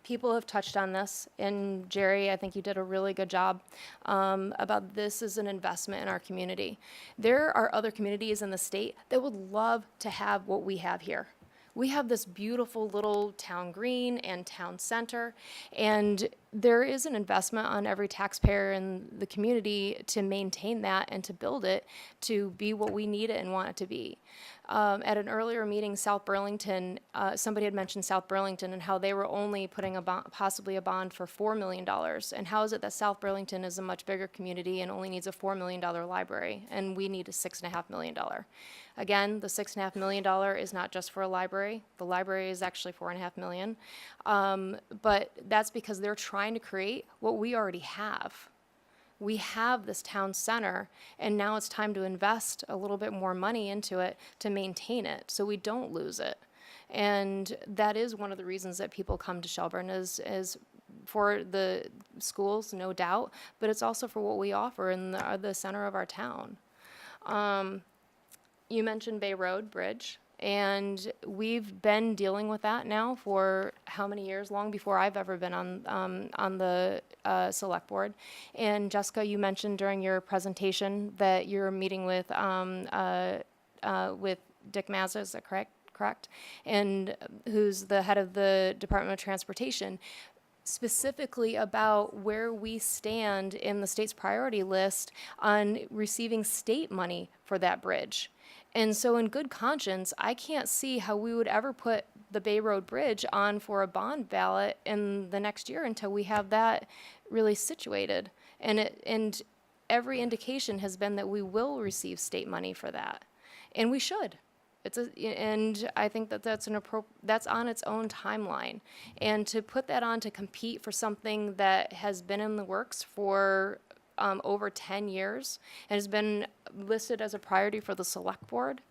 people have touched on this, and Jerry, I think you did a really good job about this as an investment in our community. There are other communities in the state that would love to have what we have here. We have this beautiful little town green and town center, and there is an investment on every taxpayer in the community to maintain that and to build it to be what we need it and want it to be. At an earlier meeting, South Burlington, somebody had mentioned South Burlington and how they were only putting possibly a bond for $4 million. And how is it that South Burlington is a much bigger community and only needs a $4 million library, and we need a $6.5 million? Again, the $6.5 million is not just for a library. The library is actually $4.5 million. But that's because they're trying to create what we already have. We have this town center, and now it's time to invest a little bit more money into it to maintain it so we don't lose it. And that is one of the reasons that people come to Shelburne is for the schools, no doubt, but it's also for what we offer in the center of our town. You mentioned Bay Road Bridge, and we've been dealing with that now for how many years? Long before I've ever been on the Select Board. And Jessica, you mentioned during your presentation that you're meeting with Dick Mazza, is that correct? And who's the head of the Department of Transportation, specifically about where we stand in the state's priority list on receiving state money for that bridge. And so in good conscience, I can't see how we would ever put the Bay Road Bridge on for a bond ballot in the next year until we have that really situated. And every indication has been that we will receive state money for that. And we should. And I think that that's on its own timeline. And to put that on to compete for something that has been in the works for over 10 years and has been listed as a priority for the Select Board,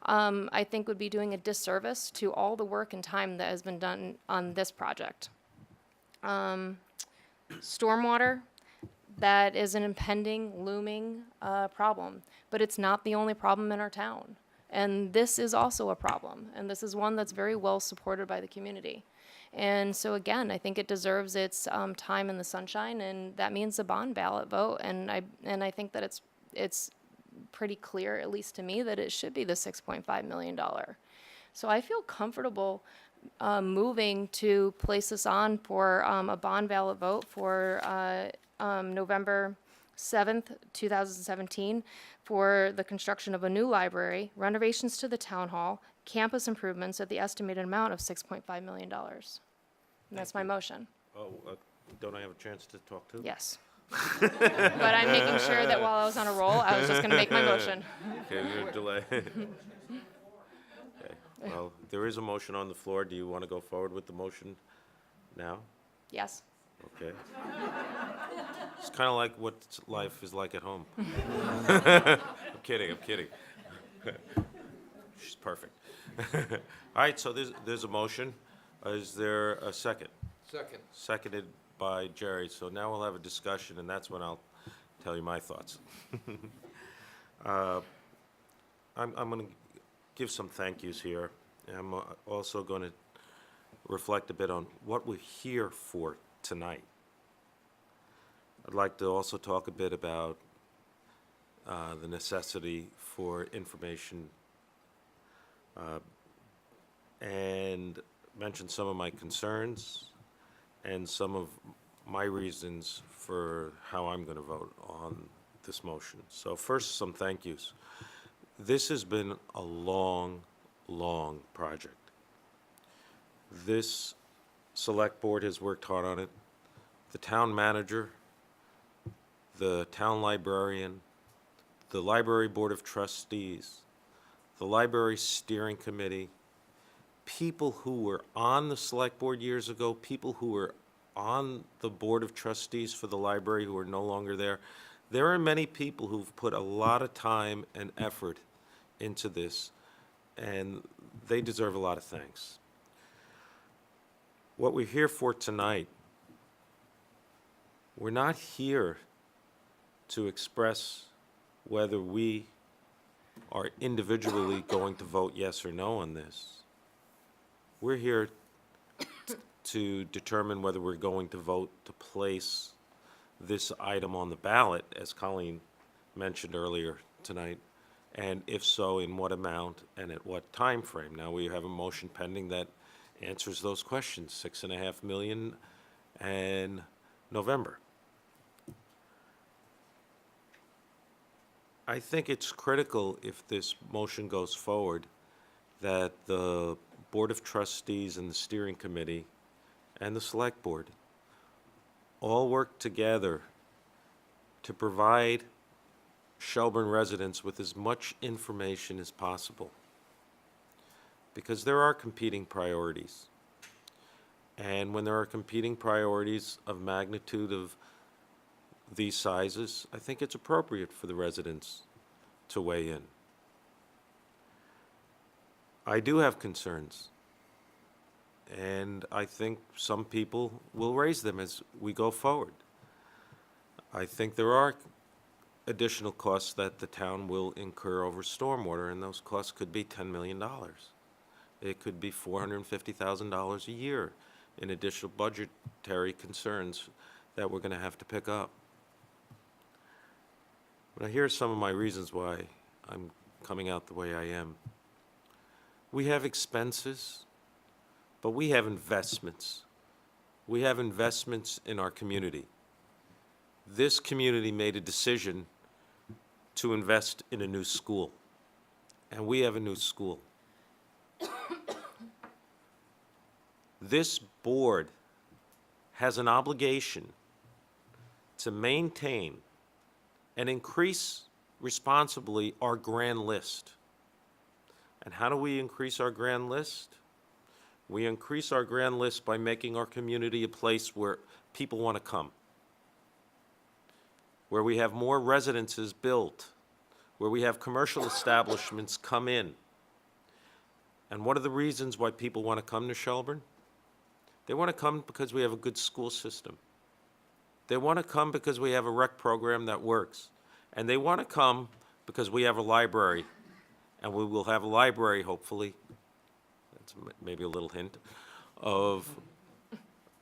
I think would be doing a disservice to all the work and time that has been done on this project. Stormwater, that is an impending, looming problem, but it's not the only problem in our town. And this is also a problem, and this is one that's very well supported by the community. And so again, I think it deserves its time in the sunshine, and that means a bond ballot vote. And I think that it's pretty clear, at least to me, that it should be the $6.5 million. So I feel comfortable moving to place this on for a bond ballot vote for November 7th, 2017, for the construction of a new library, renovations to the town hall, campus improvements at the estimated amount of $6.5 million. And that's my motion. Oh, don't I have a chance to talk too? Yes. But I'm making sure that while I was on a roll, I was just going to make my motion. Okay, we're gonna delay. Okay, well, there is a motion on the floor. Do you want to go forward with the motion now? Yes. Okay. It's kind of like what life is like at home. I'm kidding. She's perfect. All right, so there's a motion. Is there a second? Second. Seconded by Jerry. So now we'll have a discussion, and that's when I'll tell you my thoughts. I'm going to give some thank yous here. And I'm also going to reflect a bit on what we're here for tonight. I'd like to also talk a bit about the necessity for information and mention some of my concerns and some of my reasons for how I'm going to vote on this motion. So first, some thank yous. This has been a long, long project. This select board has worked hard on it. The town manager, the town librarian, the library board of trustees, the library steering committee, people who were on the select board years ago, people who were on the board of trustees for the library who are no longer there. There are many people who've put a lot of time and effort into this, and they deserve a lot of thanks. What we're here for tonight, we're not here to express whether we are individually going to vote yes or no on this. We're here to determine whether we're going to vote to place this item on the ballot, as Colleen mentioned earlier tonight, and if so, in what amount and at what time frame. Now, we have a motion pending that answers those questions, 6.5 million and November. I think it's critical, if this motion goes forward, that the Board of Trustees and the Steering Committee and the Select Board all work together to provide Shelburne residents with as much information as possible. Because there are competing priorities. And when there are competing priorities of magnitude of these sizes, I think it's appropriate for the residents to weigh in. I do have concerns, and I think some people will raise them as we go forward. I think there are additional costs that the town will incur over stormwater, and those costs could be $10 million. It could be $450,000 a year in additional budgetary concerns that we're going to have to pick up. But here are some of my reasons why I'm coming out the way I am. We have expenses, but we have investments. We have investments in our community. This community made a decision to invest in a new school, and we have a new school. This board has an obligation to maintain and increase responsibly our grand list. And how do we increase our grand list? We increase our grand list by making our community a place where people want to come, where we have more residences built, where we have commercial establishments come in. And what are the reasons why people want to come to Shelburne? They want to come because we have a good school system. They want to come because we have a rec program that works. And they want to come because we have a library. And we will have a library, hopefully, that's maybe a little hint, of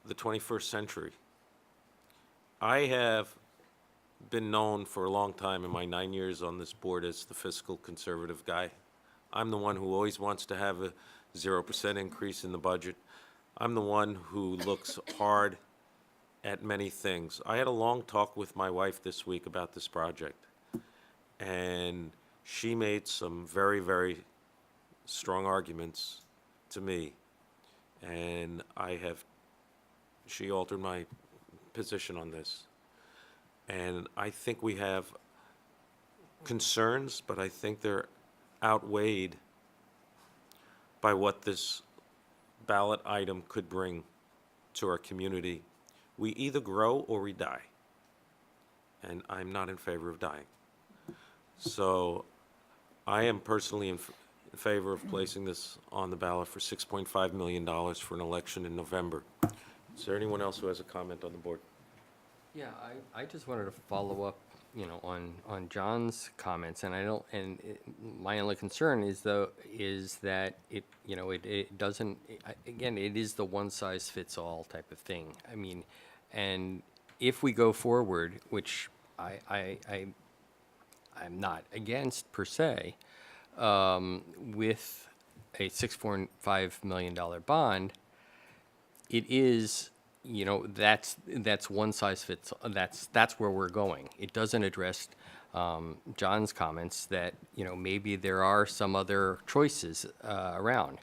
the 21st century. I have been known for a long time in my 9 years on this board as the fiscal conservative guy. I'm the one who always wants to have a 0% increase in the budget. I'm the one who looks hard at many things. I had a long talk with my wife this week about this project, and she made some very, very strong arguments to me, and she altered my position on this. And I think we have concerns, but I think they're outweighed by what this ballot item could bring to our community. We either grow or we die, and I'm not in favor of dying. So I am personally in favor of placing this on the ballot for $6.5 million for an election in November. Is there anyone else who has a comment on the board? Yeah, I just wanted to follow up, on John's comments, and my only concern is that it doesn't, again, it is the one-size-fits-all type of thing. I mean, and if we go forward, which I'm not against per se, with a $6.5 million bond, it is, that's one size fits, that's where we're going. It doesn't address John's comments that, maybe there are some other choices around.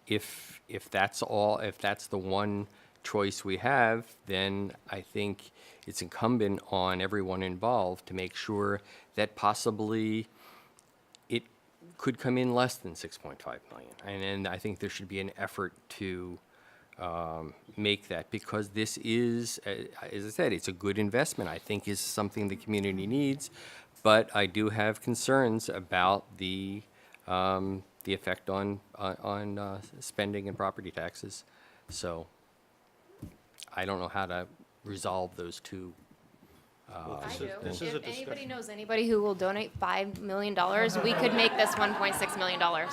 If that's the one choice we have, then I think it's incumbent on everyone involved to make sure that possibly it could come in less than 6.5 million. And I think there should be an effort to make that, because this is, as I said, it's a good investment. I think is something the community needs, but I do have concerns about the effect on spending and property taxes. So I don't know how to resolve those two. I do. This is a If anybody discussion. knows anybody who will donate $5 million, we could make this $1.6 million. I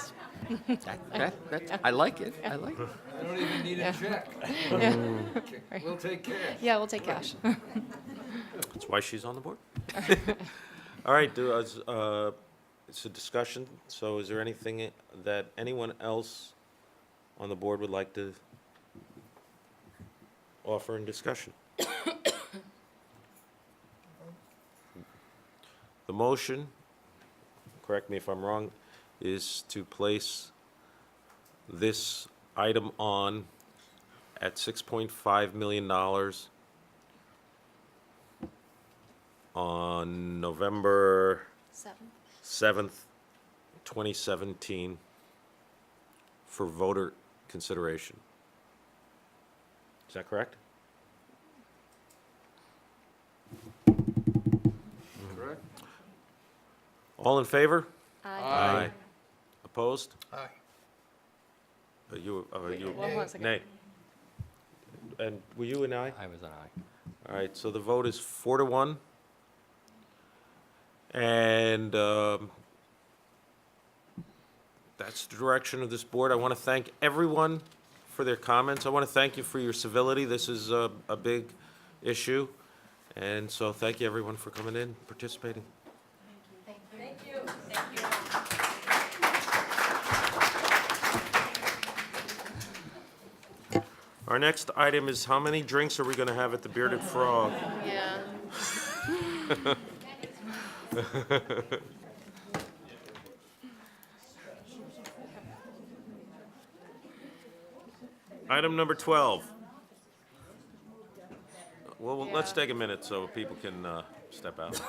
like it. I like it. I don't even need a check. We'll take cash. Yeah, we'll take cash. That's why she's on the board. All right, it's a discussion, so is there anything that anyone else on the board would like to offer in discussion? The motion, correct me if I'm wrong, is to place this item on at $6.5 million on November 7th, 2017, for voter consideration. Is that correct? Correct? All in favor? Aye. Opposed? Aye. You One more second. nay. And were you an aye? I was an aye. All right, so the vote is 4-1. And that's the direction of this board. I want to thank everyone for their comments. I want to thank you for your civility. This is a big issue. And so thank you, everyone, for coming in, participating. Our next item is how many drinks are we going to have at the Bearded Frog? Yeah. Item number 12. Well, let's take a minute so people can step out.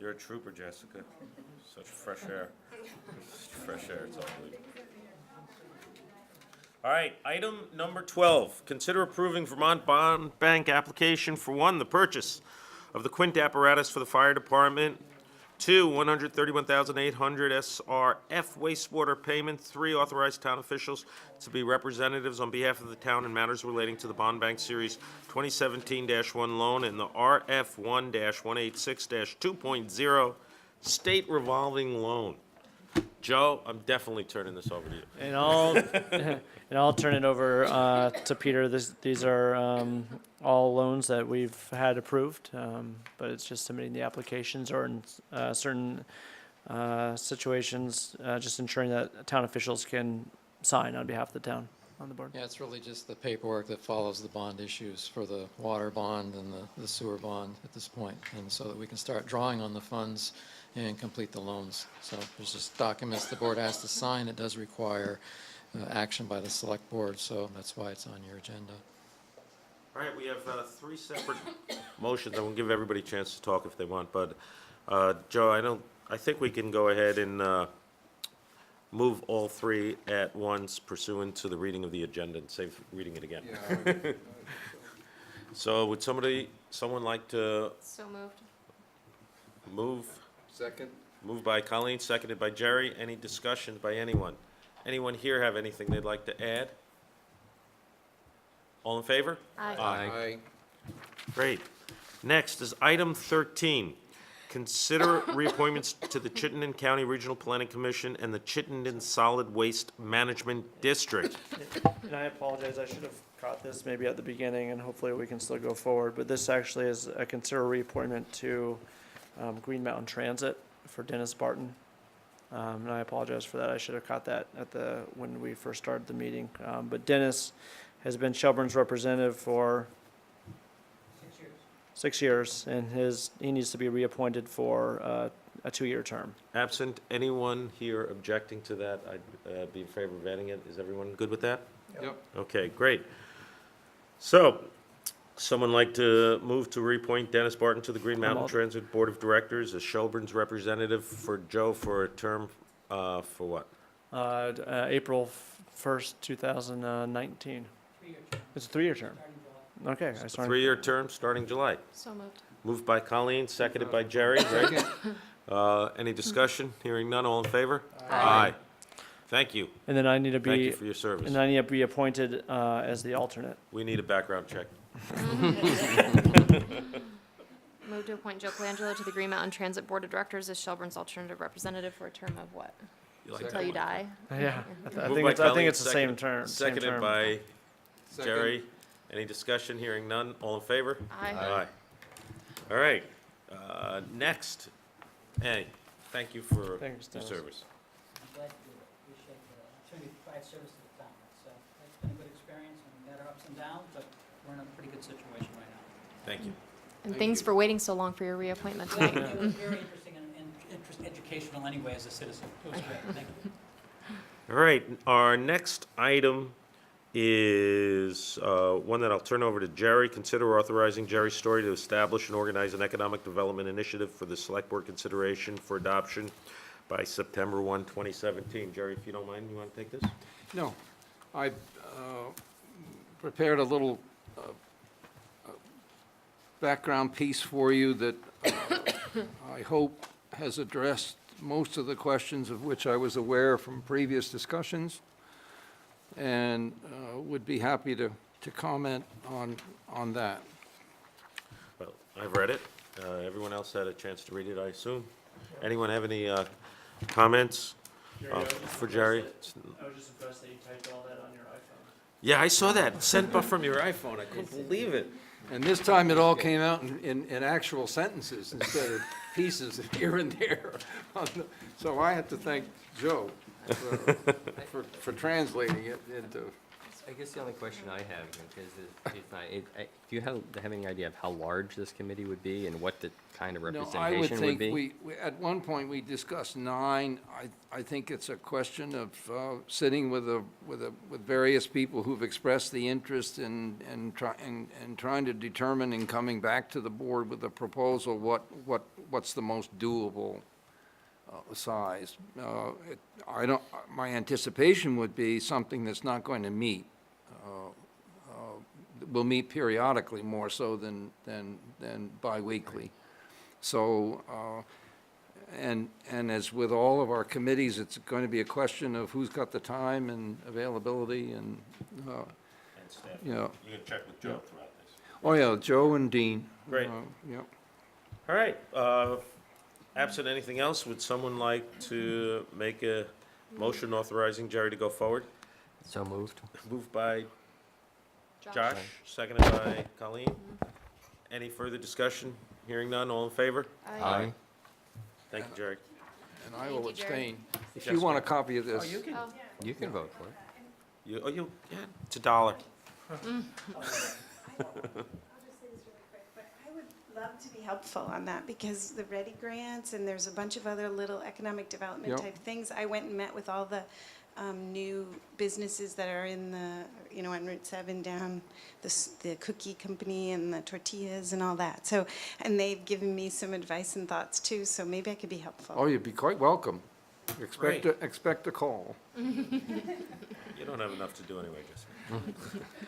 You're a trooper, Jessica. Such fresh air. Such fresh air, it's unbelievable. All right, item number 12. Consider approving Vermont Bond Bank application for one, the purchase of the Quint apparatus for the fire department 2, $131,800 SRF wastewater payment. 3, authorize town officials to be representatives on behalf of the town in matters relating to the Bond Bank Series 2017-1 loan and the RF 1-186-2.0 state revolving loan. Joe, I'm definitely turning this over to you. And I'll turn it over to Peter. These are all loans that we've had approved, but it's just submitting the applications or in certain situations, just ensuring that town officials can sign on behalf of the town on the board. Yeah, it's really just the paperwork that follows the bond issues for the water bond and the sewer bond at this point, and so that we can start drawing on the funds and complete the loans. So there's just documents the board has to sign. It does require action by the select board, so that's why it's on your agenda. All right, we have 3 separate motions. I won't give everybody a chance to talk if they want, but Joe, I think we can go ahead and move all 3 at once pursuant to the reading of the agenda and save reading it again. Yeah, So would someone like to So moved. move? Second? Moved by Colleen, seconded by Jerry. Any discussion by anyone? Anyone here have anything they'd like to add? All in favor? Aye. Aye. Great. Next is item 13. Consider reappointments to the Chittenden County Regional Planning Commission and the Chittenden Solid Waste Management District. And I apologize, I should have caught this maybe at the beginning, and hopefully we can still go forward, but this actually is a consider reappointment to Green Mountain Transit for Dennis Barton. And I apologize for that, I should have caught that when we first started the meeting. But Dennis has been Shelburne's representative for 6 years, and he needs to be reappointed for a 2-year term. Absent anyone here objecting to that, I'd be in favor of adding it. Is everyone good with that? Yep. Okay, great. So, someone like to move to reappoint Dennis Barton to the Green Mountain Transit Board of Directors as Shelburne's representative for Joe for a term, for what? April 1st, 2019. It's a 3-year term. Okay. I started. 3-year term starting July. So moved. Moved by Colleen, seconded by Jerry, right? Any discussion? Hearing none, all in favor? Aye. Thank you. And then I need to be. Thank you for your service. And I need to be appointed as the alternate. We need a background check. Move to appoint Joe Colangelo to the Green Mountain Transit Board of Directors as Shelburne's alternative representative for a term of what? You like Until that you one? die? Yeah, I Moved think by it's Colleen, the same seconded- term. Seconded by Jerry. Any discussion? Hearing none, all in favor? Aye. Aye. All right, next. Hey, thank you for Thanks, your Dennis. service. I'm glad to do it. I appreciate the opportunity to provide service to the town. It's been a good experience, and we've had our ups and downs, but we're in a pretty good situation right now. Thank you. And thanks for waiting so long for your reappointment Well, tonight. it was very interesting and educational anyway as a citizen. It was great. Thank you. All right, our next item is one that I'll turn over to Jerry. Consider authorizing Jerry Story to establish and organize an economic development initiative for the Select Board consideration for adoption by September 1, 2017. Jerry, if you don't mind, you want to take this? No. I prepared a little background piece for you that I hope has addressed most of the questions of which I was aware from previous discussions, and would be happy to comment on that. Well, I've read it. Everyone else had a chance to read it, I assume. Anyone have any comments for Jerry? I was just impressed that you typed all that on your iPhone. Yeah, I saw that. Sent from your iPhone. I couldn't believe it. And this time it all came out in actual sentences instead of pieces here and there. So I have to thank Joe for translating it into. I guess the only question I have is, do you have any idea of how large this committee would be and what the kind of No, representation I would think be? we at one point we discussed 9. I think it's a question of sitting with various people who've expressed the interest in trying to determine and coming back to the board with a proposal what's the most doable size. My anticipation would be something that's not going to meet. Will meet periodically more so than biweekly. So And as with all of our committees, it's going to be a question of who's got the time and availability and, And staff. you know. You can check with Joe throughout this. Oh, yeah, Joe and Dean. Great. Yep. All right, absent anything else, would someone like to make a motion authorizing Jerry to go forward? So moved. Moved by Josh, seconded by Colleen. Any further discussion? Hearing none, all in favor? Aye. Thank you, Jerry. And I will you, Jerry. abstain. If Yes, you want a ma'am. copy of this. You can vote for it. Yeah, it's $1. Love to be helpful on that because the Ready grants and there's a bunch of other little economic development Yep. type things. I went and met with all the new businesses that are in the, on Route 7 down, the cookie company and the tortillas and all that. So, and they've given me some advice and thoughts too, so maybe I could be helpful. Oh, you'd be quite welcome. Great. Expect a call. You don't have enough to do anyway, Jessica.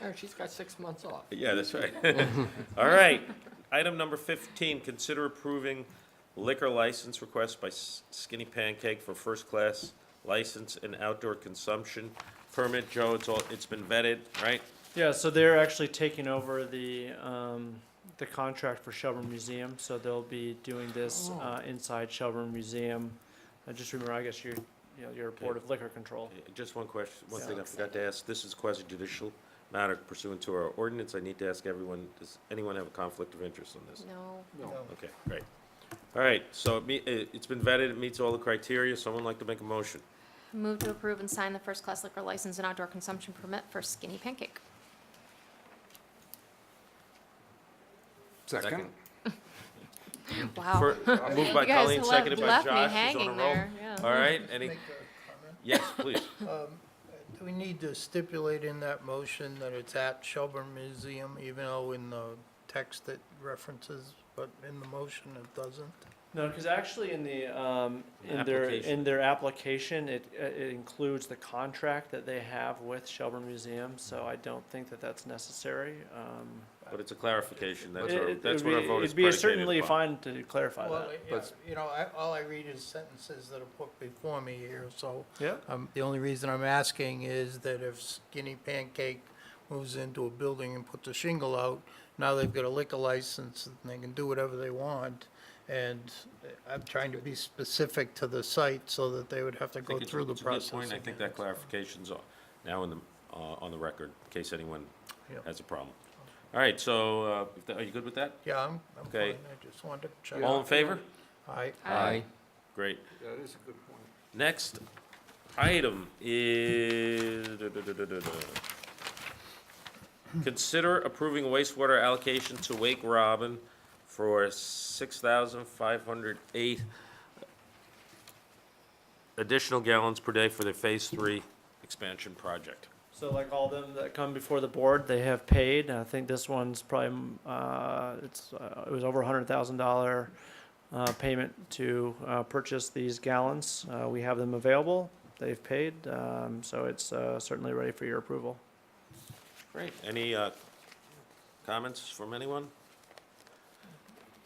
Oh, she's got 6 months off. Yeah, that's right. All right. Item number 15, consider approving liquor license request by Skinny Pancake for first-class license and outdoor consumption permit. Joe, it's been vetted, right? Yeah, so they're actually taking over the contract for Shelburne Museum, so they'll be doing this inside Shelburne Museum. Just remember, I guess you're Board of Liquor Control. Just one question, one thing I forgot to ask. This is quasi judicial matter pursuant to our ordinance. I need to ask everyone, does anyone have a conflict of interest on this? No. Okay, great. All right, so it's been vetted, it meets all the criteria. Someone like to make a motion? Move to approve and sign the first-class liquor license and outdoor consumption permit for Skinny Pancake. Second? Wow. Moved by You guys Colleen, seconded by left me Josh. He's on a hanging roll. there, yeah. All right, any? Make a comment? Yes, please. Do we need to stipulate in that motion that it's at Shelburne Museum, even though in the text it references, but in the motion it doesn't? No, because actually in the, Application. in their application, it includes the contract that they have with Shelburne Museum, so I don't think that that's necessary. But it's a clarification, that's It what would our be- vote is It'd be predicated certainly upon. fine to clarify Well, that. yeah, all I read is sentences that are put before me here, so. Yeah. The only reason I'm asking is that if Skinny Pancake moves into a building and puts a shingle out, now they've got a liquor license and they can do whatever they want. And I'm trying to be specific to the site so that they would have to I go think it's through the it's a good process. point. I think that clarification's now on the record, in case anyone Yep. has a problem. All right, so, are you good with that? Yeah, I'm Okay. fine, I just wanted to check. All in favor? Aye. Great. That is a good point. Next item is, consider approving wastewater allocation to Wake Robin for 6,508 additional gallons per day for their Phase 3 expansion project. So like all of them that come before the board, they have paid. I think this one's probably, it was over $100,000 payment to purchase these gallons. We have them available. They've paid, so it's certainly ready for your approval. Great. Any comments from anyone?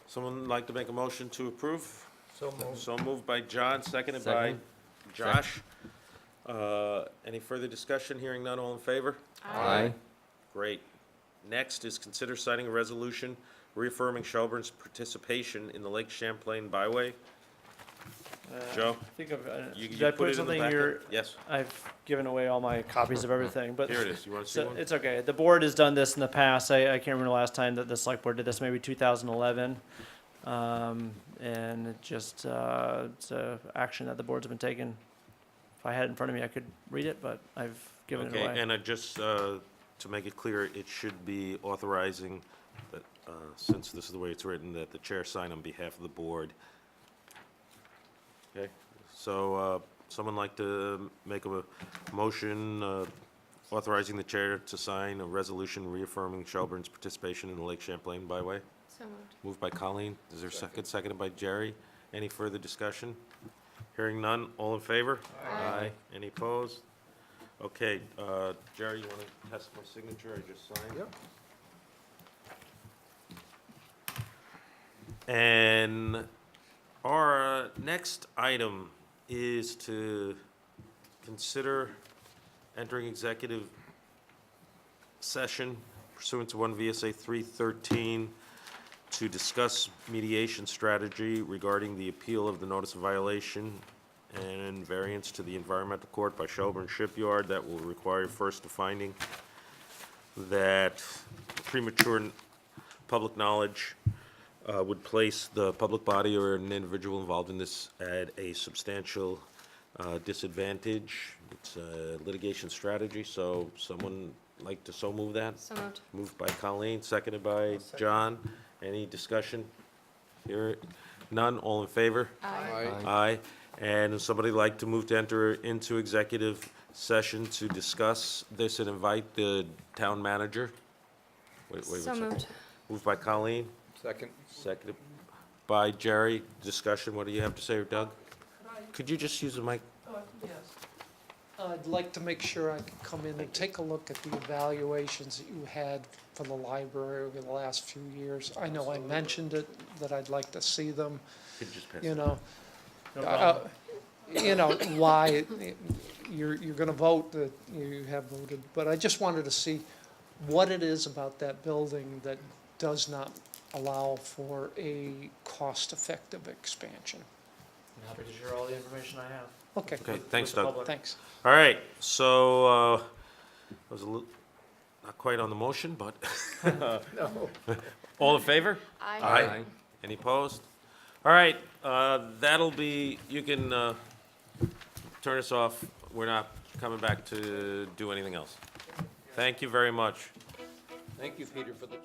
Someone like to make a motion to approve? So moved. So moved by John, seconded by Second. Josh. Any further discussion? Hearing none, all in favor? Aye. Great. Next is consider signing a resolution reaffirming Shelburne's participation in the Lake Champlain Byway. Joe? I think You did I put put it in the something packet? here? Yes. I've given away all my copies of everything, but. Here it is. You want to see So one? it's okay. The board has done this in the past. I can't remember the last time that the select board did this, maybe 2011. And it just, it's a action that the board's been taking. If I had it in front of me, I could read it, but I've given it Okay, away. and just to make it clear, it should be authorizing that, since this is the way it's written, that the chair sign on behalf of the board. Okay, so someone like to make a motion authorizing the chair to sign a resolution reaffirming Shelburne's participation in the Lake Champlain Byway? So moved. Moved by Colleen. Is there a second? Seconded by Jerry. Any further discussion? Hearing none. All in favor? Aye. Any opposed? Okay, Jerry, you want to test my signature? I just signed. Yep. And Our next item is to consider entering executive session pursuant to 1 VSA 313 to discuss mediation strategy regarding the appeal of the notice of violation and variance to the environmental court by Shelburne Shipyard that will require first a finding that premature public knowledge would place the public body or an individual involved in this at a substantial disadvantage. It's a litigation strategy, so someone like to so move that? So moved. Moved by Colleen, seconded by John. Any discussion? Here, none, all in favor? Aye. Aye. And would somebody like to move to enter into executive session to discuss this and invite the town manager? Wait So a second. moved. Moved by Colleen, Second. seconded by Jerry. Discussion, what do you have to say, Doug? Could you just use the mic? Yes. I'd like to make sure I can come in and take a look at the evaluations that you had for the library over the last few years. I know I mentioned it, that I'd like to see them, Could you just pass you it? know. You know, why you're gonna vote that you have voted, but I just wanted to see what it is about that building that does not allow for a cost-effective expansion. I'm happy to share all the information I have. Okay. Okay, thanks, with the Doug. public. Thanks. All right, so, that was a little, not quite on the motion, but. All in favor? Aye. Any opposed? All right, that'll be, you can, turn us off. We're not coming back to do anything else. Thank you very much. Thank you, Peter, for the.